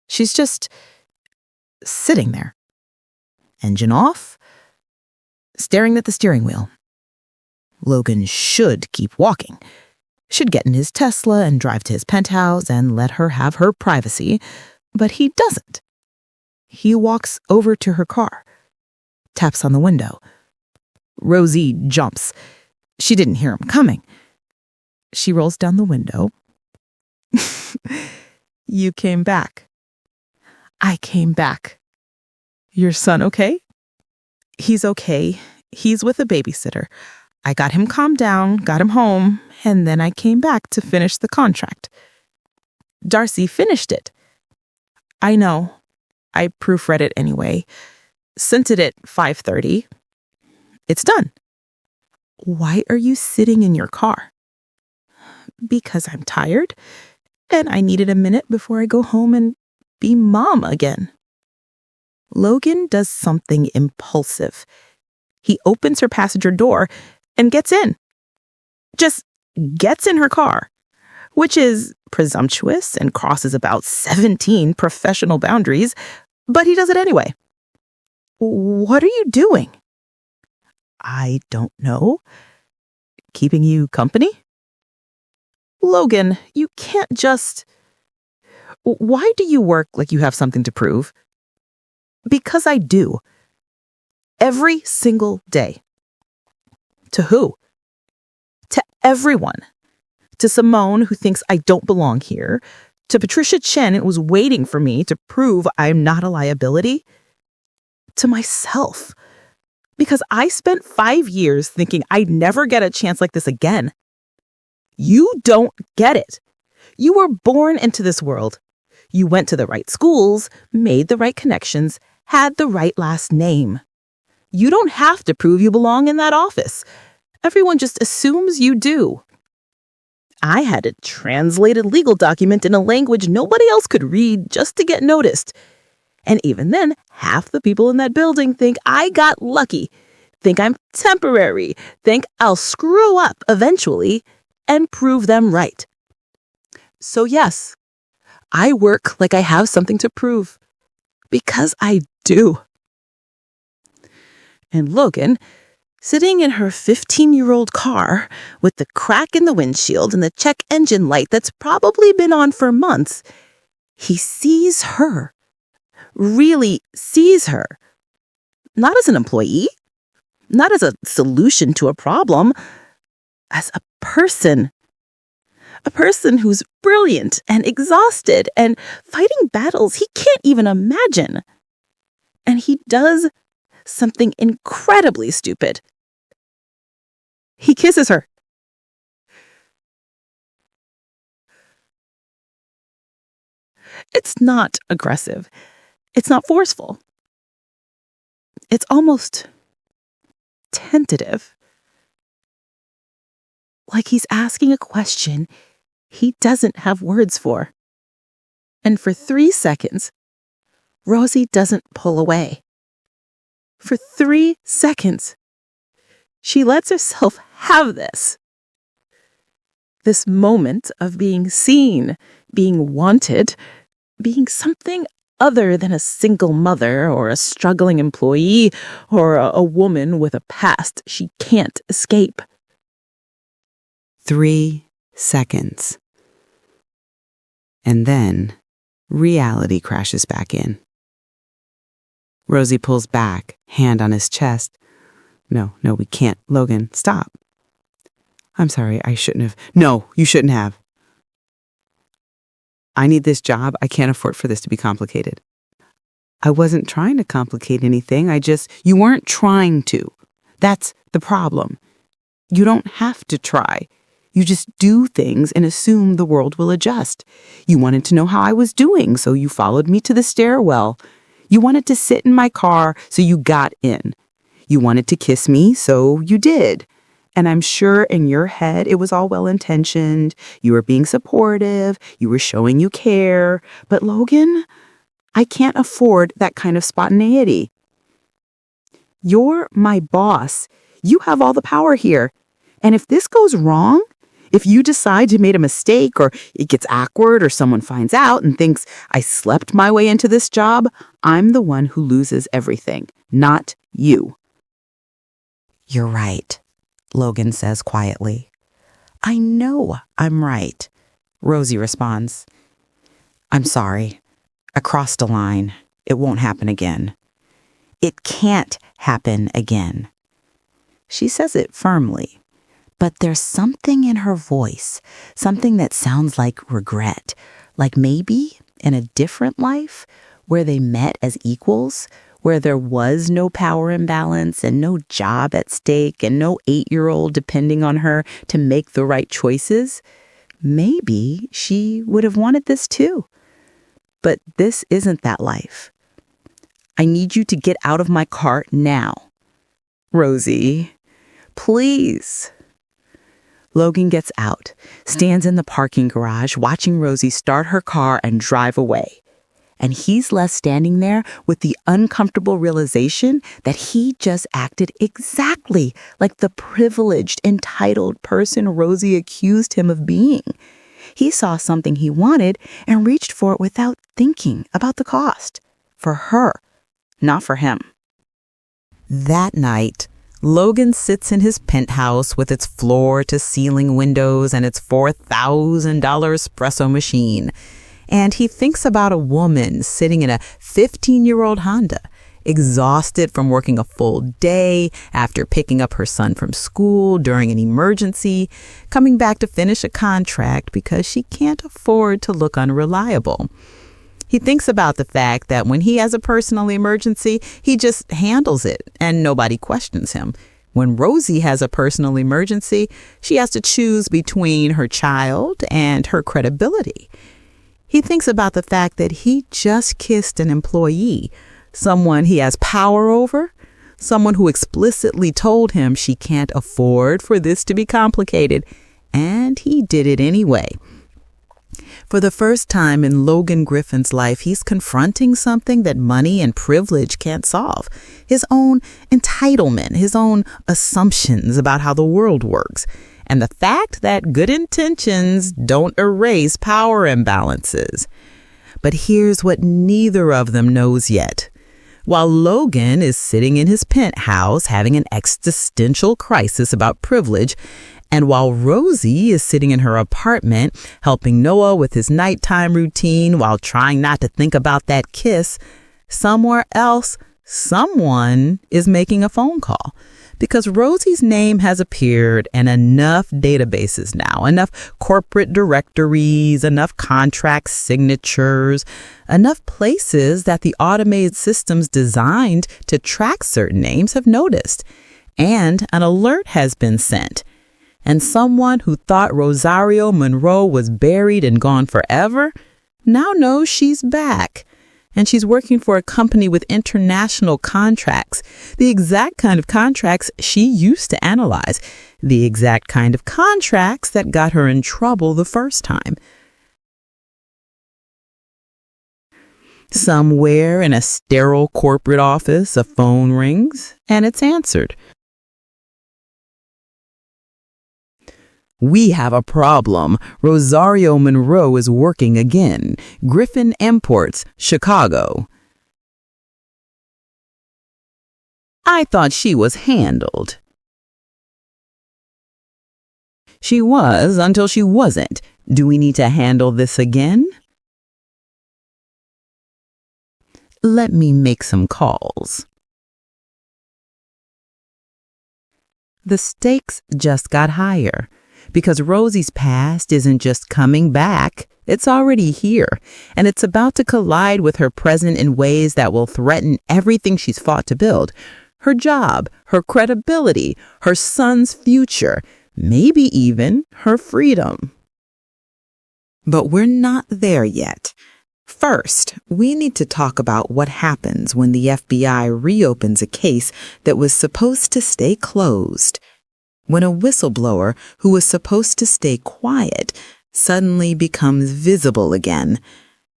She's just sitting there. Engine off, staring at the steering wheel. Logan should keep walking. Should get in his Tesla and drive to his penthouse and let her have her privacy, but he doesn't. He walks over to her car, taps on the window. Rosie jumps. She didn't hear him coming. She rolls down the window. You came back. I came back. Your son okay? He's okay. He's with a babysitter. I got him calmed down, got him home, and then I came back to finish the contract. Darcy finished it. I know. I proofread it anyway. Sent it at 5:30. It's done. Why are you sitting in your car? Because I'm tired, and I needed a minute before I go home and be mom again. Logan does something impulsive. He opens her passenger door and gets in. Just gets in her car, which is presumptuous and crosses about 17 professional boundaries, but he does it anyway. What are you doing? I don't know. Keeping you company? Logan, you can't just... Why do you work like you have something to prove? Because I do. Every single day. To who? To everyone. To Simone, who thinks I don't belong here. To Patricia Chen, who was waiting for me to prove I'm not a liability. To myself. Because I spent 5 years thinking I'd never get a chance like this again. You don't get it. You were born into this world. You went to the right schools, made the right connections, had the right last name. You don't have to prove you belong in that office. Everyone just assumes you do. I had a translated legal document in a language nobody else could read just to get noticed. And even then, half the people in that building think I got lucky, think I'm temporary, think I'll screw up eventually and prove them right. So yes, I work like I have something to prove. Because I do. And Logan, sitting in her 15-year-old car with the crack in the windshield and the check engine light that's probably been on for months, he sees her. Really sees her. Not as an employee, not as a solution to a problem, as a person. A person who's brilliant and exhausted and fighting battles he can't even imagine. And he does something incredibly stupid. He kisses her. It's not aggressive. It's not forceful. It's almost tentative. Like he's asking a question he doesn't have words for. And for 3 seconds, Rosie doesn't pull away. For 3 seconds, she lets herself have this. This moment of being seen, being wanted, being something other than a single mother or a struggling employee or a woman with a past she can't escape. 3 seconds. And then reality crashes back in. Rosie pulls back, hand on his chest. No, we can't. Logan, stop. I'm sorry, I shouldn't have. No, you shouldn't have. I need this job. I can't afford for this to be complicated. I wasn't trying to complicate anything. You weren't trying to. That's the problem. You don't have to try. You just do things and assume the world will adjust. You wanted to know how I was doing, so you followed me to the stairwell. You wanted to sit in my car, so you got in. You wanted to kiss me, so you did. And I'm sure in your head it was all well-intentioned. You were being supportive. You were showing you care. But Logan, I can't afford that kind of spontaneity. You're my boss. You have all the power here. And if this goes wrong, if you decide you made a mistake or it gets awkward or someone finds out and thinks I slept my way into this job, I'm the one who loses everything, not you. You're right, Logan says quietly. I know I'm right, Rosie responds. I'm sorry. I crossed a line. It won't happen again. It can't happen again. She says it firmly. But there's something in her voice, something that sounds like regret, like maybe in a different life where they met as equals, where there was no power imbalance and no job at stake and no 8-year-old depending on her to make the right choices. maybe she would have wanted this too. But this isn't that life. I need you to get out of my car now. Rosie, please. Logan gets out, stands in the parking garage, watching Rosie start her car and drive away. And he's left standing there with the uncomfortable realization that he just acted exactly like the privileged, entitled person Rosie accused him of being. He saw something he wanted and reached for it without thinking about the cost. For her, not for him. That night, Logan sits in his penthouse with its floor-to-ceiling windows and its $4,000 espresso machine. And he thinks about a woman sitting in a 15-year-old Honda, exhausted from working a full day after picking up her son from school during an emergency, coming back to finish a contract because she can't afford to look unreliable. He thinks about the fact that when he has a personal emergency, he just handles it and nobody questions him. When Rosie has a personal emergency, she has to choose between her child and her credibility. He thinks about the fact that he just kissed an employee, someone he has power over, someone who explicitly told him she can't afford for this to be complicated, and he did it anyway. For the first time in Logan Griffin's life, he's confronting something that money and privilege can't solve. His own entitlement, his own assumptions about how the world works, and the fact that good intentions don't erase power imbalances. But here's what neither of them knows yet. While Logan is sitting in his penthouse having an existential crisis about privilege, and while Rosie is sitting in her apartment helping Noah with his nighttime routine while trying not to think about that kiss, somewhere else, someone is making a phone call. Because Rosie's name has appeared in enough databases now, enough corporate directories, enough contract signatures, enough places that the automated systems designed to track certain names have noticed. And an alert has been sent. And someone who thought Rosie Monroe was buried and gone forever now knows she's back. And she's working for a company with international contracts, the exact kind of contracts she used to analyze, the exact kind of contracts that got her in trouble the first time. Somewhere in a sterile corporate office, a phone rings, and it's answered. We have a problem. Rosie Monroe is working again. Griffin Imports, Chicago. I thought she was handled. She was until she wasn't. Do we need to handle this again? Let me make some calls. The stakes just got higher. Because Rosie's past isn't just coming back, it's already here, and it's about to collide with her present in ways that will threaten everything she's fought to build. Her job, her credibility, her son's future, maybe even her freedom. But we're not there yet. First, we need to talk about what happens when the FBI reopens a case that was supposed to stay closed. When a whistleblower who was supposed to stay quiet suddenly becomes visible again,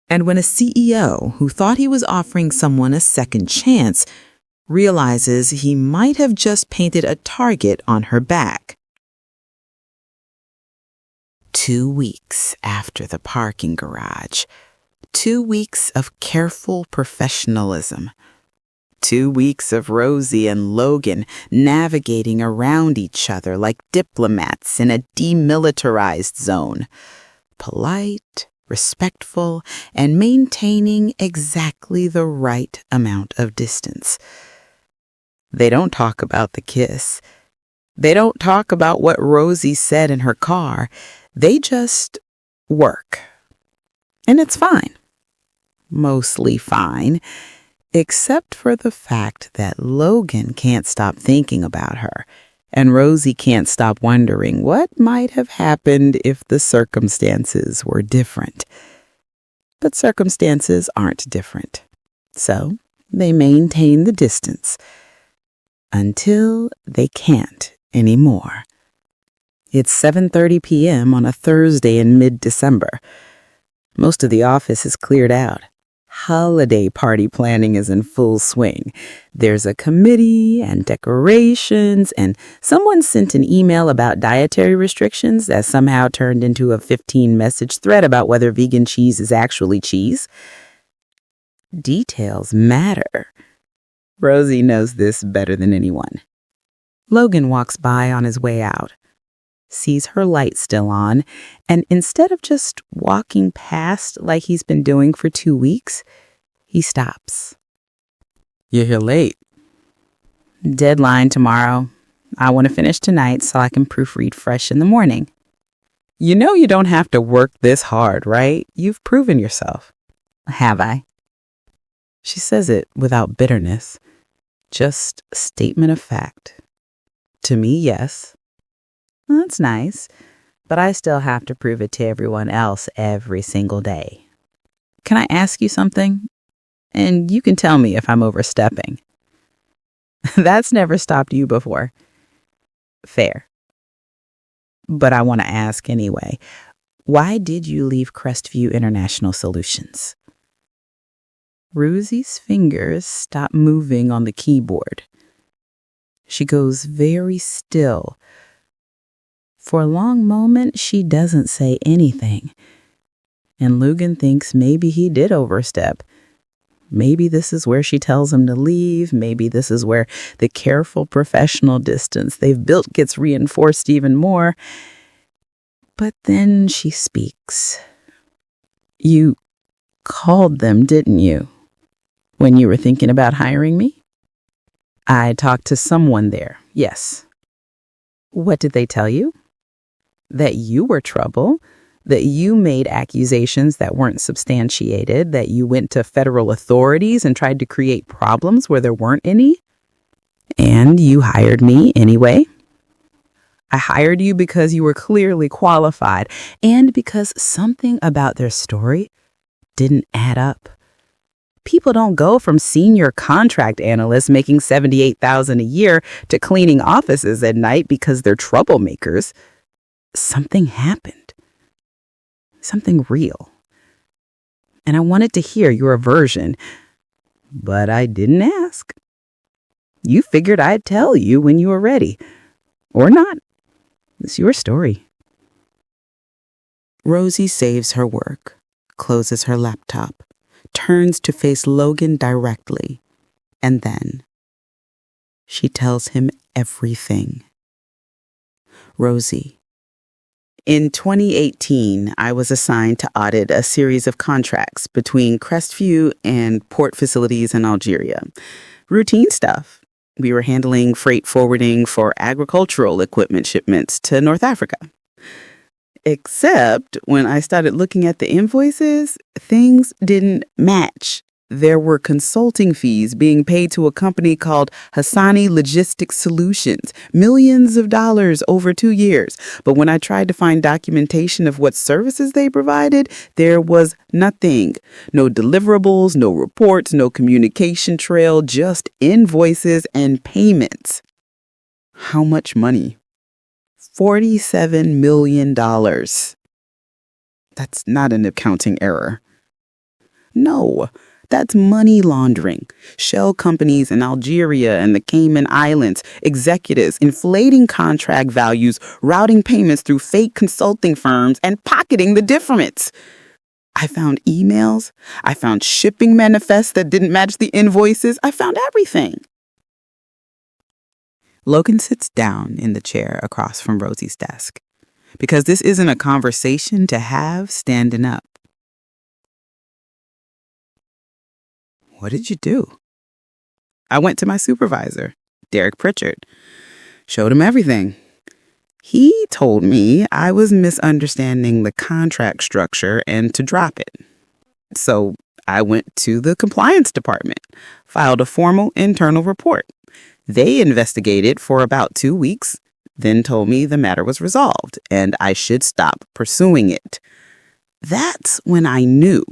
and when a CEO who thought he was offering someone a second chance realizes he might have just painted a target on her back. 2 weeks after the parking garage, 2 weeks of careful professionalism. 2 weeks of Rosie and Logan navigating around each other like diplomats in a demilitarized zone. Polite, respectful, and maintaining exactly the right amount of distance. They don't talk about the kiss. They don't talk about what Rosie said in her car. They just work. And it's fine. Mostly fine. Except for the fact that Logan can't stop thinking about her. And Rosie can't stop wondering what might have happened if the circumstances were different. But circumstances aren't different. So they maintain the distance until they can't anymore. It's 7:30 p.m. on a Thursday in mid-December. Most of the office is cleared out. Holiday party planning is in full swing. There's a committee and decorations, and someone sent an email about dietary restrictions that somehow turned into a 15-message thread about whether vegan cheese is actually cheese. Details matter. Rosie knows this better than anyone. Logan walks by on his way out, sees her light still on, and instead of just walking past like he's been doing for 2 weeks, he stops. You're here late. Deadline tomorrow. I want to finish tonight so I can proofread fresh in the morning. You know you don't have to work this hard, right? You've proven yourself. Have I? She says it without bitterness. Just a statement of fact. To me, yes. That's nice, but I still have to prove it to everyone else every single day. Can I ask you something? And you can tell me if I'm overstepping. That's never stopped you before. Fair. But I want to ask anyway. Why did you leave Crestview International Solutions? Rosie's fingers stop moving on the keyboard. She goes very still. For a long moment, she doesn't say anything. And Logan thinks maybe he did overstep. Maybe this is where she tells him to leave. Maybe this is where the careful professional distance they've built gets reinforced even more. But then she speaks. You called them, didn't you? When you were thinking about hiring me? I talked to someone there, yes. What did they tell you? That you were trouble, that you made accusations that weren't substantiated, that you went to federal authorities and tried to create problems where there weren't any? And you hired me anyway? I hired you because you were clearly qualified and because something about their story didn't add up. People don't go from senior contract analysts making $78,000 a year to cleaning offices at night because they're troublemakers. Something happened. Something real. And I wanted to hear your version, but I didn't ask. You figured I'd tell you when you were ready. Or not. It's your story. Rosie saves her work, closes her laptop, turns to face Logan directly, and then she tells him everything. Rosie, in 2018, I was assigned to audit a series of contracts between Crestview and port facilities in Algeria. Routine stuff. We were handling freight forwarding for agricultural equipment shipments to North Africa. Except when I started looking at the invoices, things didn't match. There were consulting fees being paid to a company called Hassani Logistics Solutions, millions of dollars over 2 years. But when I tried to find documentation of what services they provided, there was nothing. No deliverables, no reports, no communication trail, just invoices and payments. How much money? $47 million. That's not an accounting error. No. That's money laundering. Shell companies in Algeria and the Cayman Islands, executives inflating contract values, routing payments through fake consulting firms, and pocketing the difference. I found emails. I found shipping manifests that didn't match the invoices. I found everything. Logan sits down in the chair across from Rosie's desk, because this isn't a conversation to have standing up. What did you do? I went to my supervisor, Derek Pritchard, showed him everything. He told me I was misunderstanding the contract structure and to drop it. So I went to the compliance department, filed a formal internal report. They investigated for about 2 weeks, then told me the matter was resolved and I should stop pursuing it. That's when I knew.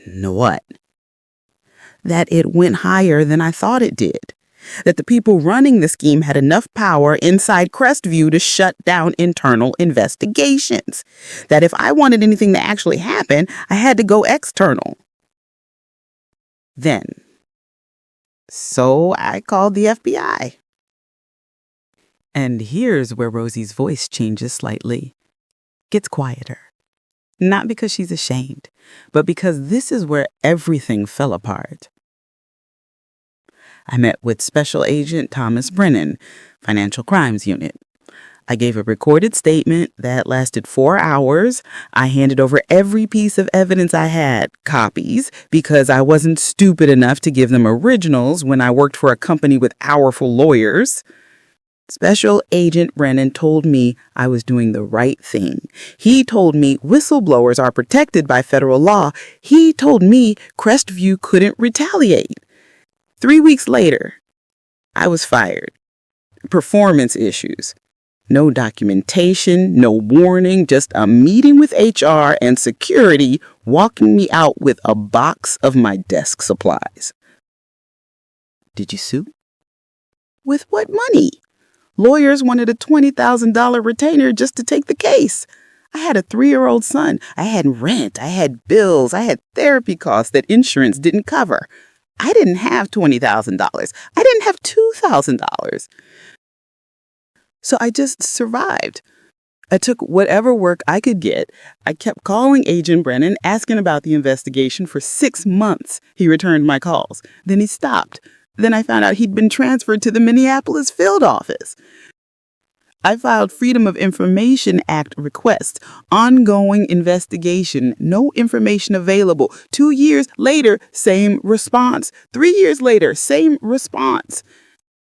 Know what? That it went higher than I thought it did. That the people running the scheme had enough power inside Crestview to shut down internal investigations. That if I wanted anything to actually happen, I had to go external. So I called the FBI. And here's where Rosie's voice changes slightly. Gets quieter. Not because she's ashamed, but because this is where everything fell apart. I met with Special Agent Thomas Brennan, Financial Crimes Unit. I gave a recorded statement that lasted 4 hours. I handed over every piece of evidence I had, copies, because I wasn't stupid enough to give them originals when I worked for a company with powerful lawyers. Special Agent Brennan told me I was doing the right thing. He told me whistleblowers are protected by federal law. He told me Crestview couldn't retaliate. 3 weeks later, I was fired. Performance issues. No documentation, no warning, just a meeting with HR and security walking me out with a box of my desk supplies. Did you sue? With what money? Lawyers wanted a $20,000 retainer just to take the case. I had a 3-year-old son. I had rent. I had bills. I had therapy costs that insurance didn't cover. I didn't have $20,000. I didn't have $2,000. So I just survived. I took whatever work I could get. I kept calling Agent Brennan, asking about the investigation for 6 months. He returned my calls. Then he stopped. Then I found out he'd been transferred to the Minneapolis field office. I filed Freedom of Information Act request, ongoing investigation, no information available. 2 years later, same response. 3 years later, same response.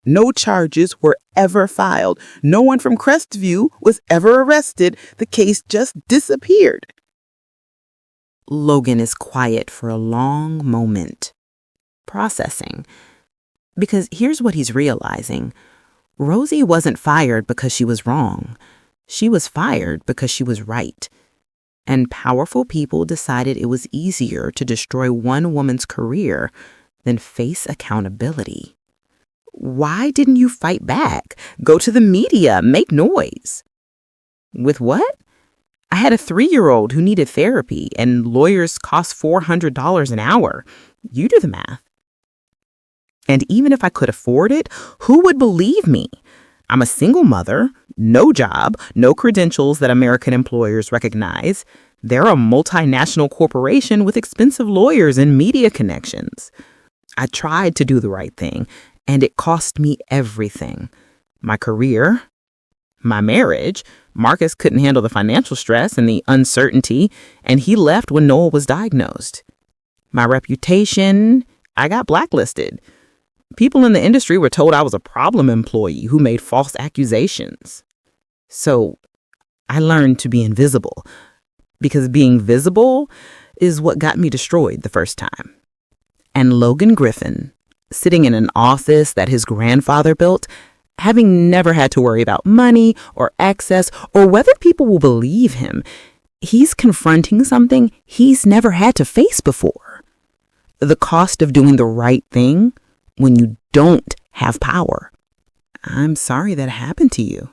No charges were ever filed. No one from Crestview was ever arrested. The case just disappeared. Logan is quiet for a long moment, processing. Because here's what he's realizing. Rosie wasn't fired because she was wrong. She was fired because she was right. And powerful people decided it was easier to destroy one woman's career than face accountability. Why didn't you fight back? Go to the media, make noise. With what? I had a 3-year-old who needed therapy, and lawyers cost $400 an hour. You do the math. And even if I could afford it, who would believe me? I'm a single mother, no job, no credentials that American employers recognize. They're a multinational corporation with expensive lawyers and media connections. I tried to do the right thing, and it cost me everything. My career, my marriage. Marcus couldn't handle the financial stress and the uncertainty, and he left when Noah was diagnosed. My reputation, I got blacklisted. People in the industry were told I was a problem employee who made false accusations. So I learned to be invisible, because being visible is what got me destroyed the first time. And Logan Griffin, sitting in an office that his grandfather built, having never had to worry about money or access or whether people will believe him, he's confronting something he's never had to face before. The cost of doing the right thing when you don't have power. I'm sorry that happened to you.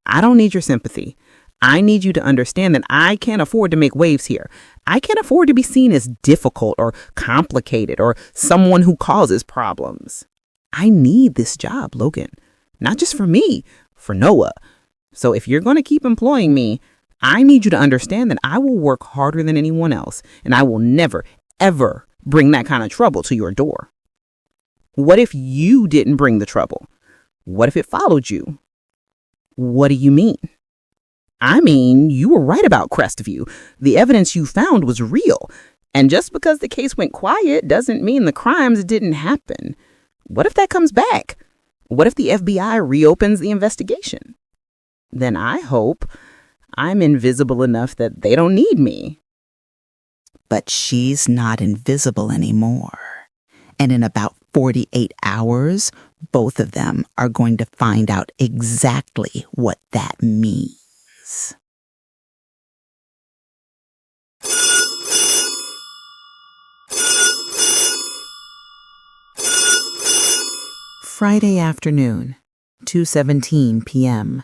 I don't need your sympathy. I need you to understand that I can't afford to make waves here. I can't afford to be seen as difficult or complicated or someone who causes problems. I need this job, Logan. Not just for me, for Noah. So if you're going to keep employing me, I need you to understand that I will work harder than anyone else, and I will never, ever bring that kind of trouble to your door. What if you didn't bring the trouble? What if it followed you? What do you mean? I mean, you were right about Crestview. The evidence you found was real. And just because the case went quiet doesn't mean the crimes didn't happen. What if that comes back? What if the FBI reopens the investigation? Then I hope I'm invisible enough that they don't need me. But she's not invisible anymore. And in about 48 hours, both of them are going to find out exactly what that means. Friday afternoon, 2:17 p.m.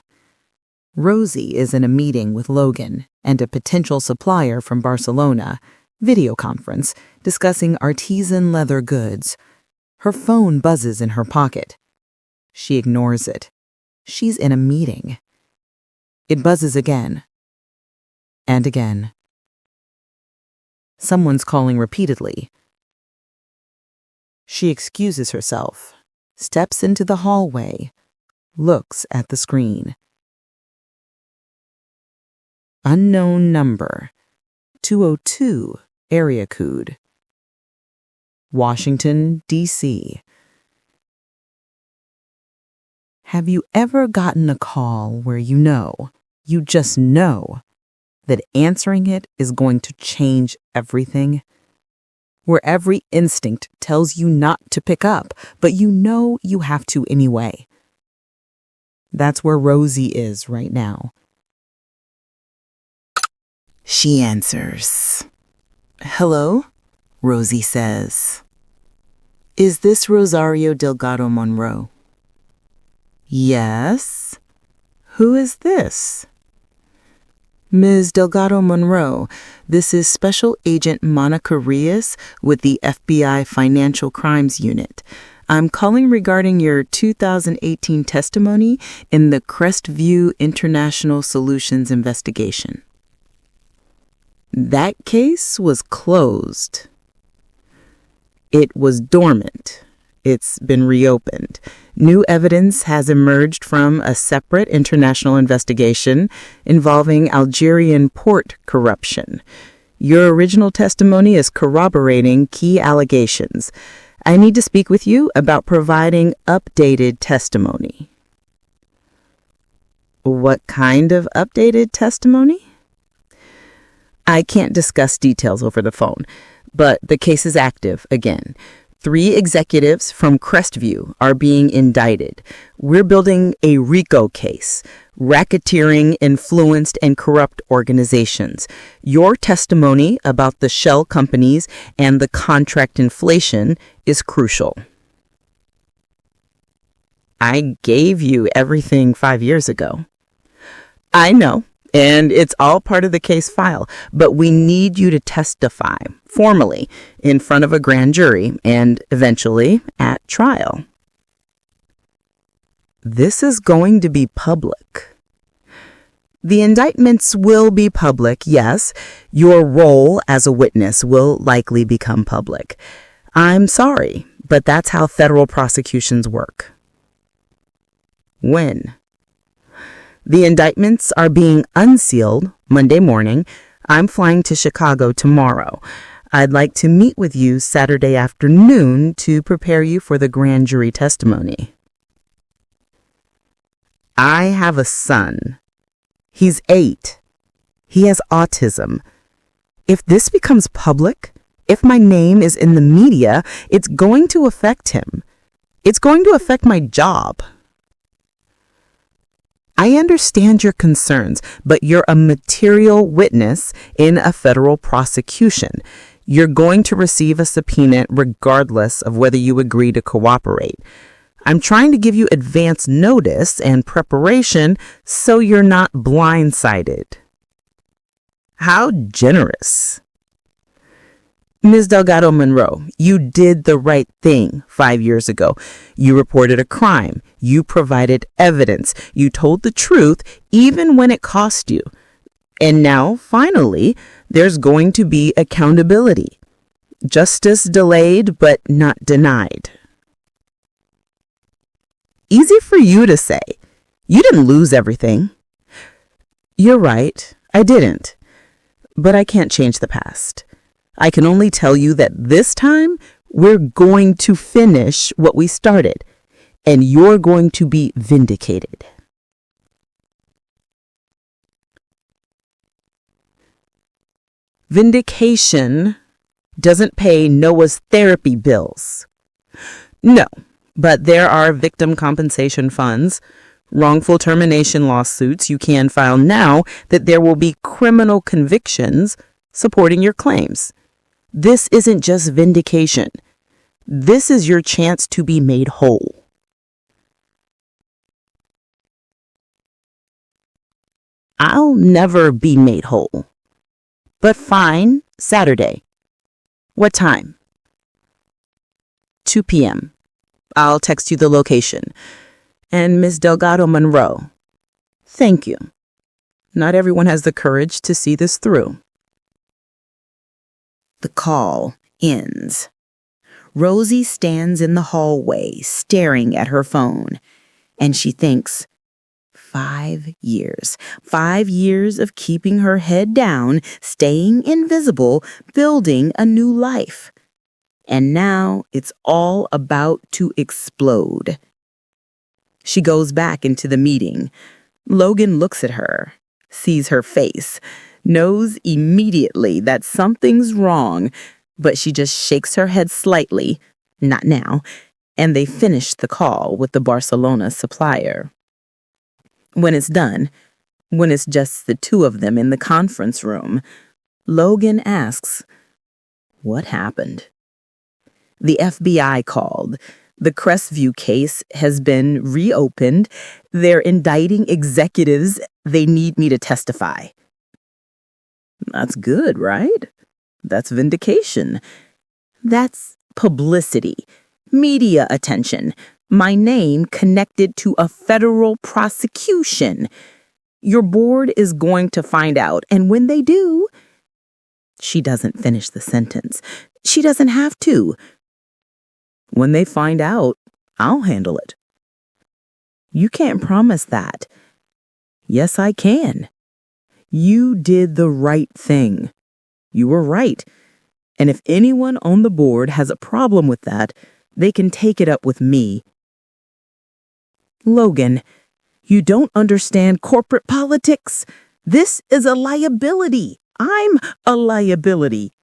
Rosie is in a meeting with Logan and a potential supplier from Barcelona, video conference, discussing artisan leather goods. Her phone buzzes in her pocket. She ignores it. She's in a meeting. It buzzes again. And again. Someone's calling repeatedly. She excuses herself, steps into the hallway, looks at the screen. Unknown number, 202, area code. Washington, D.C. Have you ever gotten a call where you just know, that answering it is going to change everything? Where every instinct tells you not to pick up, but you know you have to anyway. That's where Rosie is right now. She answers. "Hello?" Rosie says. "Is this Rosario Delgado Monroe?" "Yes. Who is this?" "Ms. Delgado Monroe, this is Special Agent Monica Reyes with the FBI Financial Crimes Unit. I'm calling regarding your 2018 testimony in the Crestview International Solutions investigation." That case was closed. It was dormant. It's been reopened. New evidence has emerged from a separate international investigation involving Algerian port corruption. Your original testimony is corroborating key allegations. I need to speak with you about providing updated testimony. What kind of updated testimony? I can't discuss details over the phone, but the case is active again. 3 executives from Crestview are being indicted. We're building a RICO case, racketeering, influenced, and corrupt organizations. Your testimony about the shell companies and the contract inflation is crucial. I gave you everything 5 years ago. I know. And it's all part of the case file, but we need you to testify formally in front of a grand jury and eventually at trial. This is going to be public. The indictments will be public, yes. Your role as a witness will likely become public. I'm sorry, but that's how federal prosecutions work. When? The indictments are being unsealed Monday morning. I'm flying to Chicago tomorrow. I'd like to meet with you Saturday afternoon to prepare you for the grand jury testimony. I have a son. He's 8. He has autism. If this becomes public, if my name is in the media, it's going to affect him. It's going to affect my job. I understand your concerns, but you're a material witness in a federal prosecution. You're going to receive a subpoena regardless of whether you agree to cooperate. I'm trying to give you advance notice and preparation so you're not blindsided. How generous. Ms. Delgado Monroe, you did the right thing 5 years ago. You reported a crime. You provided evidence. You told the truth even when it cost you. And now, finally, there's going to be accountability. Justice delayed but not denied. Easy for you to say. You didn't lose everything. You're right, I didn't. But I can't change the past. I can only tell you that this time we're going to finish what we started, and you're going to be vindicated. Vindication doesn't pay Noah's therapy bills. No, but there are victim compensation funds, wrongful termination lawsuits you can file now that there will be criminal convictions supporting your claims. This isn't just vindication. This is your chance to be made whole. I'll never be made whole. But fine, Saturday. What time? 2 p.m. I'll text you the location. And Miss Delgado Monroe, thank you. Not everyone has the courage to see this through. The call ends. Rosie stands in the hallway staring at her phone, and she thinks, 5 years. 5 years of keeping her head down, staying invisible, building a new life. And now it's all about to explode. She goes back into the meeting. Logan looks at her, sees her face, knows immediately that something's wrong, but she just shakes her head slightly, not now, and they finish the call with the Barcelona supplier. When it's done, when it's just the two of them in the conference room, Logan asks, "What happened?" The FBI called. The Crestview case has been reopened. They're indicting executives. They need me to testify. That's good, right? That's vindication. That's publicity, media attention, my name connected to a federal prosecution. Your board is going to find out, and when they do... She doesn't finish the sentence. She doesn't have to. When they find out, I'll handle it. You can't promise that. Yes, I can. You did the right thing. You were right. And if anyone on the board has a problem with that, they can take it up with me. Logan, you don't understand corporate politics. This is a liability. I'm a liability.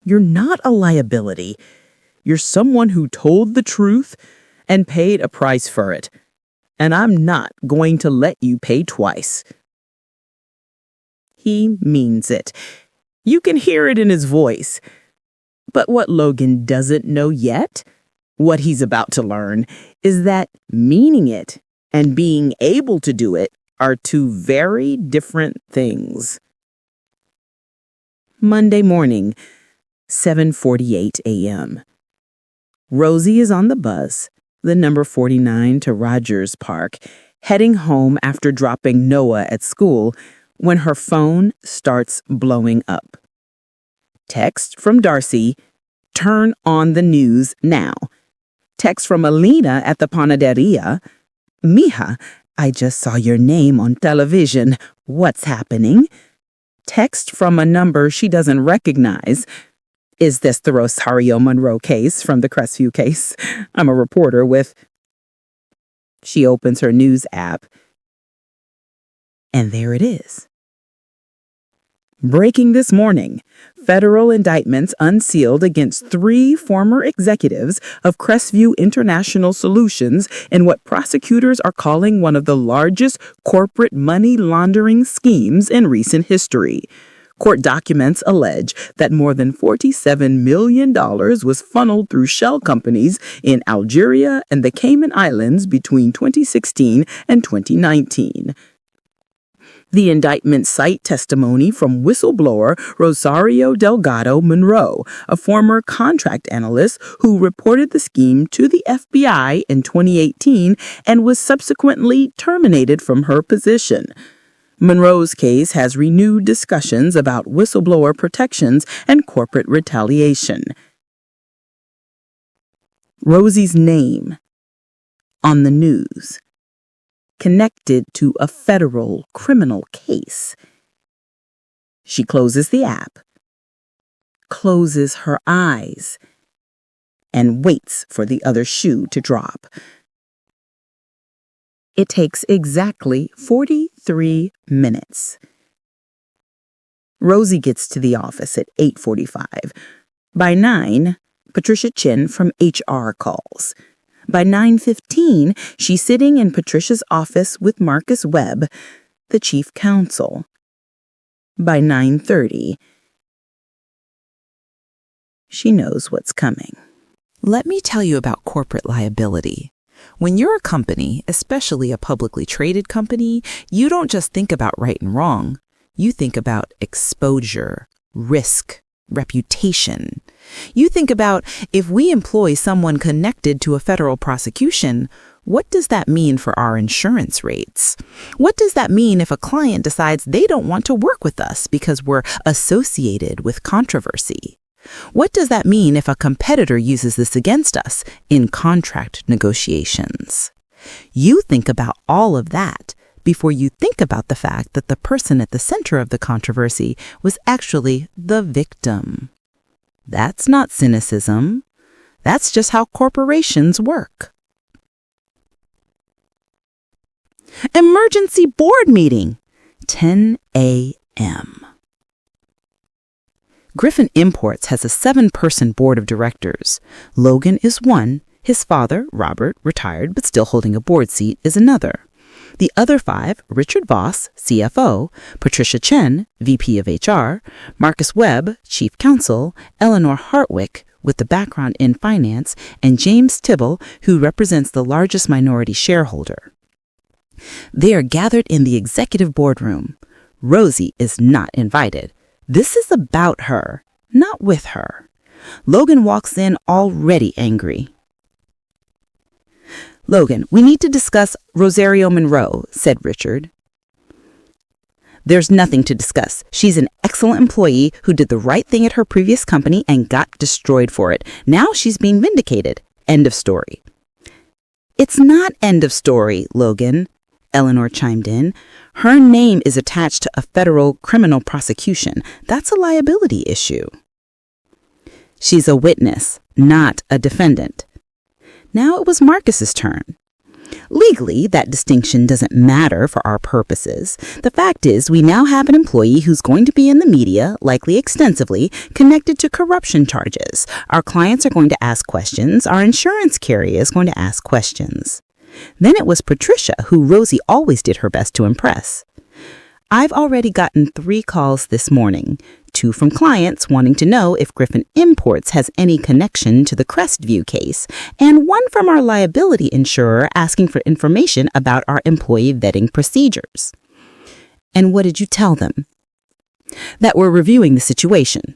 You're not a liability. You're someone who told the truth and paid a price for it. And I'm not going to let you pay twice. He means it. You can hear it in his voice. But what Logan doesn't know yet, what he's about to learn, is that meaning it and being able to do it are two very different things. Monday morning, 7:48 a.m. Rosie is on the bus, the number 49 to Rogers Park, heading home after dropping Noah at school when her phone starts blowing up. Text from Darcy, "Turn on the news now." Text from Alina at the panaderia, "Mija, I just saw your name on television. What's happening?" Text from a number she doesn't recognize. Is this the Rosie Monroe case from the Crestview case? I'm a reporter with... She opens her news app, and there it is. Breaking this morning, federal indictments unsealed against 3 former executives of Crestview International Solutions in what prosecutors are calling one of the largest corporate money laundering schemes in recent history. Court documents allege that more than $47 million was funneled through shell companies in Algeria and the Cayman Islands between 2016 and 2019. The indictments cite testimony from whistleblower Rosario Delgado Monroe, a former contract analyst who reported the scheme to the FBI in 2018 and was subsequently terminated from her position. Monroe's case has renewed discussions about whistleblower protections and corporate retaliation. Rosie's name on the news, connected to a federal criminal case. She closes the app, closes her eyes, and waits for the other shoe to drop. It takes exactly 43 minutes. Rosie gets to the office at 8:45. By 9, Patricia Chen from HR calls. By 9:15, she's sitting in Patricia's office with Marcus Webb, the chief counsel. By 9:30, she knows what's coming. Let me tell you about corporate liability. When you're a company, especially a publicly traded company, you don't just think about right and wrong. You think about exposure, risk, reputation. You think about, if we employ someone connected to a federal prosecution, what does that mean for our insurance rates? What does that mean if a client decides they don't want to work with us because we're associated with controversy? What does that mean if a competitor uses this against us in contract negotiations? You think about all of that before you think about the fact that the person at the center of the controversy was actually the victim. That's not cynicism. That's just how corporations work. Emergency board meeting, 10 a.m. Griffin Imports has a 7-person board of directors. Logan is one. His father, Robert, retired but still holding a board seat, is another. The other 5, Richard Voss, CFO, Patricia Chen, VP of HR, Marcus Webb, Chief Counsel, Eleanor Hartwick, with the background in finance, and James Tibble, who represents the largest minority shareholder. They are gathered in the executive boardroom. Rosie is not invited. This is about her, not with her. Logan walks in already angry. "Logan, we need to discuss Rosie Monroe," said Richard. "There's nothing to discuss. She's an excellent employee who did the right thing at her previous company and got destroyed for it. Now she's being vindicated. End of story." "It's not end of story, Logan," Eleanor chimed in. "Her name is attached to a federal criminal prosecution. That's a liability issue." "She's a witness, not a defendant." Now it was Marcus's turn. "Legally, that distinction doesn't matter for our purposes. The fact is, we now have an employee who's going to be in the media, likely extensively, connected to corruption charges. Our clients are going to ask questions. Our insurance carrier is going to ask questions." Then it was Patricia, who Rosie always did her best to impress. "I've already gotten 3 calls this morning. 2 from clients wanting to know if Griffin Imports has any connection to the Crestview case, and 1 from our liability insurer asking for information about our employee vetting procedures." "And what did you tell them?" "That we're reviewing the situation."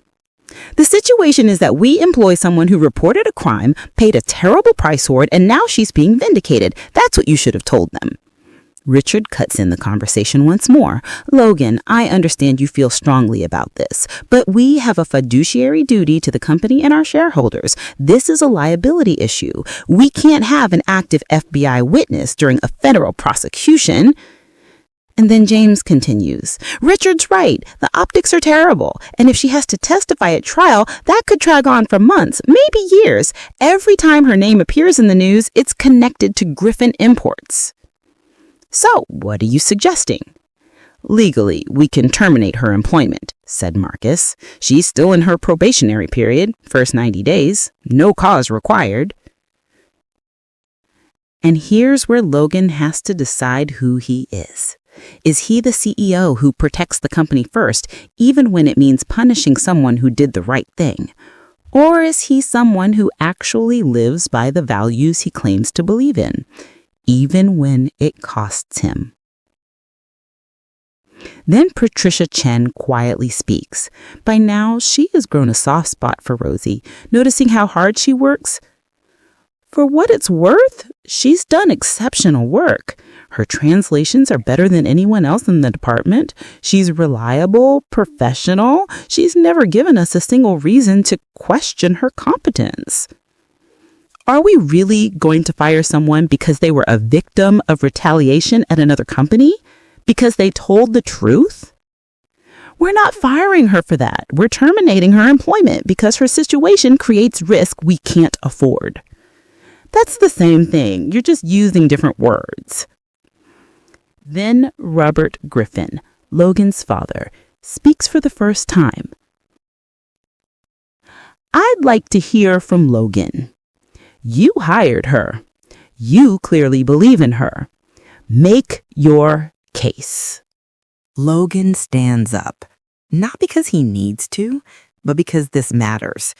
"The situation is that we employ someone who reported a crime, paid a terrible price for it, and now she's being vindicated. That's what you should have told them." Richard cuts in the conversation once more. "Logan, I understand you feel strongly about this, but we have a fiduciary duty to the company and our shareholders. This is a liability issue. We can't have an active FBI witness during a federal prosecution." And then James continues, "Richard's right. The optics are terrible. And if she has to testify at trial, that could drag on for months, maybe years. Every time her name appears in the news, it's connected to Griffin Imports." "So, what are you suggesting?" "Legally, we can terminate her employment," said Marcus. "She's still in her probationary period, first 90 days. No cause required." And here's where Logan has to decide who he is. Is he the CEO who protects the company first, even when it means punishing someone who did the right thing? Or is he someone who actually lives by the values he claims to believe in, even when it costs him? Then Patricia Chen quietly speaks. By now, she has grown a soft spot for Rosie, noticing how hard she works. For what it's worth, she's done exceptional work. Her translations are better than anyone else in the department. She's reliable, professional. She's never given us a single reason to question her competence. Are we really going to fire someone because they were a victim of retaliation at another company? Because they told the truth? We're not firing her for that. We're terminating her employment because her situation creates risk we can't afford. That's the same thing. You're just using different words. Then Robert Griffin, Logan's father, speaks for the first time. I'd like to hear from Logan. You hired her. You clearly believe in her. Make your case. Logan stands up, not because he needs to, but because this matters.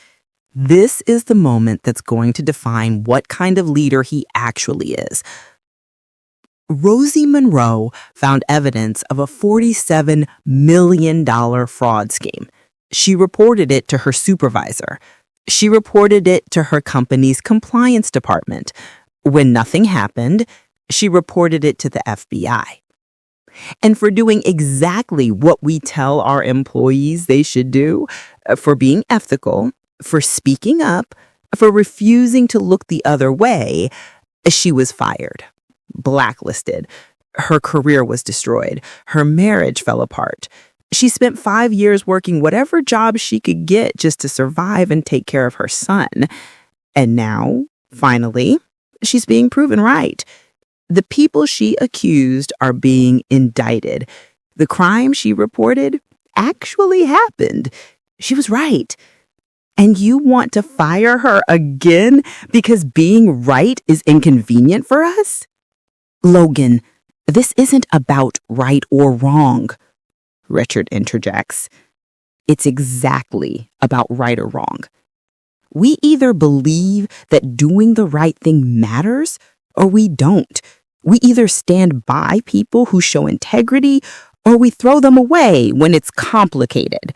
This is the moment that's going to define what kind of leader he actually is. Rosie Monroe found evidence of a $47 million fraud scheme. She reported it to her supervisor. She reported it to her company's compliance department. When nothing happened, she reported it to the FBI. And for doing exactly what we tell our employees they should do, for being ethical, for speaking up, for refusing to look the other way, she was fired, blacklisted. Her career was destroyed. Her marriage fell apart. She spent 5 years working whatever job she could get just to survive and take care of her son. And now, finally, she's being proven right. The people she accused are being indicted. The crime she reported actually happened. She was right. And you want to fire her again because being right is inconvenient for us? Logan, this isn't about right or wrong, Richard interjects. It's exactly about right or wrong. We either believe that doing the right thing matters or we don't. We either stand by people who show integrity or we throw them away when it's complicated.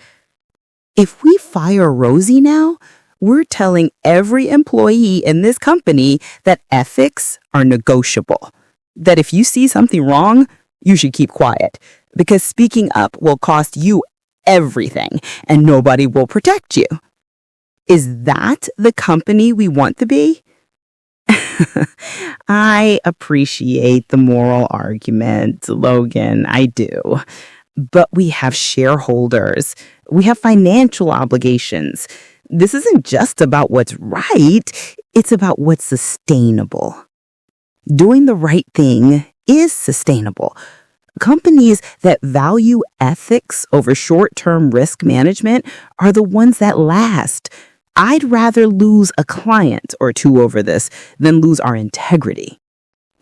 If we fire Rosie now, we're telling every employee in this company that ethics are negotiable. That if you see something wrong, you should keep quiet, because speaking up will cost you everything and nobody will protect you. Is that the company we want to be? I appreciate the moral argument, Logan, I do. But we have shareholders. We have financial obligations. This isn't just about what's right. It's about what's sustainable. Doing the right thing is sustainable. Companies that value ethics over short-term risk management are the ones that last. I'd rather lose a client or two over this than lose our integrity.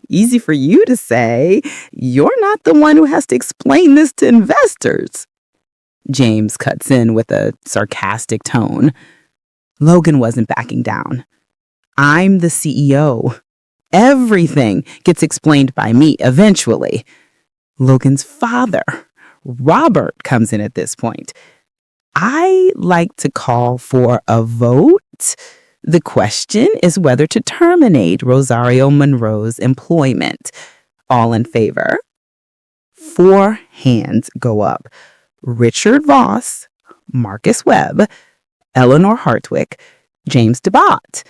Easy for you to say. You're not the one who has to explain this to investors. James cuts in with a sarcastic tone. Logan wasn't backing down. I'm the CEO. Everything gets explained by me eventually. Logan's father, Robert, comes in at this point. I like to call for a vote. The question is whether to terminate Rosie Monroe's employment. All in favor? 4 hands go up. Richard Voss, Marcus Webb, Eleanor Hartwick, James DeBott.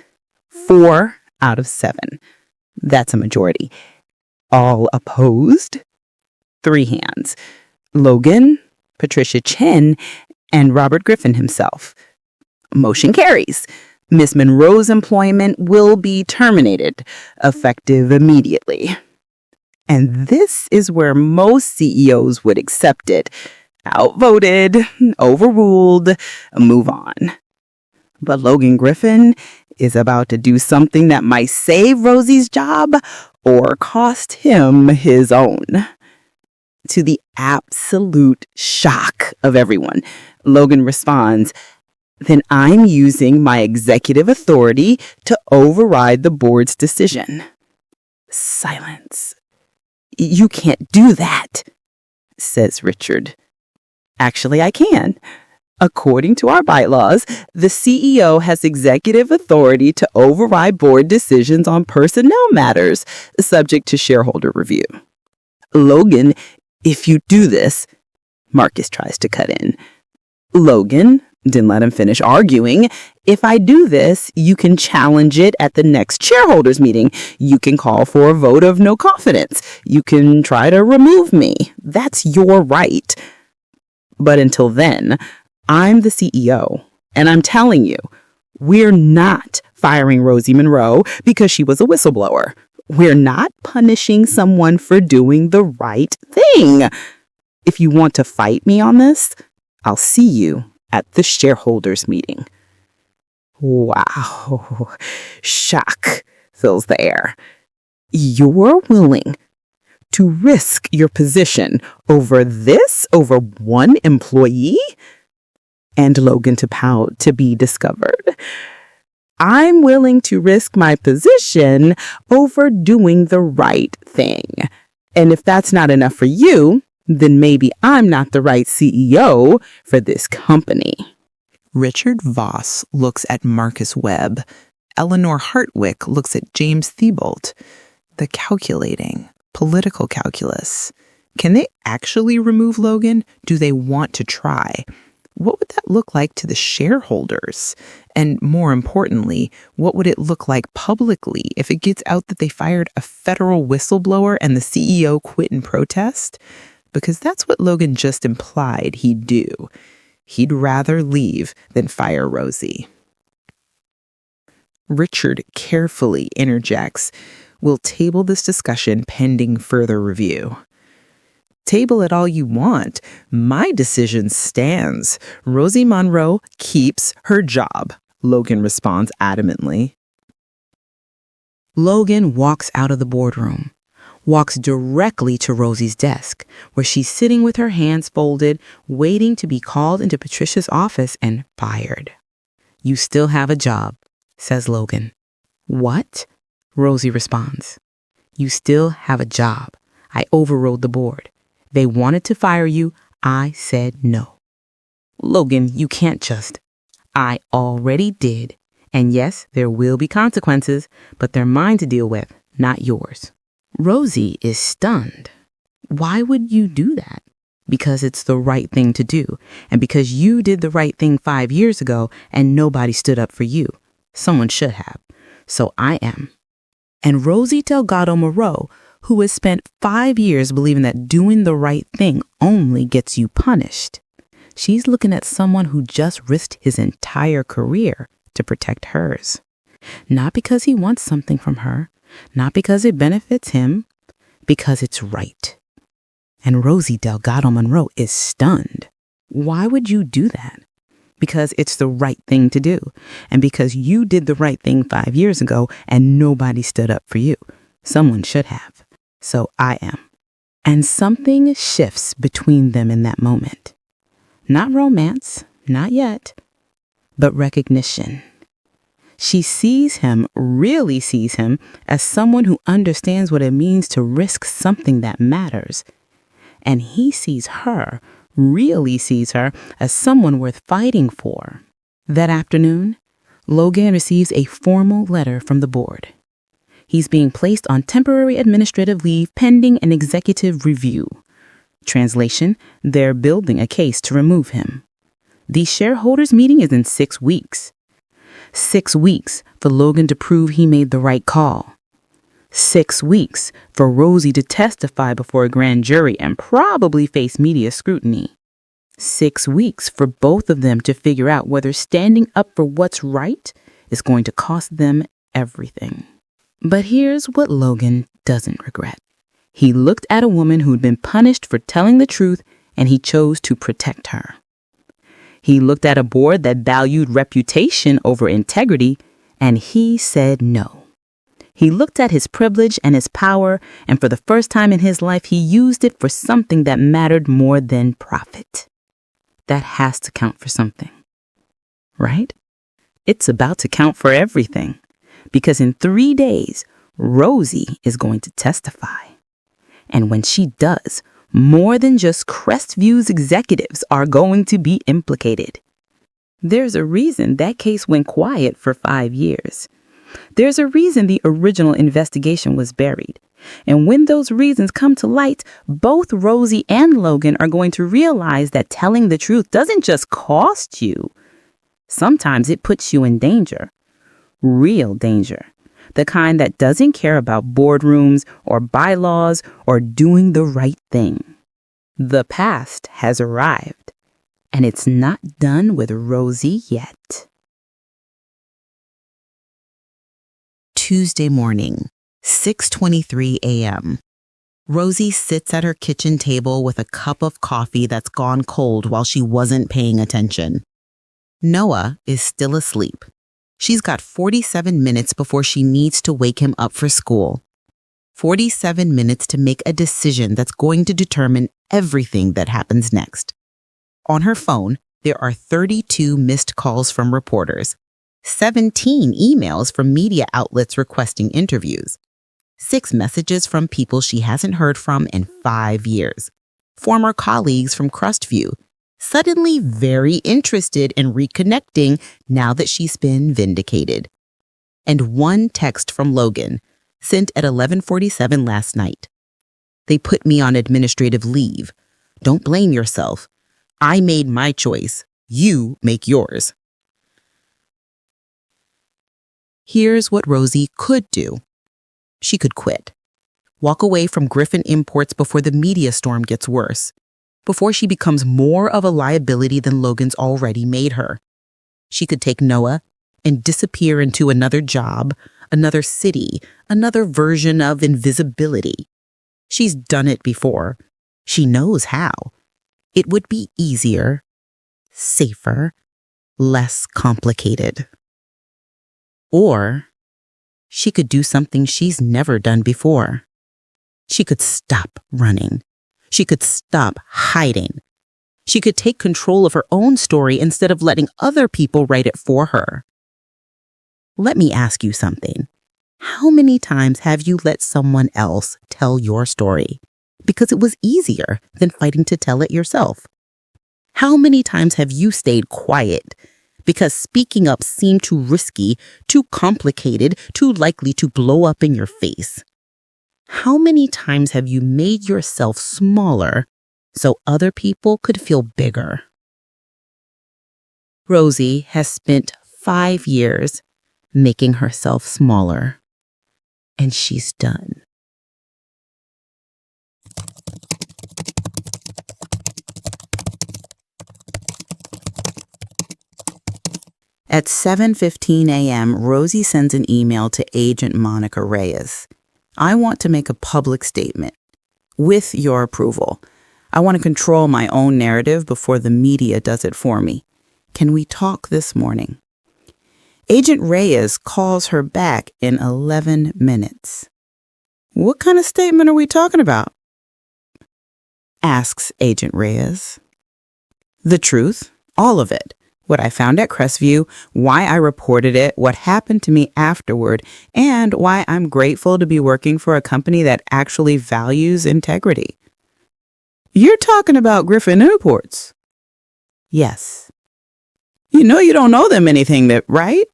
4 out of 7. That's a majority. All opposed? 3 hands. Logan, Patricia Chen, and Robert Griffin himself. Motion carries. Miss Monroe's employment will be terminated, effective immediately. And this is where most CEOs would accept it. Outvoted, overruled, move on. But Logan Griffin is about to do something that might save Rosie's job or cost him his own. To the absolute shock of everyone, Logan responds, "Then I'm using my executive authority to override the board's decision." Silence. "You can't do that," says Richard. "Actually, I can. According to our bylaws, the CEO has executive authority to override board decisions on personnel matters, subject to shareholder review. Logan, if you do this," Marcus tries to cut in. "Logan, didn't let him finish arguing. If I do this, you can challenge it at the next shareholders meeting. You can call for a vote of no confidence. You can try to remove me. That's your right. But until then, I'm the CEO, and I'm telling you, we're not firing Rosie Monroe because she was a whistleblower. We're not punishing someone for doing the right thing. If you want to fight me on this, I'll see you at the shareholders meeting." Wow. Shock fills the air. You're willing to risk your position over one employee? And Logan to pout to be discovered. I'm willing to risk my position over doing the right thing. And if that's not enough for you, then maybe I'm not the right CEO for this company. Richard Voss looks at Marcus Webb. Eleanor Hartwick looks at James Thibault. The calculating, political calculus. Can they actually remove Logan? Do they want to try? What would that look like to the shareholders? And more importantly, what would it look like publicly if it gets out that they fired a federal whistleblower and the CEO quit in protest? Because that's what Logan just implied he'd do. He'd rather leave than fire Rosie. Richard carefully interjects, "We'll table this discussion pending further review." Table it all you want. My decision stands. Rosie Monroe keeps her job, Logan responds adamantly. Logan walks out of the boardroom, walks directly to Rosie's desk, where she's sitting with her hands folded, waiting to be called into Patricia's office and fired. "You still have a job," says Logan. "What?" Rosie responds. "You still have a job. I overrode the board. They wanted to fire you. I said no." "Logan, you can't just." "I already did. And yes, there will be consequences, but they're mine to deal with, not yours." Rosie is stunned. "Why would you do that?" "Because it's the right thing to do, and because you did the right thing 5 years ago and nobody stood up for you. Someone should have. So I am." And Rosie Delgado Monroe, who has spent 5 years believing that doing the right thing only gets you punished. She's looking at someone who just risked his entire career to protect hers. Not because he wants something from her, not because it benefits him, because it's right. And Rosie Delgado Monroe is stunned. Why would you do that? Because it's the right thing to do, and because you did the right thing 5 years ago and nobody stood up for you. Someone should have. So I am. And something shifts between them in that moment. Not romance, not yet, but recognition. She sees him, really sees him, as someone who understands what it means to risk something that matters. And he sees her, really sees her, as someone worth fighting for. That afternoon, Logan receives a formal letter from the board. He's being placed on temporary administrative leave pending an executive review. Translation, they're building a case to remove him. The shareholders' meeting is in 6 weeks. 6 weeks for Logan to prove he made the right call. 6 weeks for Rosie to testify before a grand jury and probably face media scrutiny. 6 weeks for both of them to figure out whether standing up for what's right is going to cost them everything. But here's what Logan doesn't regret. He looked at a woman who'd been punished for telling the truth, and he chose to protect her. He looked at a board that valued reputation over integrity, and he said no. He looked at his privilege and his power, and for the first time in his life, he used it for something that mattered more than profit. That has to count for something, right? It's about to count for everything, because in 3 days, Rosie is going to testify. And when she does, more than just Crestviews executives are going to be implicated. There's a reason that case went quiet for 5 years. There's a reason the original investigation was buried. And when those reasons come to light, both Rosie and Logan are going to realize that telling the truth doesn't just cost you. Sometimes it puts you in danger. Real danger. The kind that doesn't care about boardrooms or bylaws or doing the right thing. The past has arrived, and it's not done with Rosie yet. Tuesday morning, 6:23 a.m. Rosie sits at her kitchen table with a cup of coffee that's gone cold while she wasn't paying attention. Noah is still asleep. She's got 47 minutes before she needs to wake him up for school. 47 minutes to make a decision that's going to determine everything that happens next. On her phone, there are 32 missed calls from reporters, 17 emails from media outlets requesting interviews, 6 messages from people she hasn't heard from in 5 years, former colleagues from Crustview, suddenly very interested in reconnecting now that she's been vindicated, and 1 text from Logan, sent at 11:47 last night. They put me on administrative leave. Don't blame yourself. I made my choice. You make yours. Here's what Rosie could do. She could quit. Walk away from Griffin Imports before the media storm gets worse, before she becomes more of a liability than Logan's already made her. She could take Noah and disappear into another job, another city, another version of invisibility. She's done it before. She knows how. It would be easier, safer, less complicated. Or she could do something she's never done before. She could stop running. She could stop hiding. She could take control of her own story instead of letting other people write it for her. Let me ask you something. How many times have you let someone else tell your story because it was easier than fighting to tell it yourself? How many times have you stayed quiet because speaking up seemed too risky, too complicated, too likely to blow up in your face? How many times have you made yourself smaller so other people could feel bigger? Rosie has spent 5 years making herself smaller, and she's done. At 7:15 a.m., Rosie sends an email to Agent Monica Reyes. I want to make a public statement. With your approval, I want to control my own narrative before the media does it for me. Can we talk this morning? Agent Reyes calls her back in 11 minutes. What kind of statement are we talking about? Asks Agent Reyes. The truth, all of it. What I found at Crestview, why I reported it, what happened to me afterward, and why I'm grateful to be working for a company that actually values integrity. You're talking about Griffin Imports? Yes. You know you don't owe them anything, right?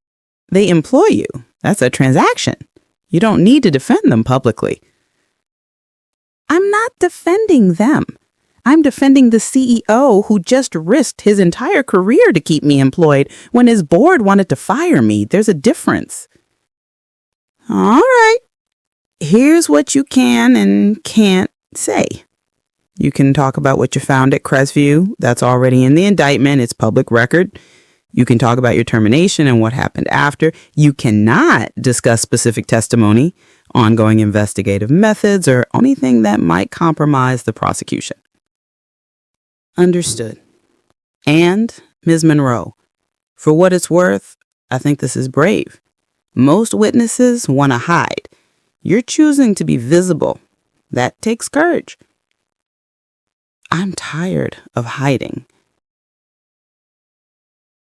They employ you. That's a transaction. You don't need to defend them publicly. I'm not defending them. I'm defending the CEO who just risked his entire career to keep me employed when his board wanted to fire me. There's a difference. All right. Here's what you can and can't say. You can talk about what you found at Crestview. That's already in the indictment. It's public record. You can talk about your termination and what happened after. You cannot discuss specific testimony, ongoing investigative methods, or anything that might compromise the prosecution. Understood. And, Ms. Monroe, for what it's worth, I think this is brave. Most witnesses want to hide. You're choosing to be visible. That takes courage. I'm tired of hiding.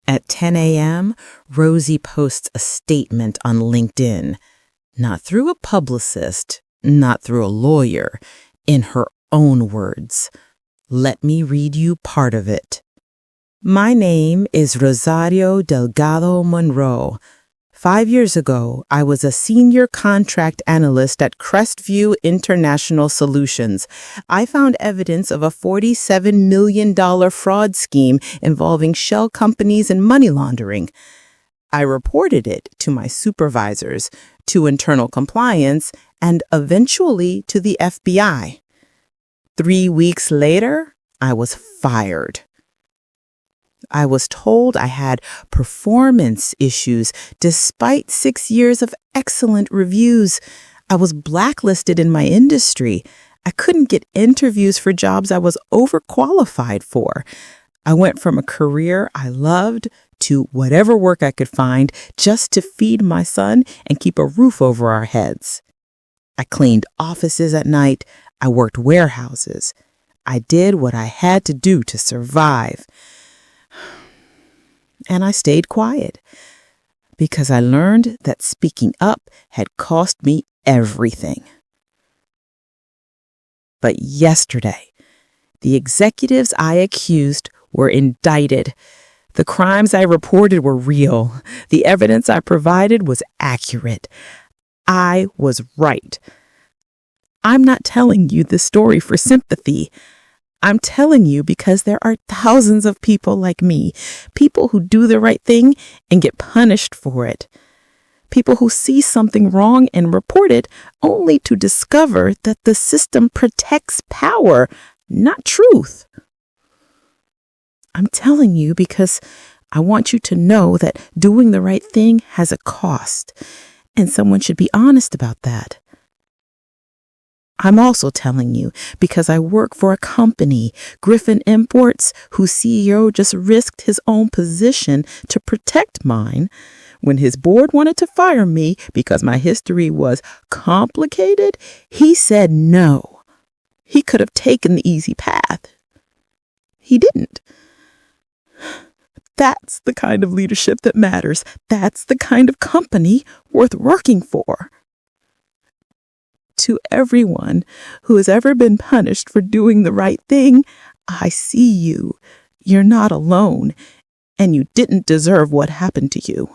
At 10 a.m., Rosie posts a statement on LinkedIn, not through a publicist, not through a lawyer, in her own words. Let me read you part of it. My name is Rosario Delgado Monroe. 5 years ago, I was a senior contract analyst at Crestview International Solutions. I found evidence of a $47 million fraud scheme involving shell companies and money laundering. I reported it to my supervisors, to internal compliance, and eventually to the FBI. 3 weeks later, I was fired. I was told I had performance issues despite 6 years of excellent reviews. I was blacklisted in my industry. I couldn't get interviews for jobs I was overqualified for. I went from a career I loved to whatever work I could find just to feed my son and keep a roof over our heads. I cleaned offices at night. I worked warehouses. I did what I had to do to survive. And I stayed quiet because I learned that speaking up had cost me everything. But yesterday, the executives I accused were indicted. The crimes I reported were real. The evidence I provided was accurate. I was right. I'm not telling you this story for sympathy. I'm telling you because there are thousands of people like me, people who do the right thing and get punished for it. People who see something wrong and report it only to discover that the system protects power, not truth. I'm telling you because I want you to know that doing the right thing has a cost, and someone should be honest about that. I'm also telling you because I work for a company, Griffin Imports, whose CEO just risked his own position to protect mine. When his board wanted to fire me because my history was complicated, he said no. He could have taken the easy path. He didn't. That's the kind of leadership that matters. That's the kind of company worth working for. To everyone who has ever been punished for doing the right thing, I see you. You're not alone, and you didn't deserve what happened to you.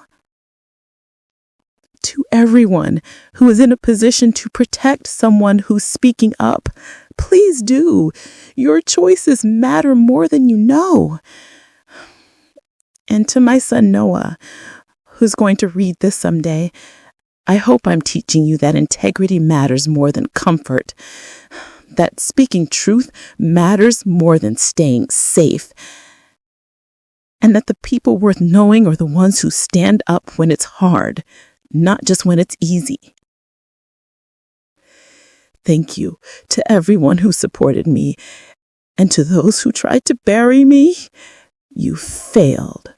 To everyone who is in a position to protect someone who's speaking up, please do. Your choices matter more than you know. And to my son Noah, who's going to read this someday, I hope I'm teaching you that integrity matters more than comfort, that speaking truth matters more than staying safe, and that the people worth knowing are the ones who stand up when it's hard, not just when it's easy. Thank you to everyone who supported me, and to those who tried to bury me. You failed.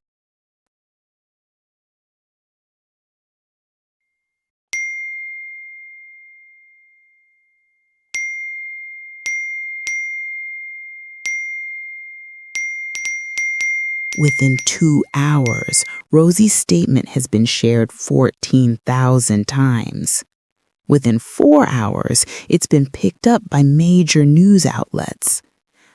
Within 2 hours, Rosie's statement has been shared 14,000 times. Within 4 hours, it's been picked up by major news outlets.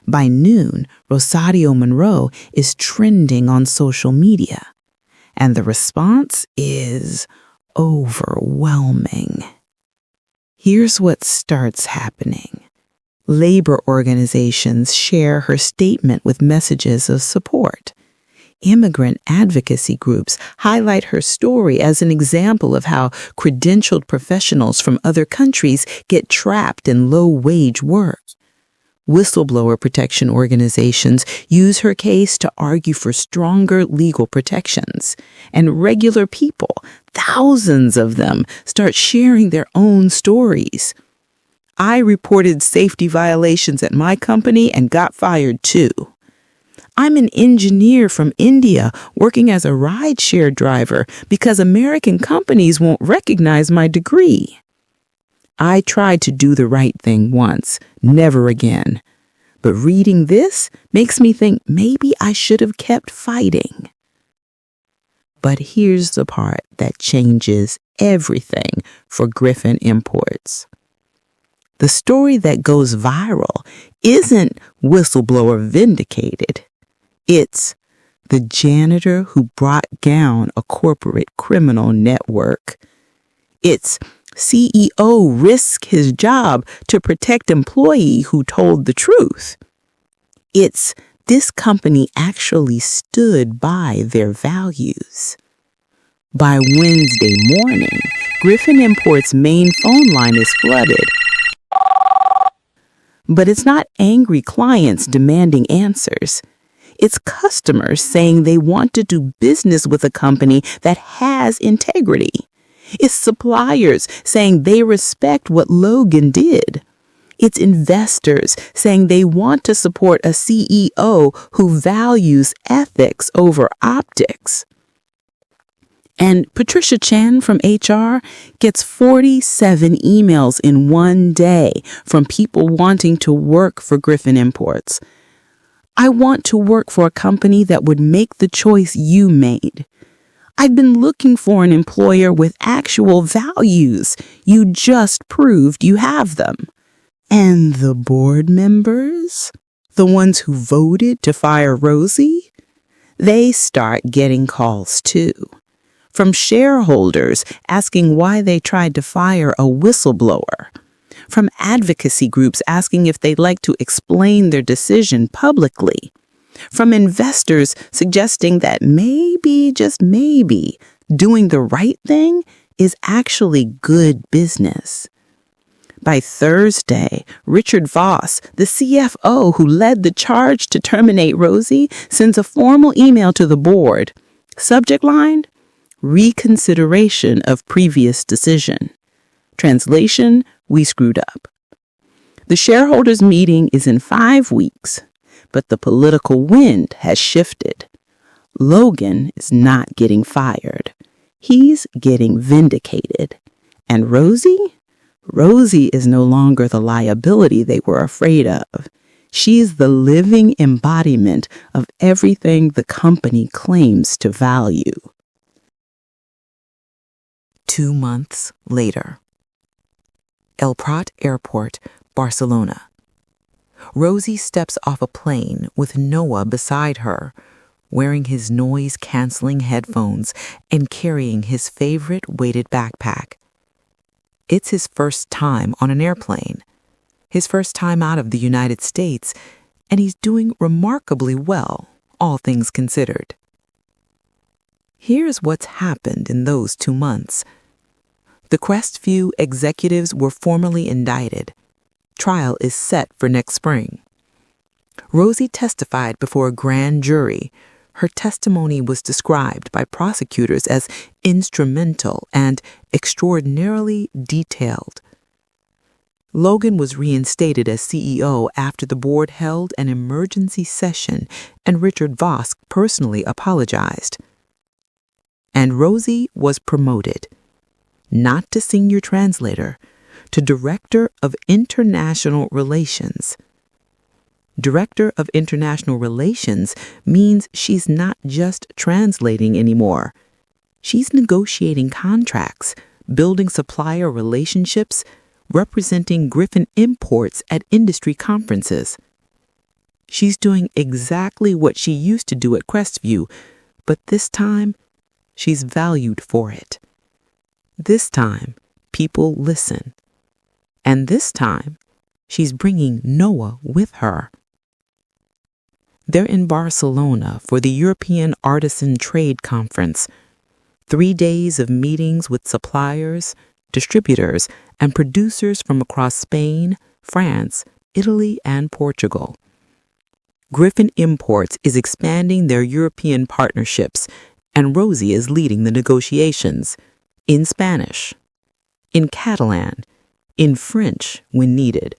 By noon, Rosie Monroe is trending on social media. And the response is overwhelming. Here's what starts happening. Labor organizations share her statement with messages of support. Immigrant advocacy groups highlight her story as an example of how credentialed professionals from other countries get trapped in low-wage work. Whistleblower protection organizations use her case to argue for stronger legal protections. And regular people, thousands of them, start sharing their own stories. I reported safety violations at my company and got fired too. I'm an engineer from India working as a rideshare driver because American companies won't recognize my degree. I tried to do the right thing once, never again. But reading this makes me think maybe I should have kept fighting. But here's the part that changes everything for Griffin Imports. The story that goes viral isn't whistleblower vindicated. It's the janitor who brought down a corporate criminal network. It's CEO risked his job to protect employee who told the truth. It's this company actually stood by their values. By Wednesday morning, Griffin Imports' main phone line is flooded. But it's not angry clients demanding answers. It's customers saying they want to do business with a company that has integrity. It's suppliers saying they respect what Logan did. It's investors saying they want to support a CEO who values ethics over optics. And Patricia Chan from HR gets 47 emails in one day from people wanting to work for Griffin Imports. I want to work for a company that would make the choice you made. I've been looking for an employer with actual values. You just proved you have them. And the board members, the ones who voted to fire Rosie, they start getting calls too. From shareholders asking why they tried to fire a whistleblower. From advocacy groups asking if they'd like to explain their decision publicly. From investors suggesting that maybe, just maybe, doing the right thing is actually good business. By Thursday, Richard Voss, the CFO who led the charge to terminate Rosie, sends a formal email to the board. Subject line: reconsideration of previous decision. Translation: we screwed up. The shareholders' meeting is in 5 weeks, but the political wind has shifted. Logan is not getting fired. He's getting vindicated. And Rosie is no longer the liability they were afraid of. She's the living embodiment of everything the company claims to value. 2 months later. El Prat Airport, Barcelona. Rosie steps off a plane with Noah beside her, wearing his noise-canceling headphones and carrying his favorite weighted backpack. It's his first time on an airplane, his first time out of the United States, and he's doing remarkably well, all things considered. Here's what's happened in those 2 months. The Crestview executives were formally indicted. Trial is set for next spring. Rosie testified before a grand jury. Her testimony was described by prosecutors as instrumental and extraordinarily detailed. Logan was reinstated as CEO after the board held an emergency session and Richard Voss personally apologized. And Rosie was promoted, not to senior translator, to Director of International Relations. Director of International Relations means she's not just translating anymore. She's negotiating contracts, building supplier relationships, representing Griffin Imports at industry conferences. She's doing exactly what she used to do at Crestview, but this time, she's valued for it. This time, people listen. And this time, she's bringing Noah with her. They're in Barcelona for the European Artisan Trade Conference. 3 days of meetings with suppliers, distributors, and producers from across Spain, France, Italy, and Portugal. Griffin Imports is expanding their European partnerships, and Rosie is leading the negotiations in Spanish, in Catalan, in French when needed.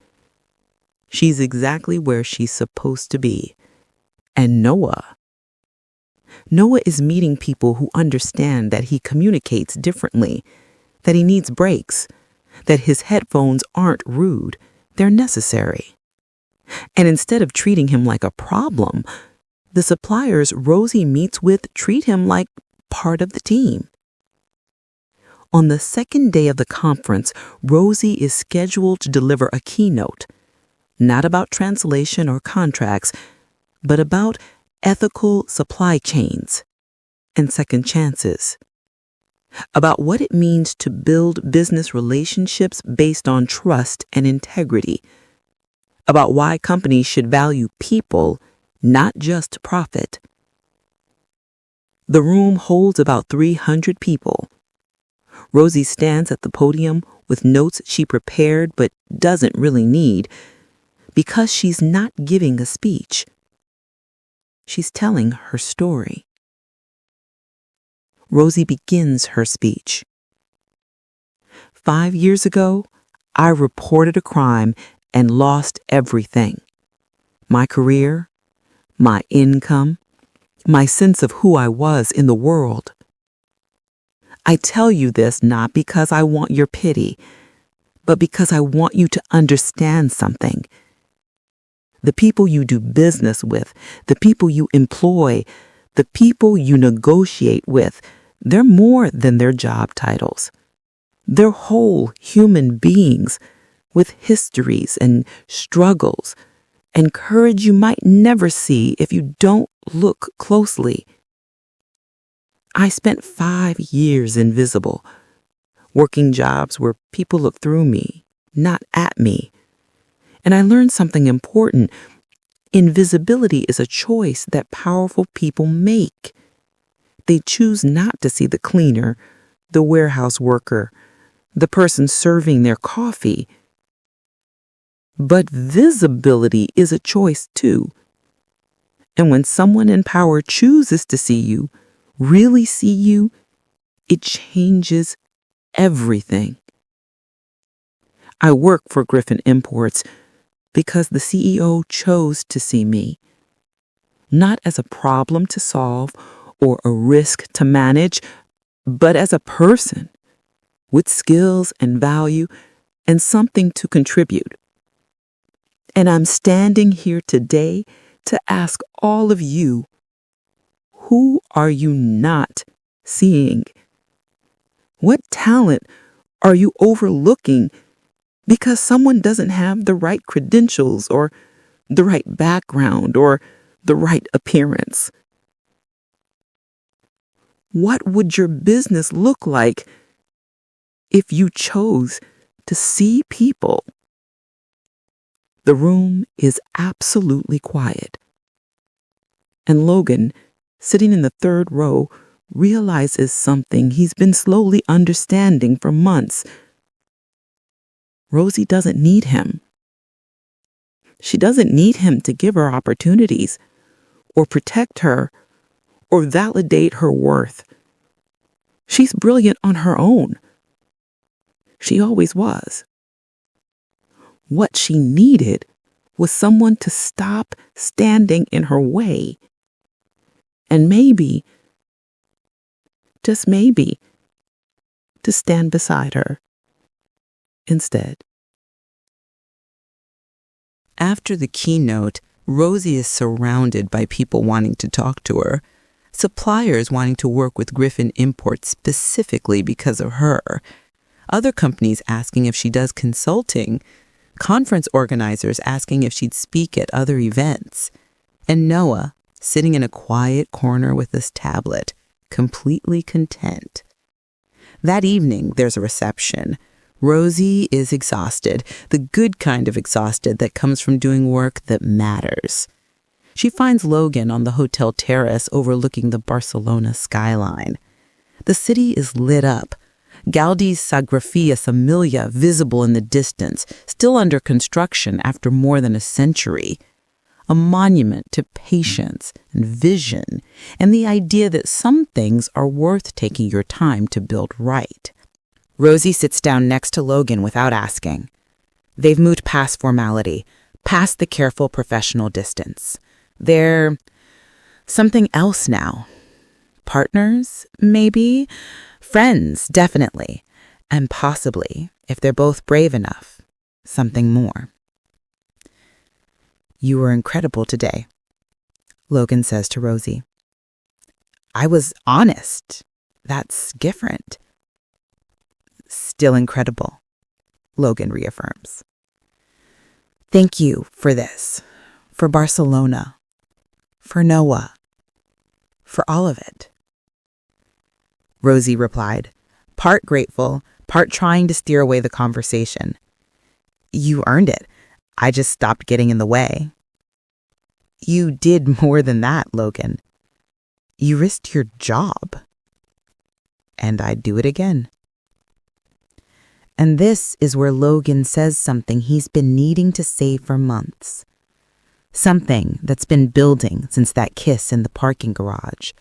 She's exactly where she's supposed to be. And Noah is meeting people who understand that he communicates differently, that he needs breaks, that his headphones aren't rude, they're necessary. And instead of treating him like a problem, the suppliers Rosie meets with treat him like part of the team. On the second day of the conference, Rosie is scheduled to deliver a keynote, not about translation or contracts, but about ethical supply chains and second chances, about what it means to build business relationships based on trust and integrity, about why companies should value people, not just profit. The room holds about 300 people. Rosie stands at the podium with notes she prepared but doesn't really need, because she's not giving a speech. She's telling her story. Rosie begins her speech. 5 years ago, I reported a crime and lost everything. My career, my income, my sense of who I was in the world. I tell you this not because I want your pity, but because I want you to understand something. The people you do business with, the people you employ, the people you negotiate with, they're more than their job titles. They're whole human beings with histories and struggles and courage you might never see if you don't look closely. I spent 5 years invisible, working jobs where people look through me, not at me. And I learned something important. Invisibility is a choice that powerful people make. They choose not to see the cleaner, the warehouse worker, the person serving their coffee. But visibility is a choice too. And when someone in power chooses to see you, really see you, it changes everything. I work for Griffin Imports because the CEO chose to see me, not as a problem to solve or a risk to manage, but as a person with skills and value and something to contribute. And I'm standing here today to ask all of you, who are you not seeing? What talent are you overlooking because someone doesn't have the right credentials or the right background or the right appearance? What would your business look like if you chose to see people? The room is absolutely quiet. And Logan, sitting in the third row, realizes something he's been slowly understanding for months. Rosie doesn't need him. She doesn't need him to give her opportunities, or protect her, or validate her worth. She's brilliant on her own. She always was. What she needed was someone to stop standing in her way. And maybe, just maybe, to stand beside her instead. After the keynote, Rosie is surrounded by people wanting to talk to her, suppliers wanting to work with Griffin Imports specifically because of her, other companies asking if she does consulting, conference organizers asking if she'd speak at other events, and Noah sitting in a quiet corner with his tablet, completely content. That evening, there's a reception. Rosie is exhausted, the good kind of exhausted that comes from doing work that matters. She finds Logan on the hotel terrace overlooking the Barcelona skyline. The city is lit up. Gaudi's Sagrafia Familia visible in the distance, still under construction after more than a century. A monument to patience and vision, and the idea that some things are worth taking your time to build right. Rosie sits down next to Logan without asking. They've moved past formality, past the careful professional distance. They're something else now. Partners, maybe. Friends, definitely. And possibly, if they're both brave enough, something more. You were incredible today, Logan says to Rosie. I was honest. That's different. Still incredible, Logan reaffirms. Thank you for this, for Barcelona, for Noah, for all of it. Rosie replied, part grateful, part trying to steer away the conversation. You earned it. I just stopped getting in the way. You did more than that, Logan. You risked your job. And I'd do it again. And this is where Logan says something he's been needing to say for months. Something that's been building since that kiss in the parking garage.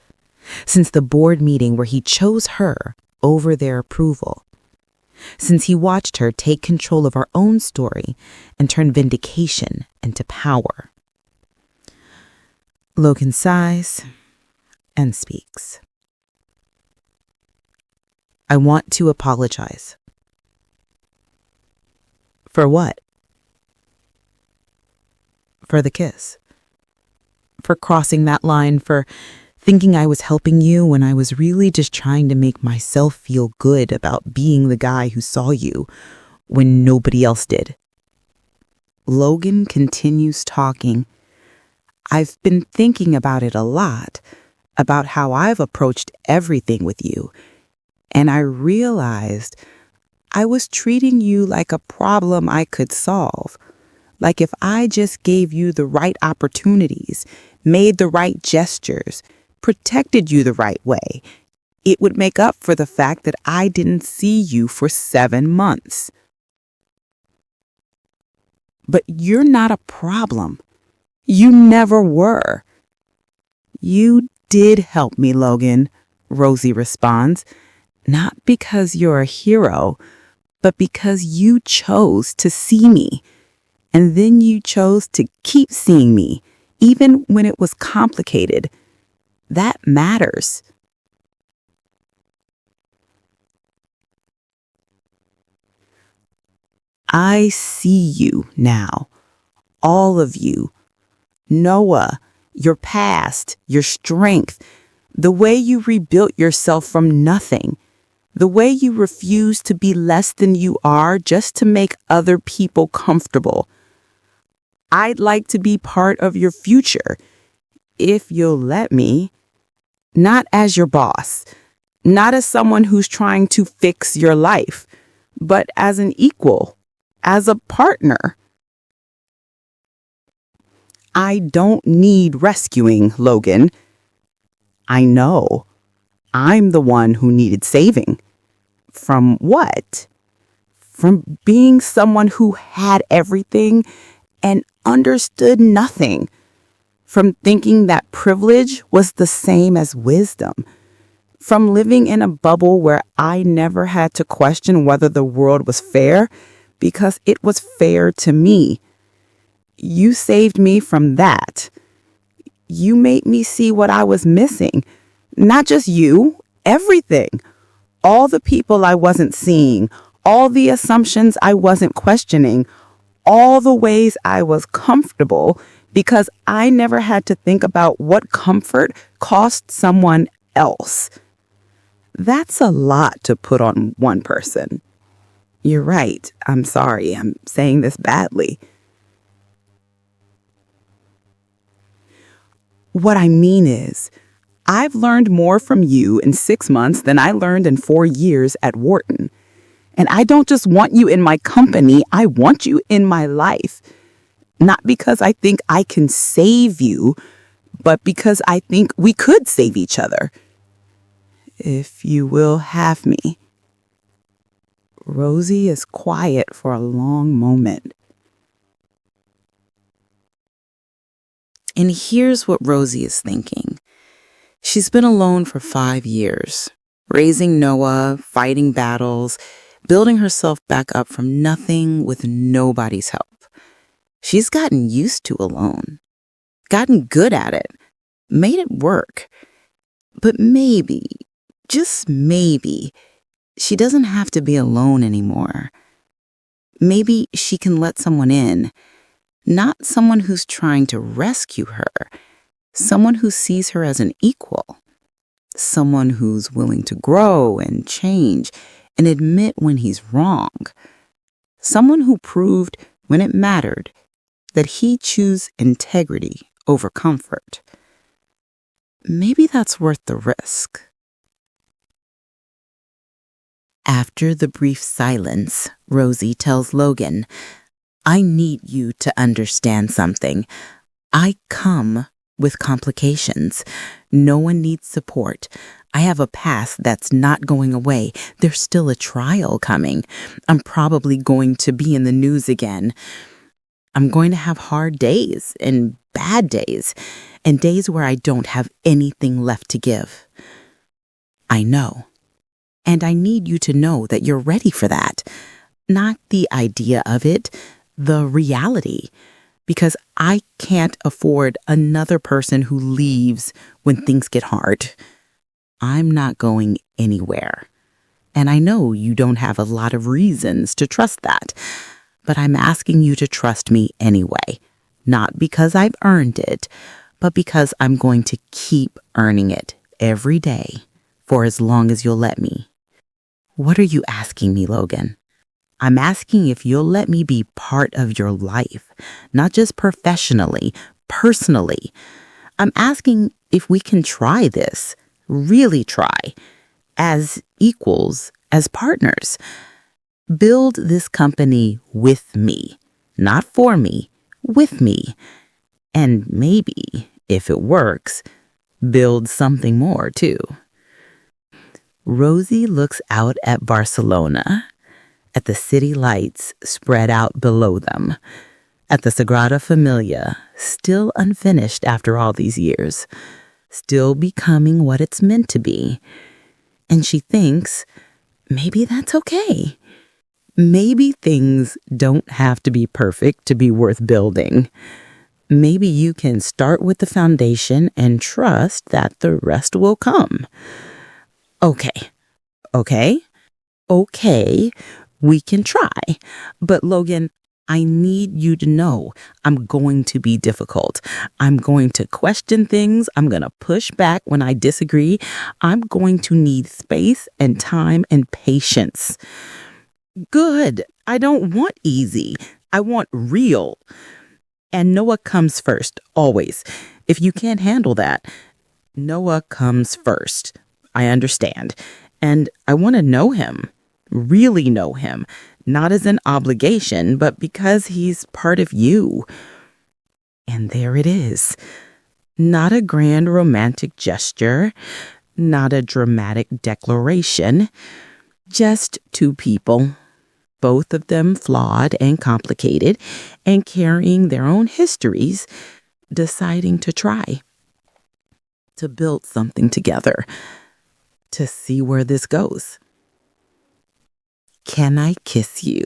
Since the board meeting where he chose her over their approval. since he watched her take control of her own story and turn vindication into power. Logan sighs and speaks. I want to apologize. For what? For the kiss. For crossing that line, for thinking I was helping you when I was really just trying to make myself feel good about being the guy who saw you when nobody else did. Logan continues talking. I've been thinking about it a lot, about how I've approached everything with you, and I realized I was treating you like a problem I could solve. Like if I just gave you the right opportunities, made the right gestures, protected you the right way, it would make up for the fact that I didn't see you for 7 months. But you're not a problem. You never were. You did help me, Logan, Rosie responds, not because you're a hero, but because you chose to see me. And then you chose to keep seeing me, even when it was complicated. That matters. I see you now. All of you. Noah, your past, your strength, the way you rebuilt yourself from nothing. The way you refuse to be less than you are just to make other people comfortable. I'd like to be part of your future, if you'll let me. Not as your boss, not as someone who's trying to fix your life, but as an equal, as a partner. I don't need rescuing, Logan. I know. I'm the one who needed saving. From what? From being someone who had everything and understood nothing. From thinking that privilege was the same as wisdom. From living in a bubble where I never had to question whether the world was fair because it was fair to me. You saved me from that. You made me see what I was missing. Not just you, everything. All the people I wasn't seeing, all the assumptions I wasn't questioning, all the ways I was comfortable because I never had to think about what comfort cost someone else. That's a lot to put on one person. You're right. I'm sorry. I'm saying this badly. What I mean is, I've learned more from you in 6 months than I learned in 4 years at Wharton. And I don't just want you in my company, I want you in my life. Not because I think I can save you, but because I think we could save each other. If you will have me. Rosie is quiet for a long moment. And here's what Rosie is thinking. She's been alone for 5 years, raising Noah, fighting battles, building herself back up from nothing with nobody's help. She's gotten used to alone, gotten good at it, made it work. But maybe, just maybe, she doesn't have to be alone anymore. Maybe she can let someone in, not someone who's trying to rescue her, someone who sees her as an equal, someone who's willing to grow and change and admit when he's wrong, someone who proved when it mattered that he chose integrity over comfort. Maybe that's worth the risk. After the brief silence, Rosie tells Logan, I need you to understand something. I come with complications. No one needs support. I have a past that's not going away. There's still a trial coming. I'm probably going to be in the news again. I'm going to have hard days and bad days and days where I don't have anything left to give. I know. And I need you to know that you're ready for that. Not the idea of it, the reality. Because I can't afford another person who leaves when things get hard. I'm not going anywhere. And I know you don't have a lot of reasons to trust that. But I'm asking you to trust me anyway. Not because I've earned it, but because I'm going to keep earning it every day for as long as you'll let me. What are you asking me, Logan? I'm asking if you'll let me be part of your life, not just professionally, personally. I'm asking if we can try this, really try, as equals, as partners. Build this company with me, not for me, with me. And maybe, if it works, build something more too. Rosie looks out at Barcelona, at the city lights spread out below them, at the Sagrada Familia, still unfinished after all these years, still becoming what it's meant to be. And she thinks, maybe that's okay. Maybe things don't have to be perfect to be worth building. Maybe you can start with the foundation and trust that the rest will come. Okay, we can try. But Logan, I need you to know I'm going to be difficult. I'm going to question things. I'm going to push back when I disagree. I'm going to need space and time and patience. Good. I don't want easy. I want real. And Noah comes first, always. If you can't handle that, Noah comes first. I understand. And I want to know him, really know him, not as an obligation, but because he's part of you. And there it is. Not a grand romantic gesture, not a dramatic declaration, just two people, both of them flawed and complicated and carrying their own histories, deciding to try, to build something together, to see where this goes. Can I kiss you?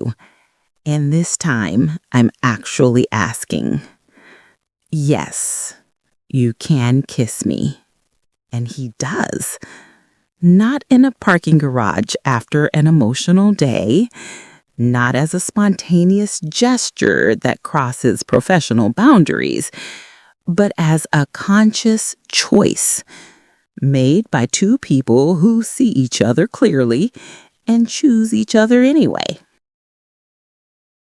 And this time, I'm actually asking. Yes, you can kiss me. And he does. Not in a parking garage after an emotional day, not as a spontaneous gesture that crosses professional boundaries, but as a conscious choice made by two people who see each other clearly and choose each other anyway.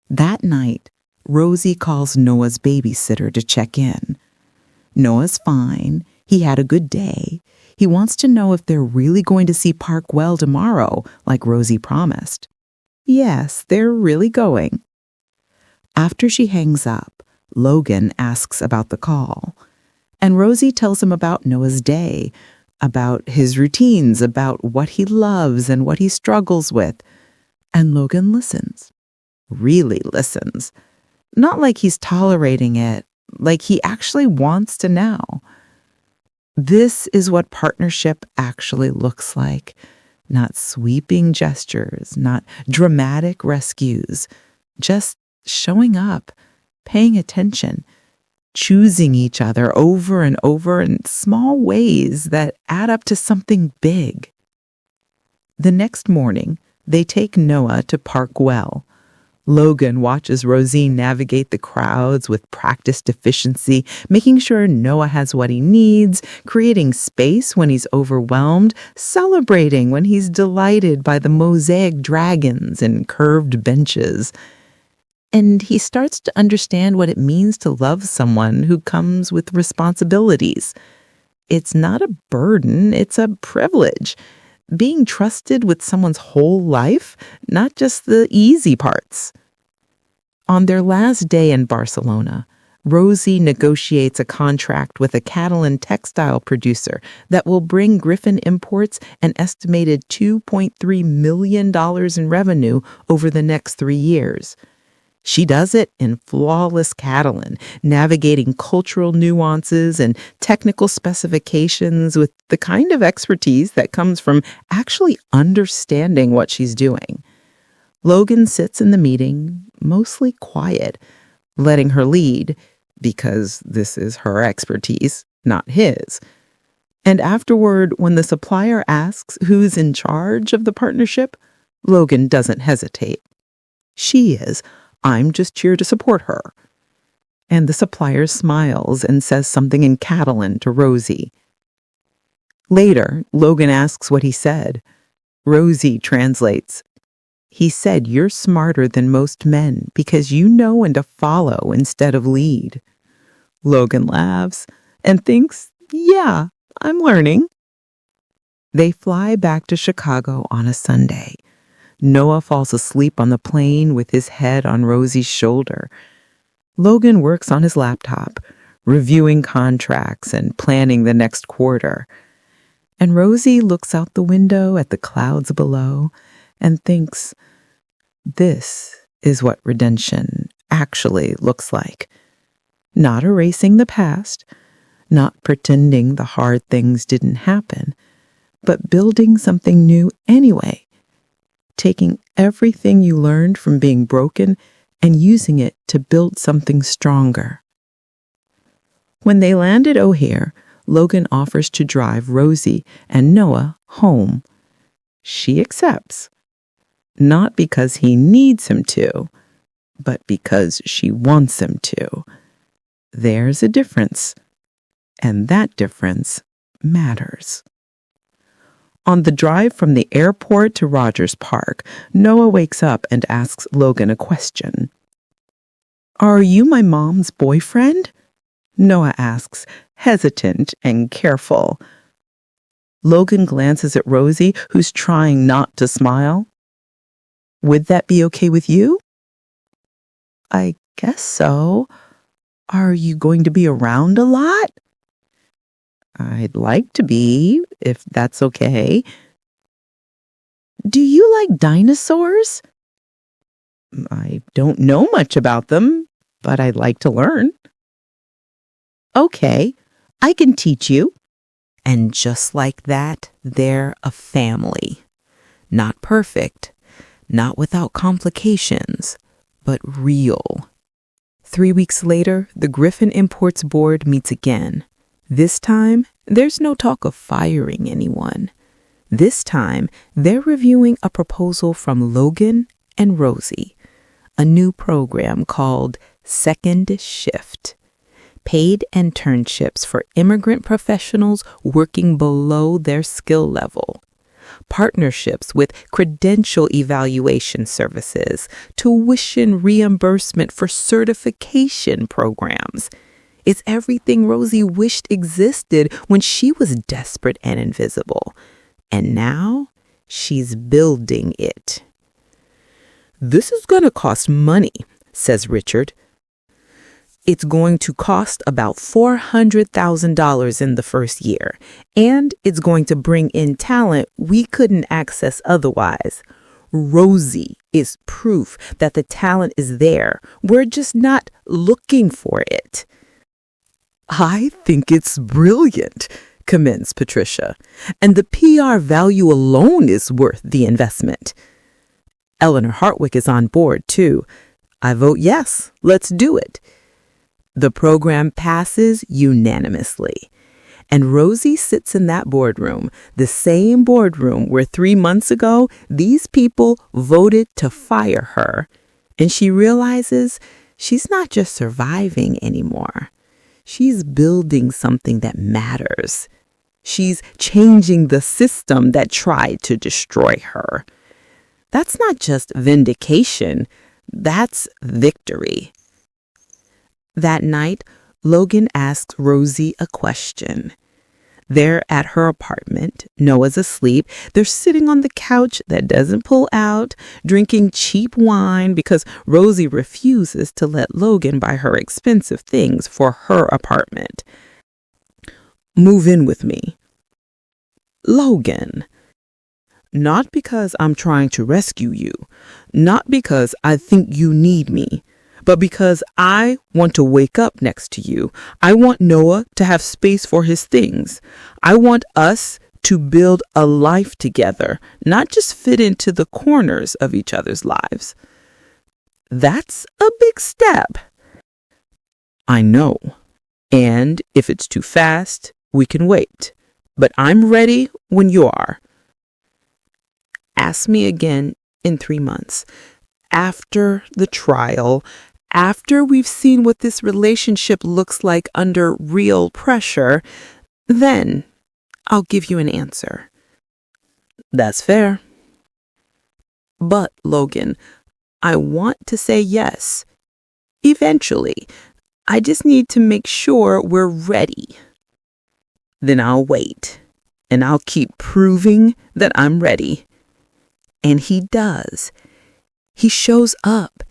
That night, Rosie calls Noah's babysitter to check in. Noah's fine. He had a good day. He wants to know if they're really going to see Park Well tomorrow, like Rosie promised. Yes, they're really going. After she hangs up, Logan asks about the call. And Rosie tells him about Noah's day, about his routines, about what he loves and what he struggles with. And Logan listens. Really listens. Not like he's tolerating it, like he actually wants to know. This is what partnership actually looks like. Not sweeping gestures, not dramatic rescues, just showing up, paying attention, choosing each other over and over in small ways that add up to something big. The next morning, they take Noah to Park Well. Logan watches Rosie navigate the crowds with practiced efficiency, making sure Noah has what he needs, creating space when he's overwhelmed, celebrating when he's delighted by the mosaic dragons and curved benches. And he starts to understand what it means to love someone who comes with responsibilities. It's not a burden, it's a privilege. Being trusted with someone's whole life, not just the easy parts. On their last day in Barcelona, Rosie negotiates a contract with a Catalan textile producer that will bring Griffin Imports an estimated $2.3 million in revenue over the next 3 years. She does it in flawless Catalan, navigating cultural nuances and technical specifications with the kind of expertise that comes from actually understanding what she's doing. Logan sits in the meeting, mostly quiet, letting her lead, because this is her expertise, not his. And afterward, when the supplier asks who's in charge of the partnership, Logan doesn't hesitate. She is. I'm just here to support her. And the supplier smiles and says something in Catalan to Rosie. Later, Logan asks what he said. Rosie translates. He said you're smarter than most men because you know when to follow instead of lead. Logan laughs and thinks, yeah, I'm learning. They fly back to Chicago on a Sunday. Noah falls asleep on the plane with his head on Rosie's shoulder. Logan works on his laptop, reviewing contracts and planning the next quarter. And Rosie looks out the window at the clouds below and thinks, this is what redemption actually looks like. Not erasing the past, not pretending the hard things didn't happen, but building something new anyway. Taking everything you learned from being broken and using it to build something stronger. When they land at O'Hare, Logan offers to drive Rosie and Noah home. She accepts, not because he needs him to, but because she wants him to. There's a difference, and that difference matters. On the drive from the airport to Rogers Park, Noah wakes up and asks Logan a question. Are you my mom's boyfriend? Noah asks, hesitant and careful. Logan glances at Rosie, who's trying not to smile. Would that be okay with you? I guess so. Are you going to be around a lot? I'd like to be, if that's okay. Do you like dinosaurs? I don't know much about them, but I'd like to learn. Okay, I can teach you. And just like that, they're a family. Not perfect, not without complications, but real. 3 weeks later, the Griffin Imports Board meets again. This time, there's no talk of firing anyone. This time, they're reviewing a proposal from Logan and Rosie, a new program called Second Shift. Paid internships for immigrant professionals working below their skill level. Partnerships with credential evaluation services, tuition reimbursement for certification programs. It's everything Rosie wished existed when she was desperate and invisible. And now she's building it. This is going to cost money, says Richard. It's going to cost about $400,000 in the first year, and it's going to bring in talent we couldn't access otherwise. Rosie is proof that the talent is there. We're just not looking for it. I think it's brilliant, commends Patricia, and the PR value alone is worth the investment. Eleanor Hartwick is on board, too. I vote yes, let's do it. The program passes unanimously, and Rosie sits in that boardroom, the same boardroom where 3 months ago these people voted to fire her. And she realizes she's not just surviving anymore. She's building something that matters. She's changing the system that tried to destroy her. That's not just vindication, that's victory. That night, Logan asks Rosie a question. They're at her apartment. Noah's asleep. They're sitting on the couch that doesn't pull out, drinking cheap wine because Rosie refuses to let Logan buy her expensive things for her apartment. Move in with me. Logan. Not because I'm trying to rescue you. Not because I think you need me. but because I want to wake up next to you. I want Noah to have space for his things. I want us to build a life together, not just fit into the corners of each other's lives. That's a big step. I know. And if it's too fast, we can wait. But I'm ready when you are. Ask me again in 3 months. After the trial, after we've seen what this relationship looks like under real pressure, then I'll give you an answer. That's fair. But, Logan, I want to say yes. Eventually. I just need to make sure we're ready. Then I'll wait, and I'll keep proving that I'm ready. And he does. He shows up.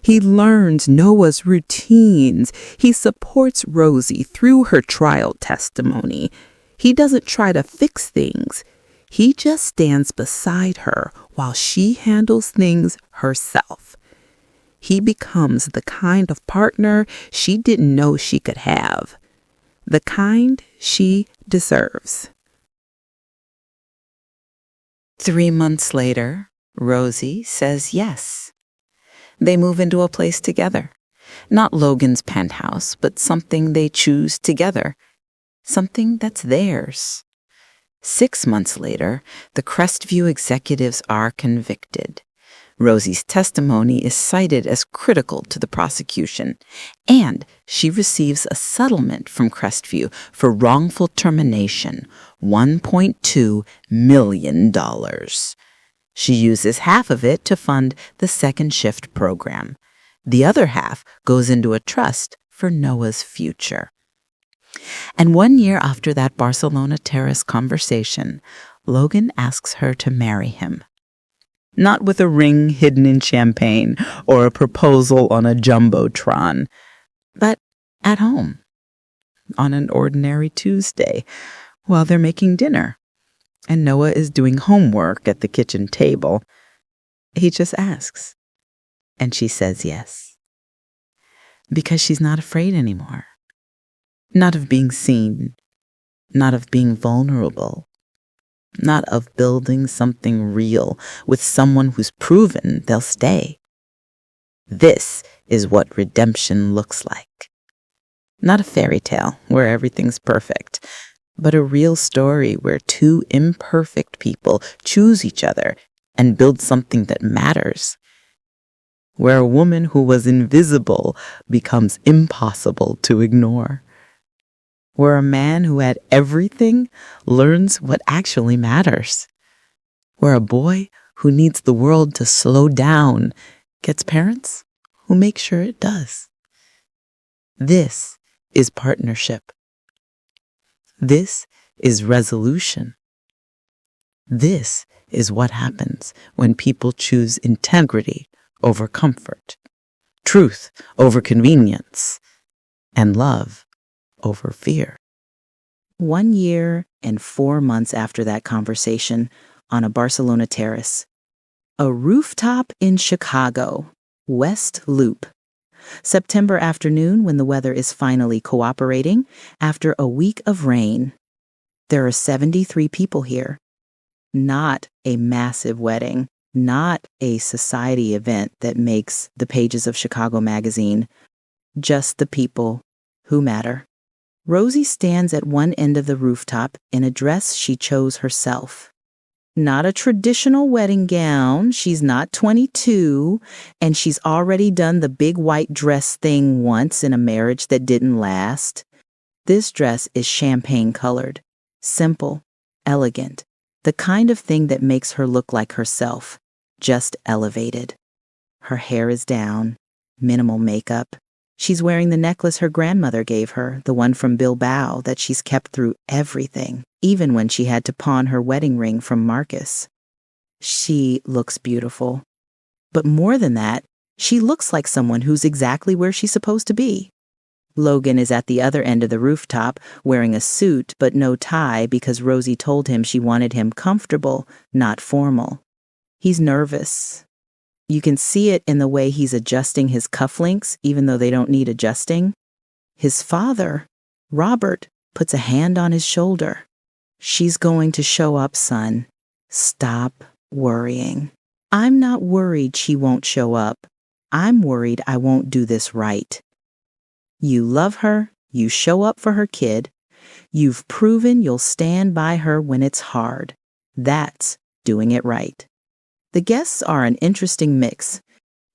He learns Noah's routines. He supports Rosie through her trial testimony. He doesn't try to fix things. He just stands beside her while she handles things herself. He becomes the kind of partner she didn't know she could have. The kind she deserves. 3 months later, Rosie says yes. They move into a place together. Not Logan's penthouse, but something they choose together. Something that's theirs. 6 months later, the Crestview executives are convicted. Rosie's testimony is cited as critical to the prosecution, and she receives a settlement from Crestview for wrongful termination, $1.2 million. She uses half of it to fund the second shift program. The other half goes into a trust for Noah's future. And 1 year after that Barcelona terrace conversation, Logan asks her to marry him. Not with a ring hidden in champagne or a proposal on a jumbotron, but at home, on an ordinary Tuesday, while they're making dinner, and Noah is doing homework at the kitchen table. He just asks, and she says yes. Because she's not afraid anymore. Not of being seen, not of being vulnerable, not of building something real with someone who's proven they'll stay. This is what redemption looks like. Not a fairy tale where everything's perfect, but a real story where two imperfect people choose each other and build something that matters. Where a woman who was invisible becomes impossible to ignore. Where a man who had everything learns what actually matters. Where a boy who needs the world to slow down gets parents who make sure it does. This is partnership. This is resolution. This is what happens when people choose integrity over comfort, truth over convenience, and love over fear. 1 year and 4 months after that conversation on a Barcelona terrace, a rooftop in Chicago, West Loop. September afternoon when the weather is finally cooperating after a week of rain. There are 73 people here. Not a massive wedding, not a society event that makes the pages of Chicago Magazine. Just the people who matter. Rosie stands at one end of the rooftop in a dress she chose herself. Not a traditional wedding gown, she's not 22, and she's already done the big white dress thing once in a marriage that didn't last. This dress is champagne-colored, simple, elegant, the kind of thing that makes her look like herself, just elevated. Her hair is down, minimal makeup. She's wearing the necklace her grandmother gave her, the one from Bilbao that she's kept through everything, even when she had to pawn her wedding ring from Marcus. She looks beautiful. But more than that, she looks like someone who's exactly where she's supposed to be. Logan is at the other end of the rooftop, wearing a suit but no tie because Rosie told him she wanted him comfortable, not formal. He's nervous. You can see it in the way he's adjusting his cufflinks, even though they don't need adjusting. His father, Robert, puts a hand on his shoulder. "She's going to show up, son. Stop worrying." "I'm not worried she won't show up. I'm worried I won't do this right." You love her, you show up for her kid. You've proven you'll stand by her when it's hard. That's doing it right. The guests are an interesting mix.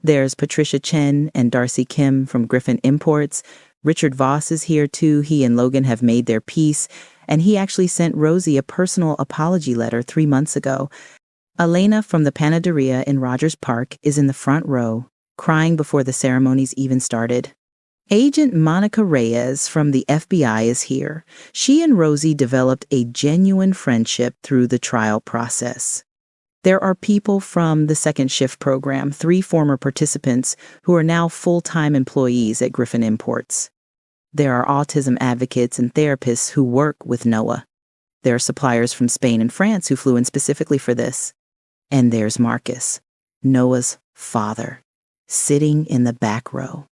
There's Patricia Chen and Darcy Kim from Griffin Imports. Richard Voss is here too. He and Logan have made their peace, and he actually sent Rosie a personal apology letter 3 months ago. Elena from the Panaderia in Rogers Park is in the front row, crying before the ceremonies even started. Agent Monica Reyes from the FBI is here. She and Rosie developed a genuine friendship through the trial process. There are people from the second shift program, 3 former participants who are now full-time employees at Griffin Imports. There are autism advocates and therapists who work with Noah. There are suppliers from Spain and France who flew in specifically for this. And there's Marcus, Noah's father, sitting in the back row.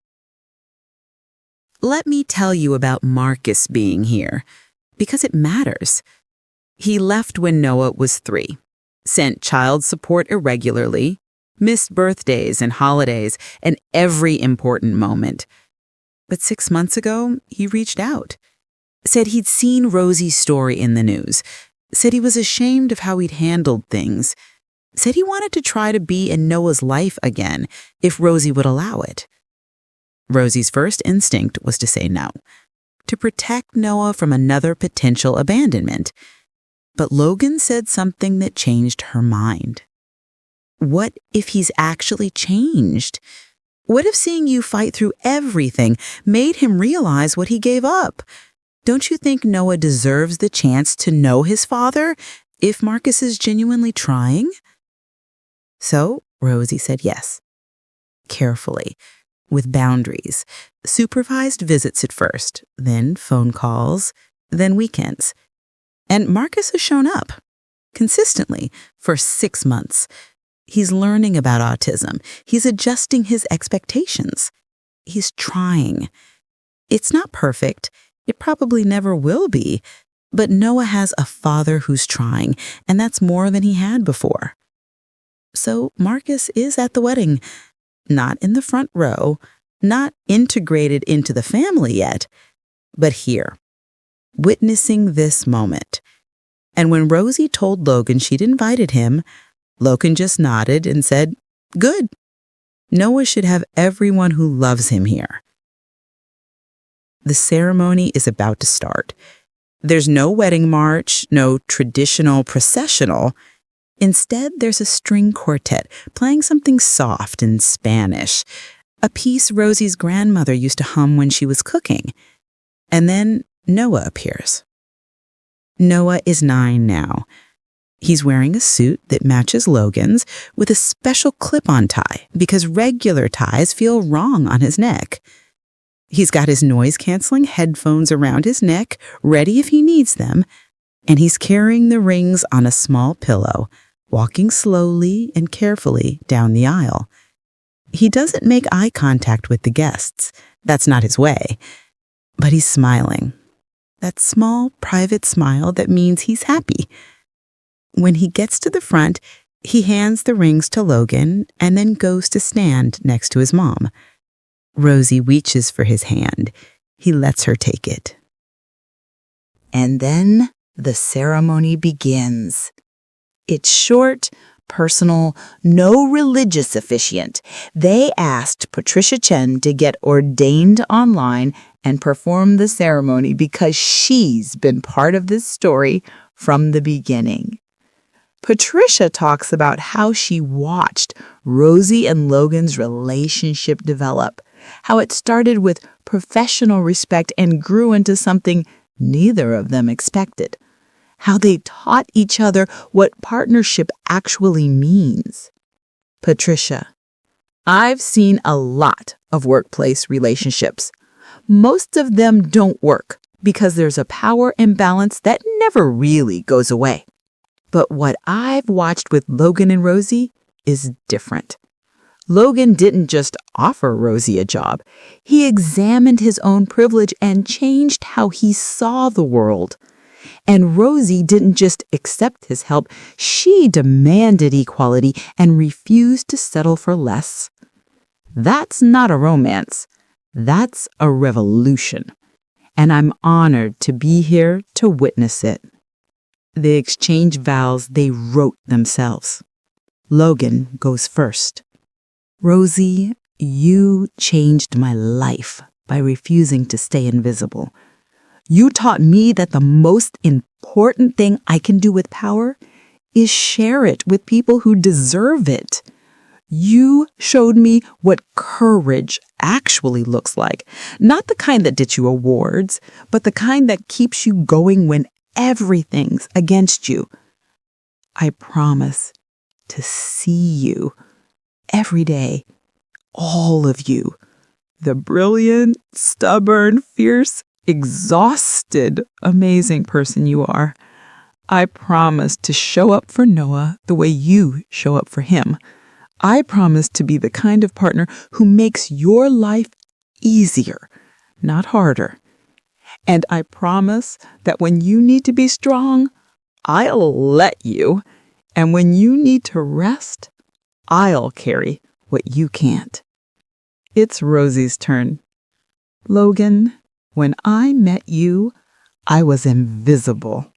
Let me tell you about Marcus being here, because it matters. He left when Noah was 3, sent child support irregularly, missed birthdays and holidays and every important moment. But 6 months ago, he reached out, said he'd seen Rosie's story in the news, said he was ashamed of how he'd handled things, said he wanted to try to be in Noah's life again if Rosie would allow it. Rosie's first instinct was to say no, to protect Noah from another potential abandonment. But Logan said something that changed her mind. What if he's actually changed? What if seeing you fight through everything made him realize what he gave up? Don't you think Noah deserves the chance to know his father if Marcus is genuinely trying? So Rosie said yes, carefully, with boundaries, supervised visits at first, then phone calls, then weekends. And Marcus has shown up, consistently, for 6 months. He's learning about autism. He's adjusting his expectations. He's trying. It's not perfect. It probably never will be. But Noah has a father who's trying, and that's more than he had before. So Marcus is at the wedding, not in the front row, not integrated into the family yet, but here, witnessing this moment. And when Rosie told Logan she'd invited him, Logan just nodded and said, "Good. Noah should have everyone who loves him here." The ceremony is about to start. There's no wedding march, no traditional processional. Instead, there's a string quartet playing something soft in Spanish, a piece Rosie's grandmother used to hum when she was cooking. And then Noah appears. Noah is 9 now. He's wearing a suit that matches Logan's with a special clip-on tie because regular ties feel wrong on his neck. He's got his noise-canceling headphones around his neck, ready if he needs them, and he's carrying the rings on a small pillow, walking slowly and carefully down the aisle. He doesn't make eye contact with the guests. That's not his way. But he's smiling. That small, private smile that means he's happy. When he gets to the front, he hands the rings to Logan and then goes to stand next to his mom. Rosie reaches for his hand. He lets her take it. And then the ceremony begins. It's short, personal, no religious officiant. They asked Patricia Chen to get ordained online and perform the ceremony because she's been part of this story from the beginning. Patricia talks about how she watched Rosie and Logan's relationship develop, how it started with professional respect and grew into something neither of them expected, how they taught each other what partnership actually means. Patricia: I've seen a lot of workplace relationships. Most of them don't work because there's a power imbalance that never really goes away. But what I've watched with Logan and Rosie is different. Logan didn't just offer Rosie a job. He examined his own privilege and changed how he saw the world. And Rosie didn't just accept his help, she demanded equality and refused to settle for less. That's not a romance. That's a revolution. And I'm honored to be here to witness it. They exchange vows they wrote themselves. Logan goes first. Rosie, you changed my life by refusing to stay invisible. You taught me that the most important thing I can do with power is share it with people who deserve it. You showed me what courage actually looks like. Not the kind that gets you awards, but the kind that keeps you going when everything's against you. I promise to see you every day, all of you. The brilliant, stubborn, fierce, exhausted, amazing person you are. I promise to show up for Noah the way you show up for him. I promise to be the kind of partner who makes your life easier, not harder. And I promise that when you need to be strong, I'll let you. And when you need to rest, I'll carry what you can't. It's Rosie's turn. Logan, when I met you, I was invisible.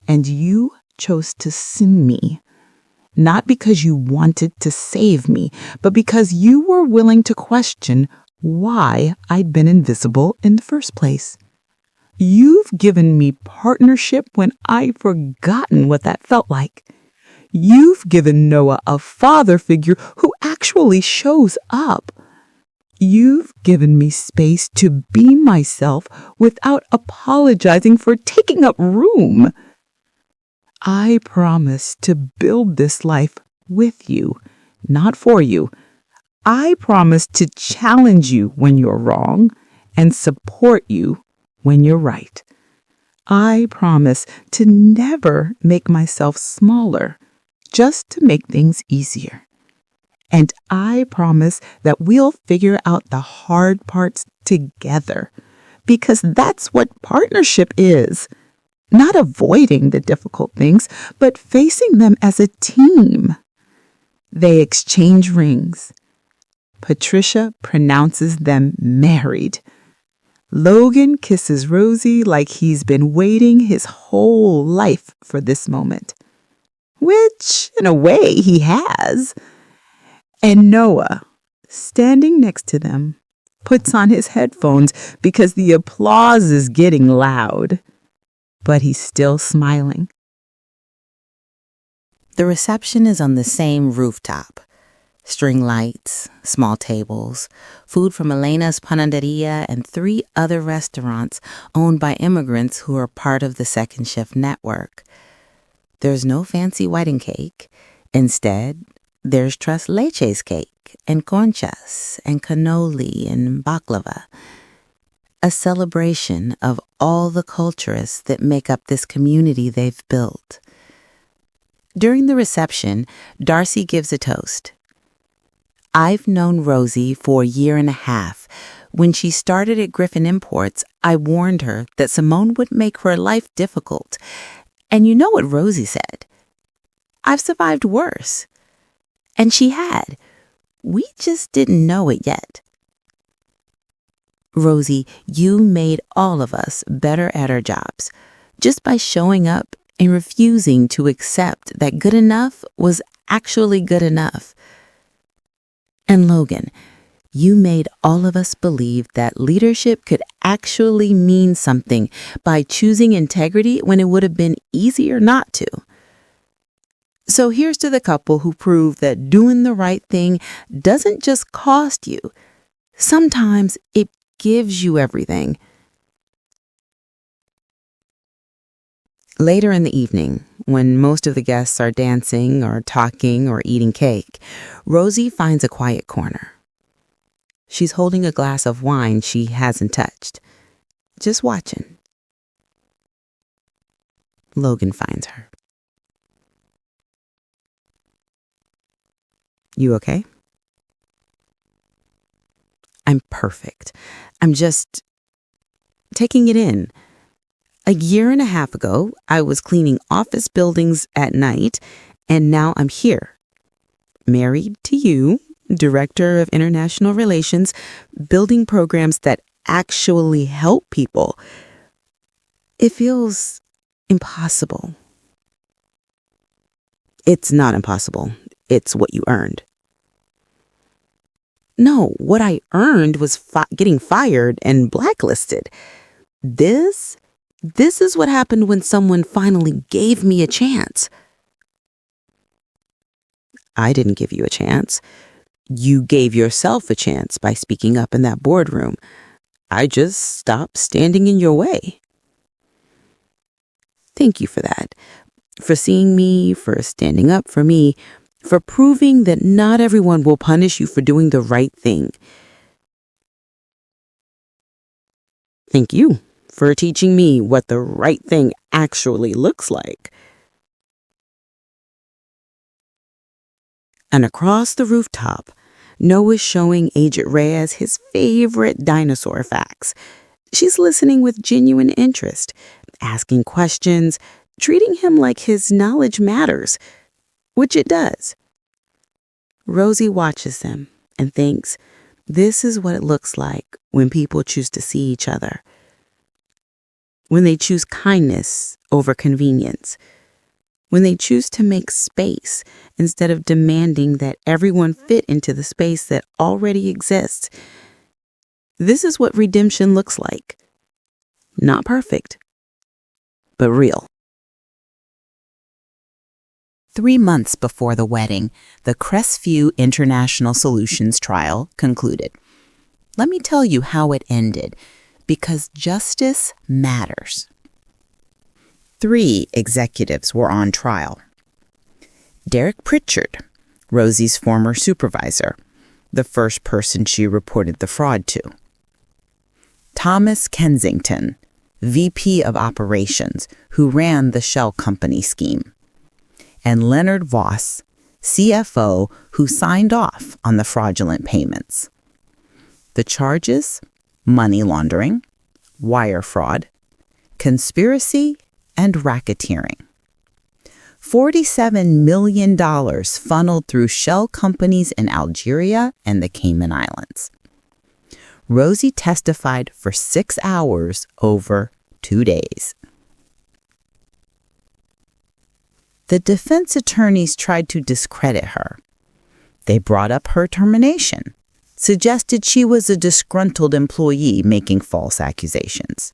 And you chose to send me. Not because you wanted to save me, but because you were willing to question why I'd been invisible in the first place. You've given me partnership when I'd forgotten what that felt like. You've given Noah a father figure who actually shows up. You've given me space to be myself without apologizing for taking up room. I promise to build this life with you, not for you. I promise to challenge you when you're wrong and support you when you're right. I promise to never make myself smaller, just to make things easier. And I promise that we'll figure out the hard parts together, because that's what partnership is. Not avoiding the difficult things, but facing them as a team. They exchange rings. Patricia pronounces them married. Logan kisses Rosie like he's been waiting his whole life for this moment. Which, in a way, he has. And Noah, standing next to them, puts on his headphones because the applause is getting loud. But he's still smiling. The reception is on the same rooftop. String lights, small tables, food from Elena's Panaderia and 3 other restaurants owned by immigrants who are part of the Second Shift network. There's no fancy wedding cake. Instead, there's tres leches cake and conchas and cannoli and baklava. A celebration of all the culturists that make up this community they've built. During the reception, Darcy gives a toast. I've known Rosie for 1.5 years. When she started at Griffin Imports, I warned her that Simone would make her life difficult. And you know what Rosie said? I've survived worse. And she had. We just didn't know it yet. Rosie, you made all of us better at our jobs just by showing up and refusing to accept that good enough was actually good enough. And Logan, you made all of us believe that leadership could actually mean something by choosing integrity when it would have been easier not to. So here's to the couple who prove that doing the right thing doesn't just cost you. Sometimes it gives you everything. Later in the evening, when most of the guests are dancing or talking or eating cake, Rosie finds a quiet corner. She's holding a glass of wine she hasn't touched, just watching. Logan finds her. You okay? I'm perfect. I'm just taking it in. A year and a half ago, I was cleaning office buildings at night, and now I'm here, married to you, Director of International Relations, building programs that actually help people. It feels impossible. It's not impossible. It's what you earned. No, what I earned was getting fired and blacklisted. This is what happened when someone finally gave me a chance. I didn't give you a chance. You gave yourself a chance by speaking up in that boardroom. I just stopped standing in your way. Thank you for that. For seeing me, for standing up for me, for proving that not everyone will punish you for doing the right thing. Thank you for teaching me what the right thing actually looks like. And across the rooftop, Noah's showing Agent Reyes his favorite dinosaur facts. She's listening with genuine interest, asking questions, treating him like his knowledge matters, which it does. Rosie watches them and thinks, this is what it looks like when people choose to see each other. When they choose kindness over convenience. When they choose to make space instead of demanding that everyone fit into the space that already exists. This is what redemption looks like. Not perfect, but real. 3 months before the wedding, the Crestview International Solutions trial concluded. Let me tell you how it ended, because justice matters. 3 executives were on trial. Derek Pritchard, Rosie's former supervisor, the first person she reported the fraud to. Thomas Kensington, VP of Operations, who ran the shell company scheme. And Leonard Voss, CFO, who signed off on the fraudulent payments. The charges: money laundering, wire fraud, conspiracy, and racketeering. $47 million funneled through shell companies in Algeria and the Cayman Islands. Rosie testified for 6 hours over 2 days. The defense attorneys tried to discredit her. They brought up her termination, suggested she was a disgruntled employee making false accusations.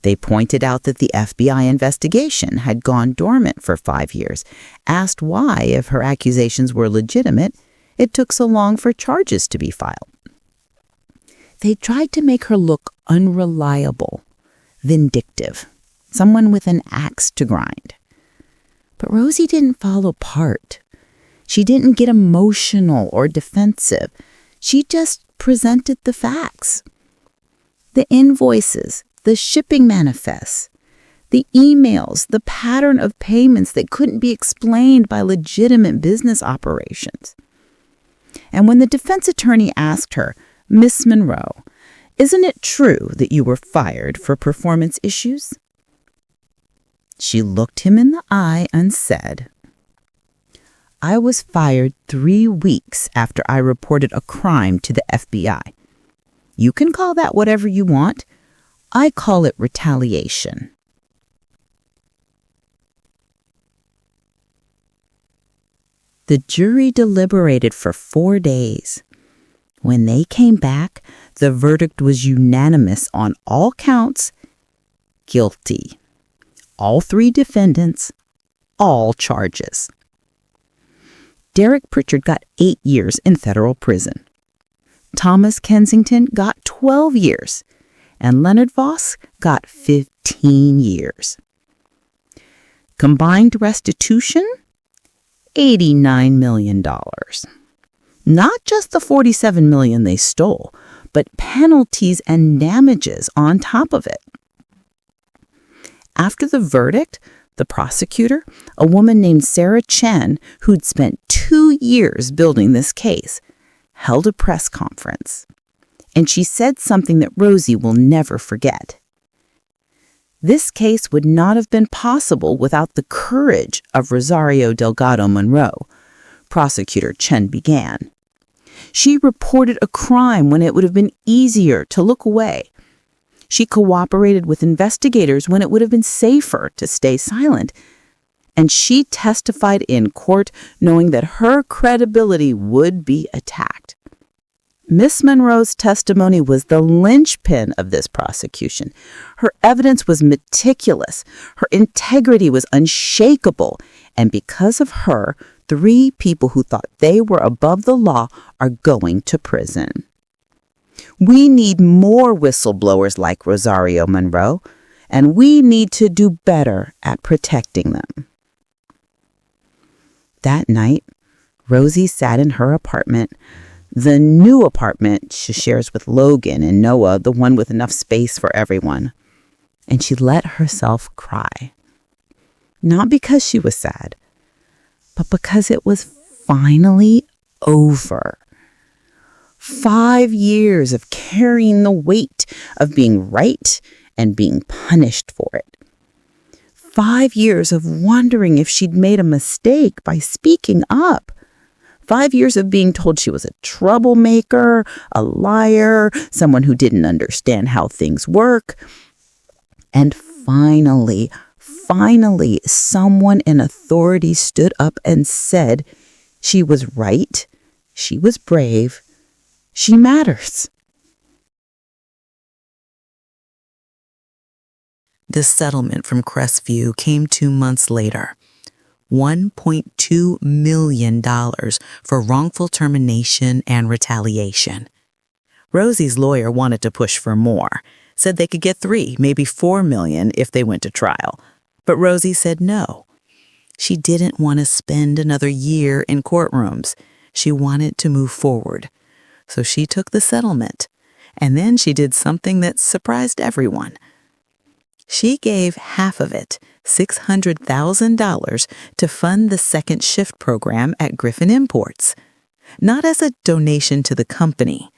They pointed out that the FBI investigation had gone dormant for 5 years, asked why, if her accusations were legitimate, it took so long for charges to be filed. They tried to make her look unreliable, vindictive, someone with an axe to grind. But Rosie didn't fall apart. She didn't get emotional or defensive. She just presented the facts. The invoices, the shipping manifests, the emails, the pattern of payments that couldn't be explained by legitimate business operations. And when the defense attorney asked her, "Miss Monroe, isn't it true that you were fired for performance issues?" She looked him in the eye and said, "I was fired 3 weeks after I reported a crime to the FBI. You can call that whatever you want. I call it retaliation." The jury deliberated for 4 days. When they came back, the verdict was unanimous on all counts: guilty. All 3 defendants, all charges. Derek Pritchard got 8 years in federal prison. Thomas Kensington got 12 years, and Leonard Voss got 15 years. Combined restitution, $89 million. Not just the $47 million they stole, but penalties and damages on top of it. After the verdict, the prosecutor, a woman named Sarah Chen, who'd spent 2 years building this case, held a press conference. And she said something that Rosie will never forget. This case would not have been possible without the courage of Rosario Delgado Monroe, Prosecutor Chen began. She reported a crime when it would have been easier to look away. She cooperated with investigators when it would have been safer to stay silent. And she testified in court knowing that her credibility would be attacked. Miss Monroe's testimony was the linchpin of this prosecution. Her evidence was meticulous. Her integrity was unshakable. And because of her, 3 people who thought they were above the law are going to prison. We need more whistleblowers like Rosario Monroe, and we need to do better at protecting them. That night, Rosie sat in her apartment, the new apartment she shares with Logan and Noah, the one with enough space for everyone. And she let herself cry. Not because she was sad, but because it was finally over. 5 years of carrying the weight of being right and being punished for it. 5 years of wondering if she'd made a mistake by speaking up. 5 years of being told she was a troublemaker, a liar, someone who didn't understand how things work. And finally, someone in authority stood up and said she was right, she was brave, she matters. The settlement from Crestview came 2 months later. $1.2 million for wrongful termination and retaliation. Rosie's lawyer wanted to push for more, said they could get $3, maybe $4 million if they went to trial. But Rosie said no. She didn't want to spend another year in courtrooms. She wanted to move forward. So she took the settlement. And then she did something that surprised everyone. She gave half of it, $600,000, to fund the second shift program at Griffin Imports. Not as a donation to the company,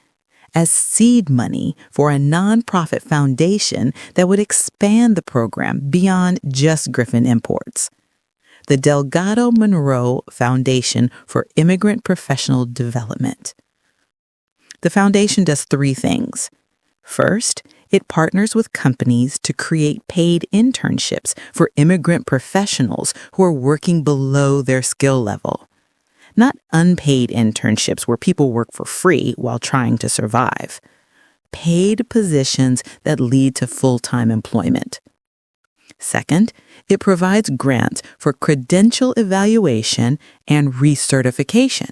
as seed money for a nonprofit foundation that would expand the program beyond just Griffin Imports. The Delgado Monroe Foundation for Immigrant Professional Development. The foundation does 3 things. First, it partners with companies to create paid internships for immigrant professionals who are working below their skill level. Not unpaid internships where people work for free while trying to survive. Paid positions that lead to full-time employment. Second, it provides grants for credential evaluation and recertification.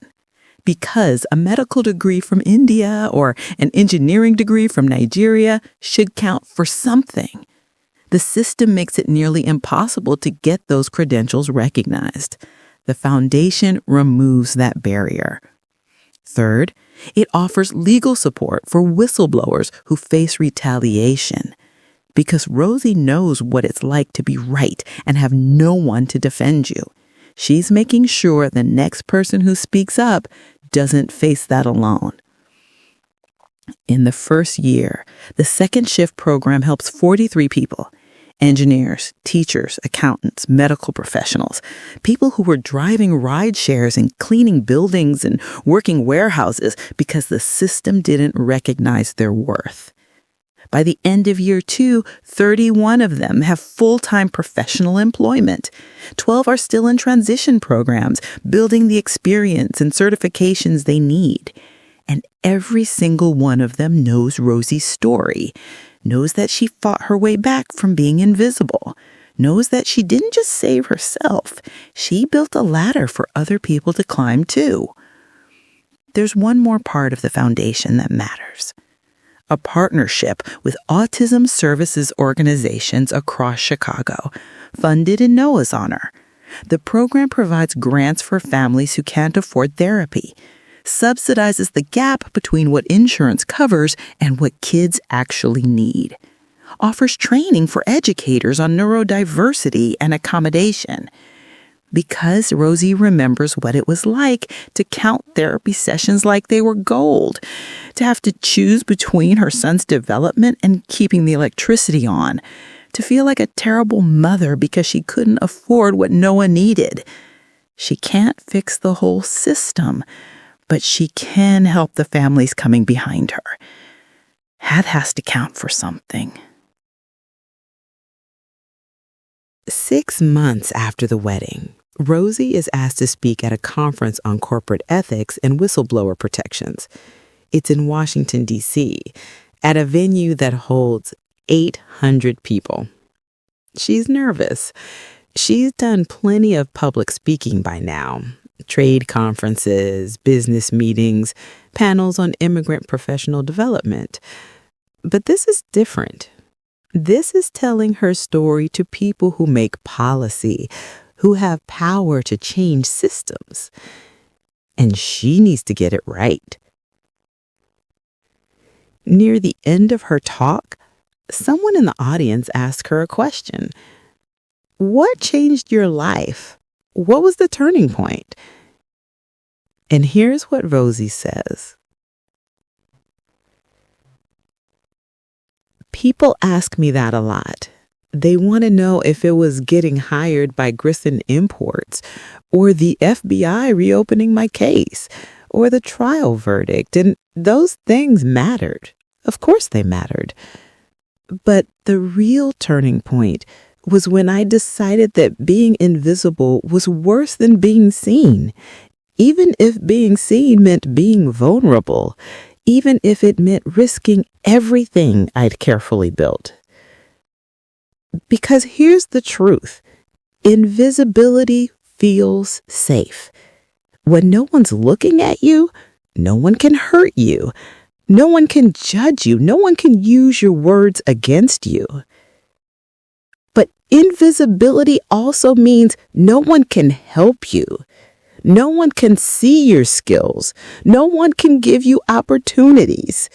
Because a medical degree from India or an engineering degree from Nigeria should count for something. The system makes it nearly impossible to get those credentials recognized. The foundation removes that barrier. Third, it offers legal support for whistleblowers who face retaliation. Because Rosie knows what it's like to be right and have no one to defend you. She's making sure the next person who speaks up doesn't face that alone. In the first year, the second shift program helps 43 people. Engineers, teachers, accountants, medical professionals, people who were driving ride shares and cleaning buildings and working warehouses because the system didn't recognize their worth. By the end of year 2, 31 of them have full-time professional employment. 12 are still in transition programs, building the experience and certifications they need. And every single one of them knows Rosie's story, knows that she fought her way back from being invisible, knows that she didn't just save herself, she built a ladder for other people to climb too. There's one more part of the foundation that matters. A partnership with autism services organizations across Chicago, funded in Noah's honor. The program provides grants for families who can't afford therapy, subsidizes the gap between what insurance covers and what kids actually need, offers training for educators on neurodiversity and accommodation. Because Rosie remembers what it was like to count therapy sessions like they were gold, to have to choose between her son's development and keeping the electricity on, to feel like a terrible mother because she couldn't afford what Noah needed. She can't fix the whole system, but she can help the families coming behind her. That has to count for something. 6 months after the wedding, Rosie is asked to speak at a conference on corporate ethics and whistleblower protections. It's in Washington, D.C., at a venue that holds 800 people. She's nervous. She's done plenty of public speaking by now. Trade conferences, business meetings, panels on immigrant professional development. But this is different. This is telling her story to people who make policy, who have power to change systems. And she needs to get it right. Near the end of her talk, someone in the audience asked her a question. What changed your life? What was the turning point? And here's what Rosie says. People ask me that a lot. They want to know if it was getting hired by Griffin Imports, or the FBI reopening my case, or the trial verdict. And those things mattered. Of course they mattered. But the real turning point was when I decided that being invisible was worse than being seen, even if being seen meant being vulnerable, even if it meant risking everything I'd carefully built. Because here's the truth. Invisibility feels safe. When no one's looking at you, no one can hurt you. No one can judge you. No one can use your words against you. But invisibility also means no one can help you. No one can see your skills. No one can give you opportunities.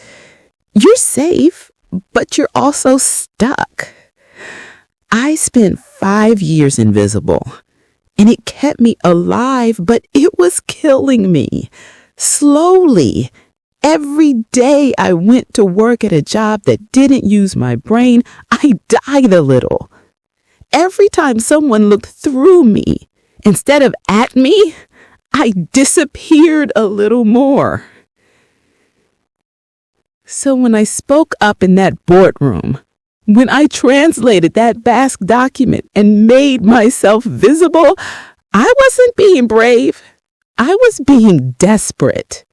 You're safe, but you're also stuck. I spent 5 years invisible, and it kept me alive, but it was killing me. Slowly, every day I went to work at a job that didn't use my brain, I died a little. Every time someone looked through me instead of at me, I disappeared a little more. So when I spoke up in that boardroom, when I translated that Basque document and made myself visible, I wasn't being brave. I was being desperate.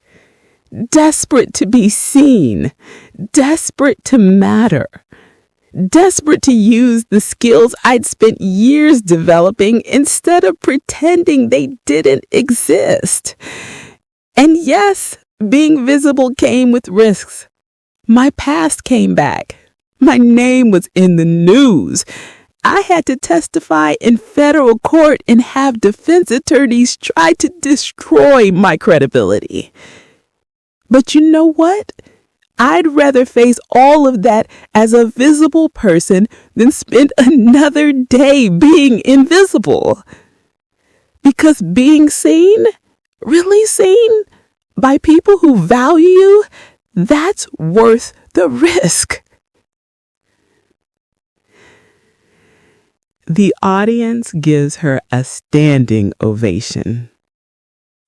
Desperate to be seen. Desperate to matter. Desperate to use the skills I'd spent years developing instead of pretending they didn't exist. And yes, being visible came with risks. My past came back. My name was in the news. I had to testify in federal court and have defense attorneys try to destroy my credibility. But you know what? I'd rather face all of that as a visible person than spend another day being invisible. Because being seen, really seen, by people who value you, that's worth the risk. The audience gives her a standing ovation.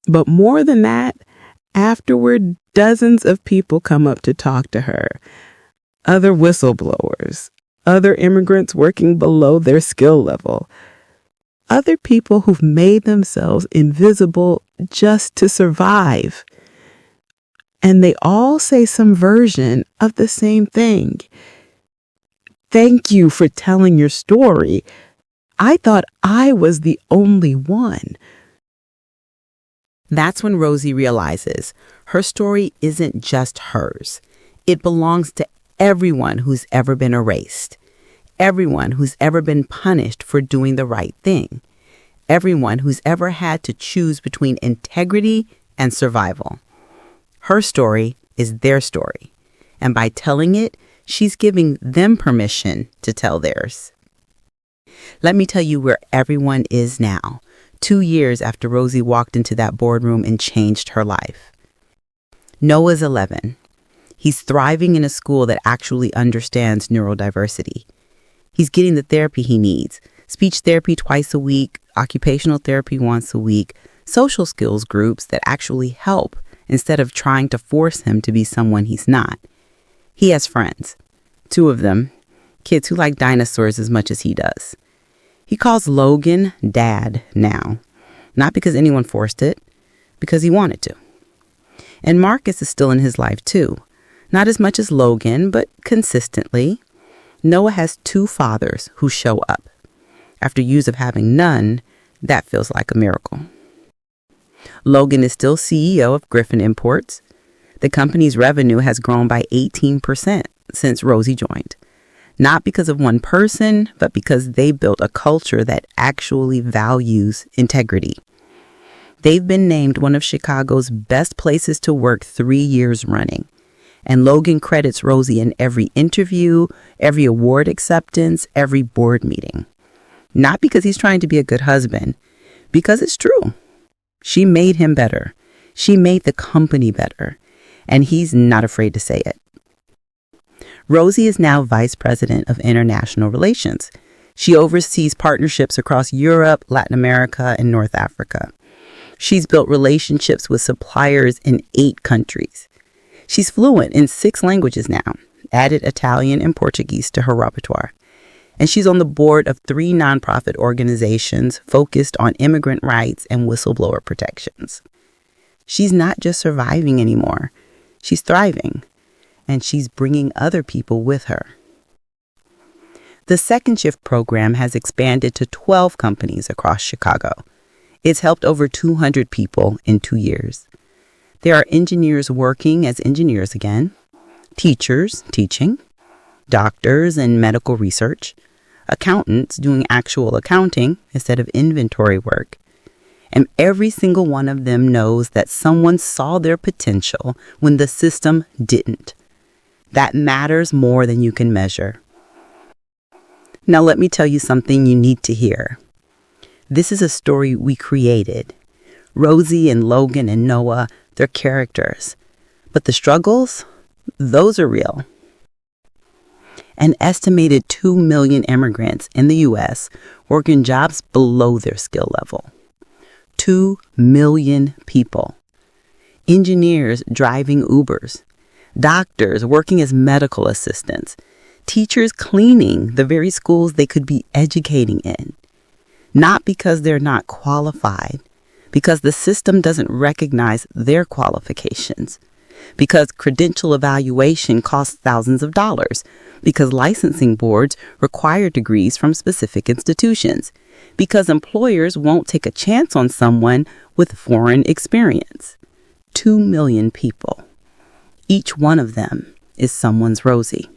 But more than that, afterward, dozens of people come up to talk to her. Other whistleblowers, other immigrants working below their skill level, other people who've made themselves invisible just to survive. And they all say some version of the same thing. Thank you for telling your story. I thought I was the only one. That's when Rosie realizes her story isn't just hers. It belongs to everyone who's ever been erased, everyone who's ever been punished for doing the right thing, everyone who's ever had to choose between integrity and survival. Her story is their story, and by telling it, she's giving them permission to tell theirs. Let me tell you where everyone is now, 2 years after Rosie walked into that boardroom and changed her life. Noah's 11. He's thriving in a school that actually understands neurodiversity. He's getting the therapy he needs, speech therapy twice a week, occupational therapy once a week, social skills groups that actually help instead of trying to force him to be someone he's not. He has friends, 2 of them, kids who like dinosaurs as much as he does. He calls Logan Dad now, not because anyone forced it, because he wanted to. And Marcus is still in his life too, not as much as Logan, but consistently. Noah has 2 fathers who show up. After years of having none, that feels like a miracle. Logan is still CEO of Griffin Imports. The company's revenue has grown by 18% since Rosie joined. Not because of one person, but because they built a culture that actually values integrity. They've been named one of Chicago's best places to work 3 years running. And Logan credits Rosie in every interview, every award acceptance, every board meeting. Not because he's trying to be a good husband, because it's true. She made him better. She made the company better. And he's not afraid to say it. Rosie is now Vice President of International Relations. She oversees partnerships across Europe, Latin America, and North Africa. She's built relationships with suppliers in 8 countries. She's fluent in 6 languages now, added Italian and Portuguese to her repertoire. And she's on the board of 3 nonprofit organizations focused on immigrant rights and whistleblower protections. She's not just surviving anymore. She's thriving. And she's bringing other people with her. The Second Shift program has expanded to 12 companies across Chicago. It's helped over 200 people in 2 years. There are engineers working as engineers again, teachers teaching, doctors in medical research, accountants doing actual accounting instead of inventory work. And every single one of them knows that someone saw their potential when the system didn't. That matters more than you can measure. Now let me tell you something you need to hear. This is a story we created. Rosie and Logan and Noah, they're characters. But the struggles, those are real. An estimated 2 million immigrants in the U.S. work in jobs below their skill level. 2 million people. Engineers driving Ubers. Doctors working as medical assistants. Teachers cleaning the very schools they could be educating in. Not because they're not qualified, because the system doesn't recognize their qualifications, because credential evaluation costs thousands of dollars, because licensing boards require degrees from specific institutions, because employers won't take a chance on someone with foreign experience. 2 million people. Each one of them is someone's Rosie.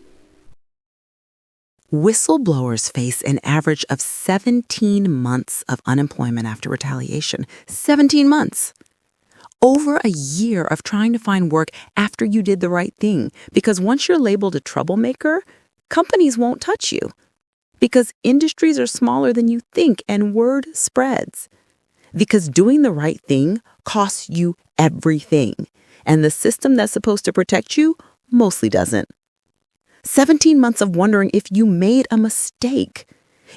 Whistleblowers face an average of 17 months of unemployment after retaliation. 17 months. Over a year of trying to find work after you did the right thing. Because once you're labeled a troublemaker, companies won't touch you. Because industries are smaller than you think and word spreads. Because doing the right thing costs you everything. And the system that's supposed to protect you mostly doesn't. 17 months of wondering if you made a mistake,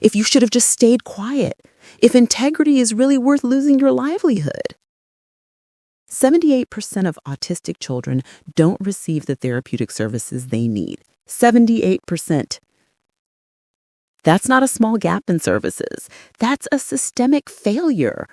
if you should have just stayed quiet, if integrity is really worth losing your livelihood. 78% of autistic children don't receive the therapeutic services they need. 78%. That's not a small gap in services. That's a systemic failure.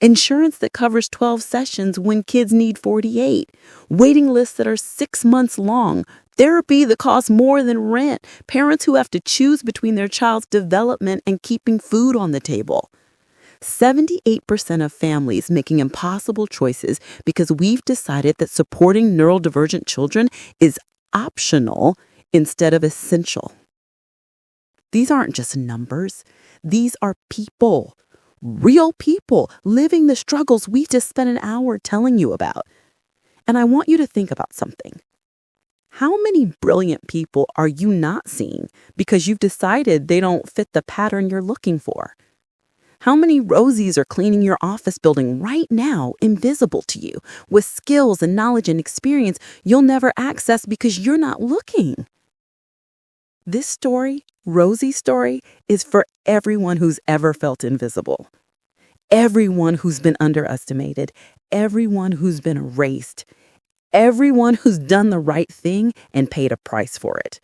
Insurance that covers 12 sessions when kids need 48. Waiting lists that are 6 months long. Therapy that costs more than rent. Parents who have to choose between their child's development and keeping food on the table. 78% of families making impossible choices because we've decided that supporting neurodivergent children is optional instead of essential. These aren't just numbers. These are people. Real people living the struggles we just spent an hour telling you about. And I want you to think about something. How many brilliant people are you not seeing because you've decided they don't fit the pattern you're looking for? How many Rosies are cleaning your office building right now, invisible to you, with skills and knowledge and experience you'll never access because you're not looking? This story, Rosie's story, is for everyone who's ever felt invisible. Everyone who's been underestimated, everyone who's been erased, everyone who's done the right thing and paid a price for it.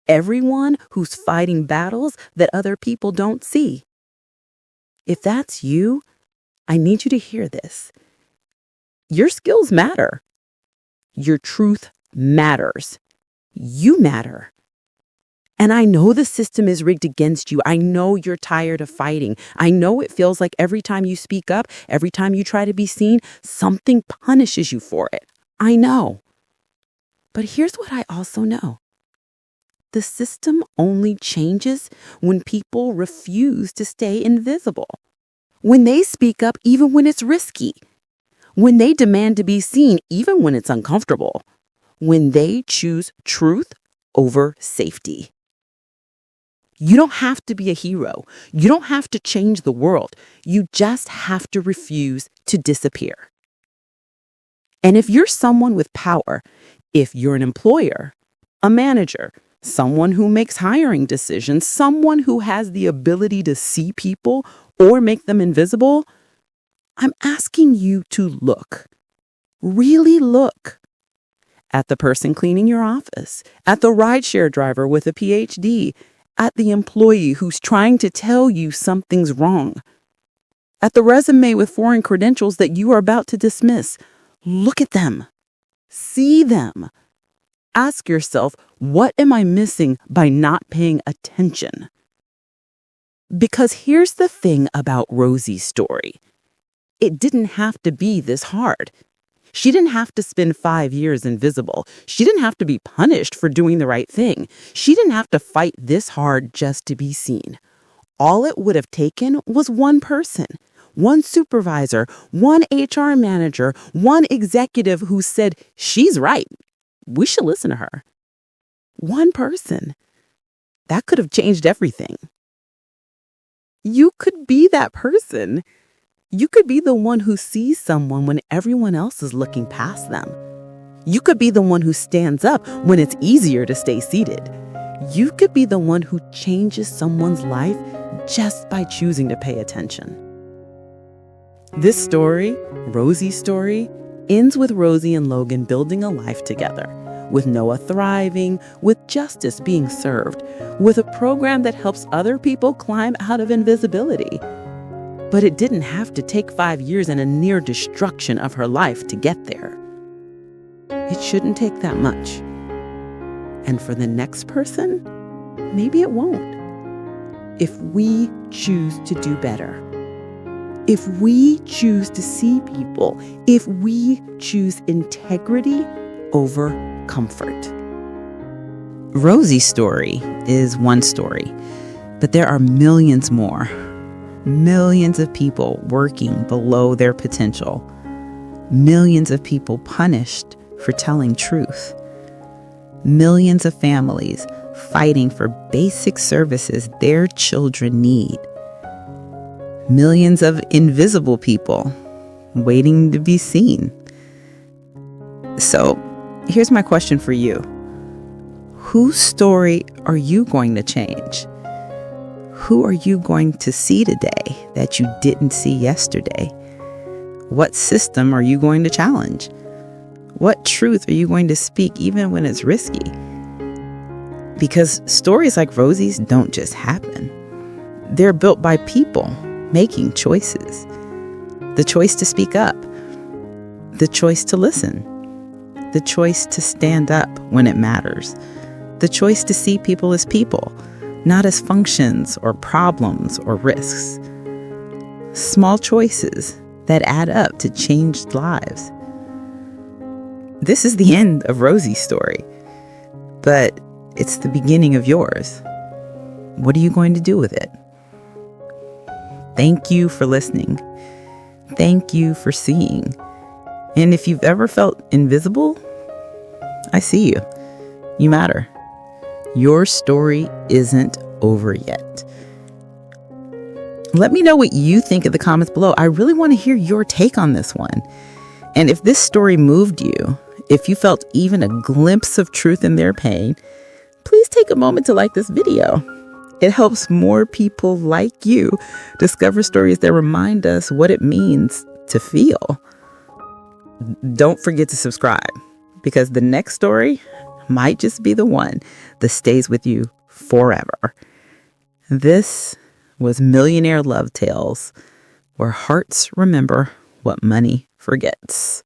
Everyone who's fighting battles that other people don't see. If that's you, I need you to hear this. Your skills matter. Your truth matters. You matter. And I know the system is rigged against you. I know you're tired of fighting. I know it feels like every time you speak up, every time you try to be seen, something punishes you for it. I know. But here's what I also know. The system only changes when people refuse to stay invisible. When they speak up even when it's risky. When they demand to be seen even when it's uncomfortable. When they choose truth over safety. You don't have to be a hero. You don't have to change the world. You just have to refuse to disappear. And if you're someone with power, if you're an employer, a manager, someone who makes hiring decisions, someone who has the ability to see people or make them invisible, I'm asking you to look. Really look. At the person cleaning your office, at the rideshare driver with a PhD, at the employee who's trying to tell you something's wrong, at the resume with foreign credentials that you are about to dismiss. Look at them. See them. Ask yourself, what am I missing by not paying attention? Because here's the thing about Rosie's story. It didn't have to be this hard. She didn't have to spend 5 years invisible. She didn't have to be punished for doing the right thing. She didn't have to fight this hard just to be seen. All it would have taken was one person, one supervisor, one HR manager, one executive who said, she's right. We should listen to her. One person. That could have changed everything. You could be that person. You could be the one who sees someone when everyone else is looking past them. You could be the one who stands up when it's easier to stay seated. You could be the one who changes someone's life just by choosing to pay attention. This story, Rosie's story, ends with Rosie and Logan building a life together, with Noah thriving, with justice being served, with a program that helps other people climb out of invisibility. But it didn't have to take 5 years and a near destruction of her life to get there. It shouldn't take that much. And for the next person, maybe it won't. If we choose to do better, if we choose to see people, if we choose integrity over comfort. Rosie's story is one story, but there are millions more. Millions of people working below their potential. Millions of people punished for telling truth. Millions of families fighting for basic services their children need. Millions of invisible people waiting to be seen. So, here's my question for you. Whose story are you going to change? Who are you going to see today that you didn't see yesterday? What system are you going to challenge? What truth are you going to speak even when it's risky? Because stories like Rosie's don't just happen. They're built by people making choices. The choice to speak up. The choice to listen. The choice to stand up when it matters. The choice to see people as people, not as functions or problems or risks. Small choices that add up to changed lives. This is the end of Rosie's story, but it's the beginning of yours. What are you going to do with it? Thank you for listening. Thank you for seeing. And if you've ever felt invisible, I see you. You matter. Your story isn't over yet. Let me know what you think in the comments below. I really want to hear your take on this one. And if this story moved you, if you felt even a glimpse of truth in their pain, please take a moment to like this video. It helps more people like you discover stories that remind us what it means to feel. Don't forget to subscribe, because the next story might just be the one that stays with you forever. This was Millionaire Love Tales, where hearts remember what money forgets.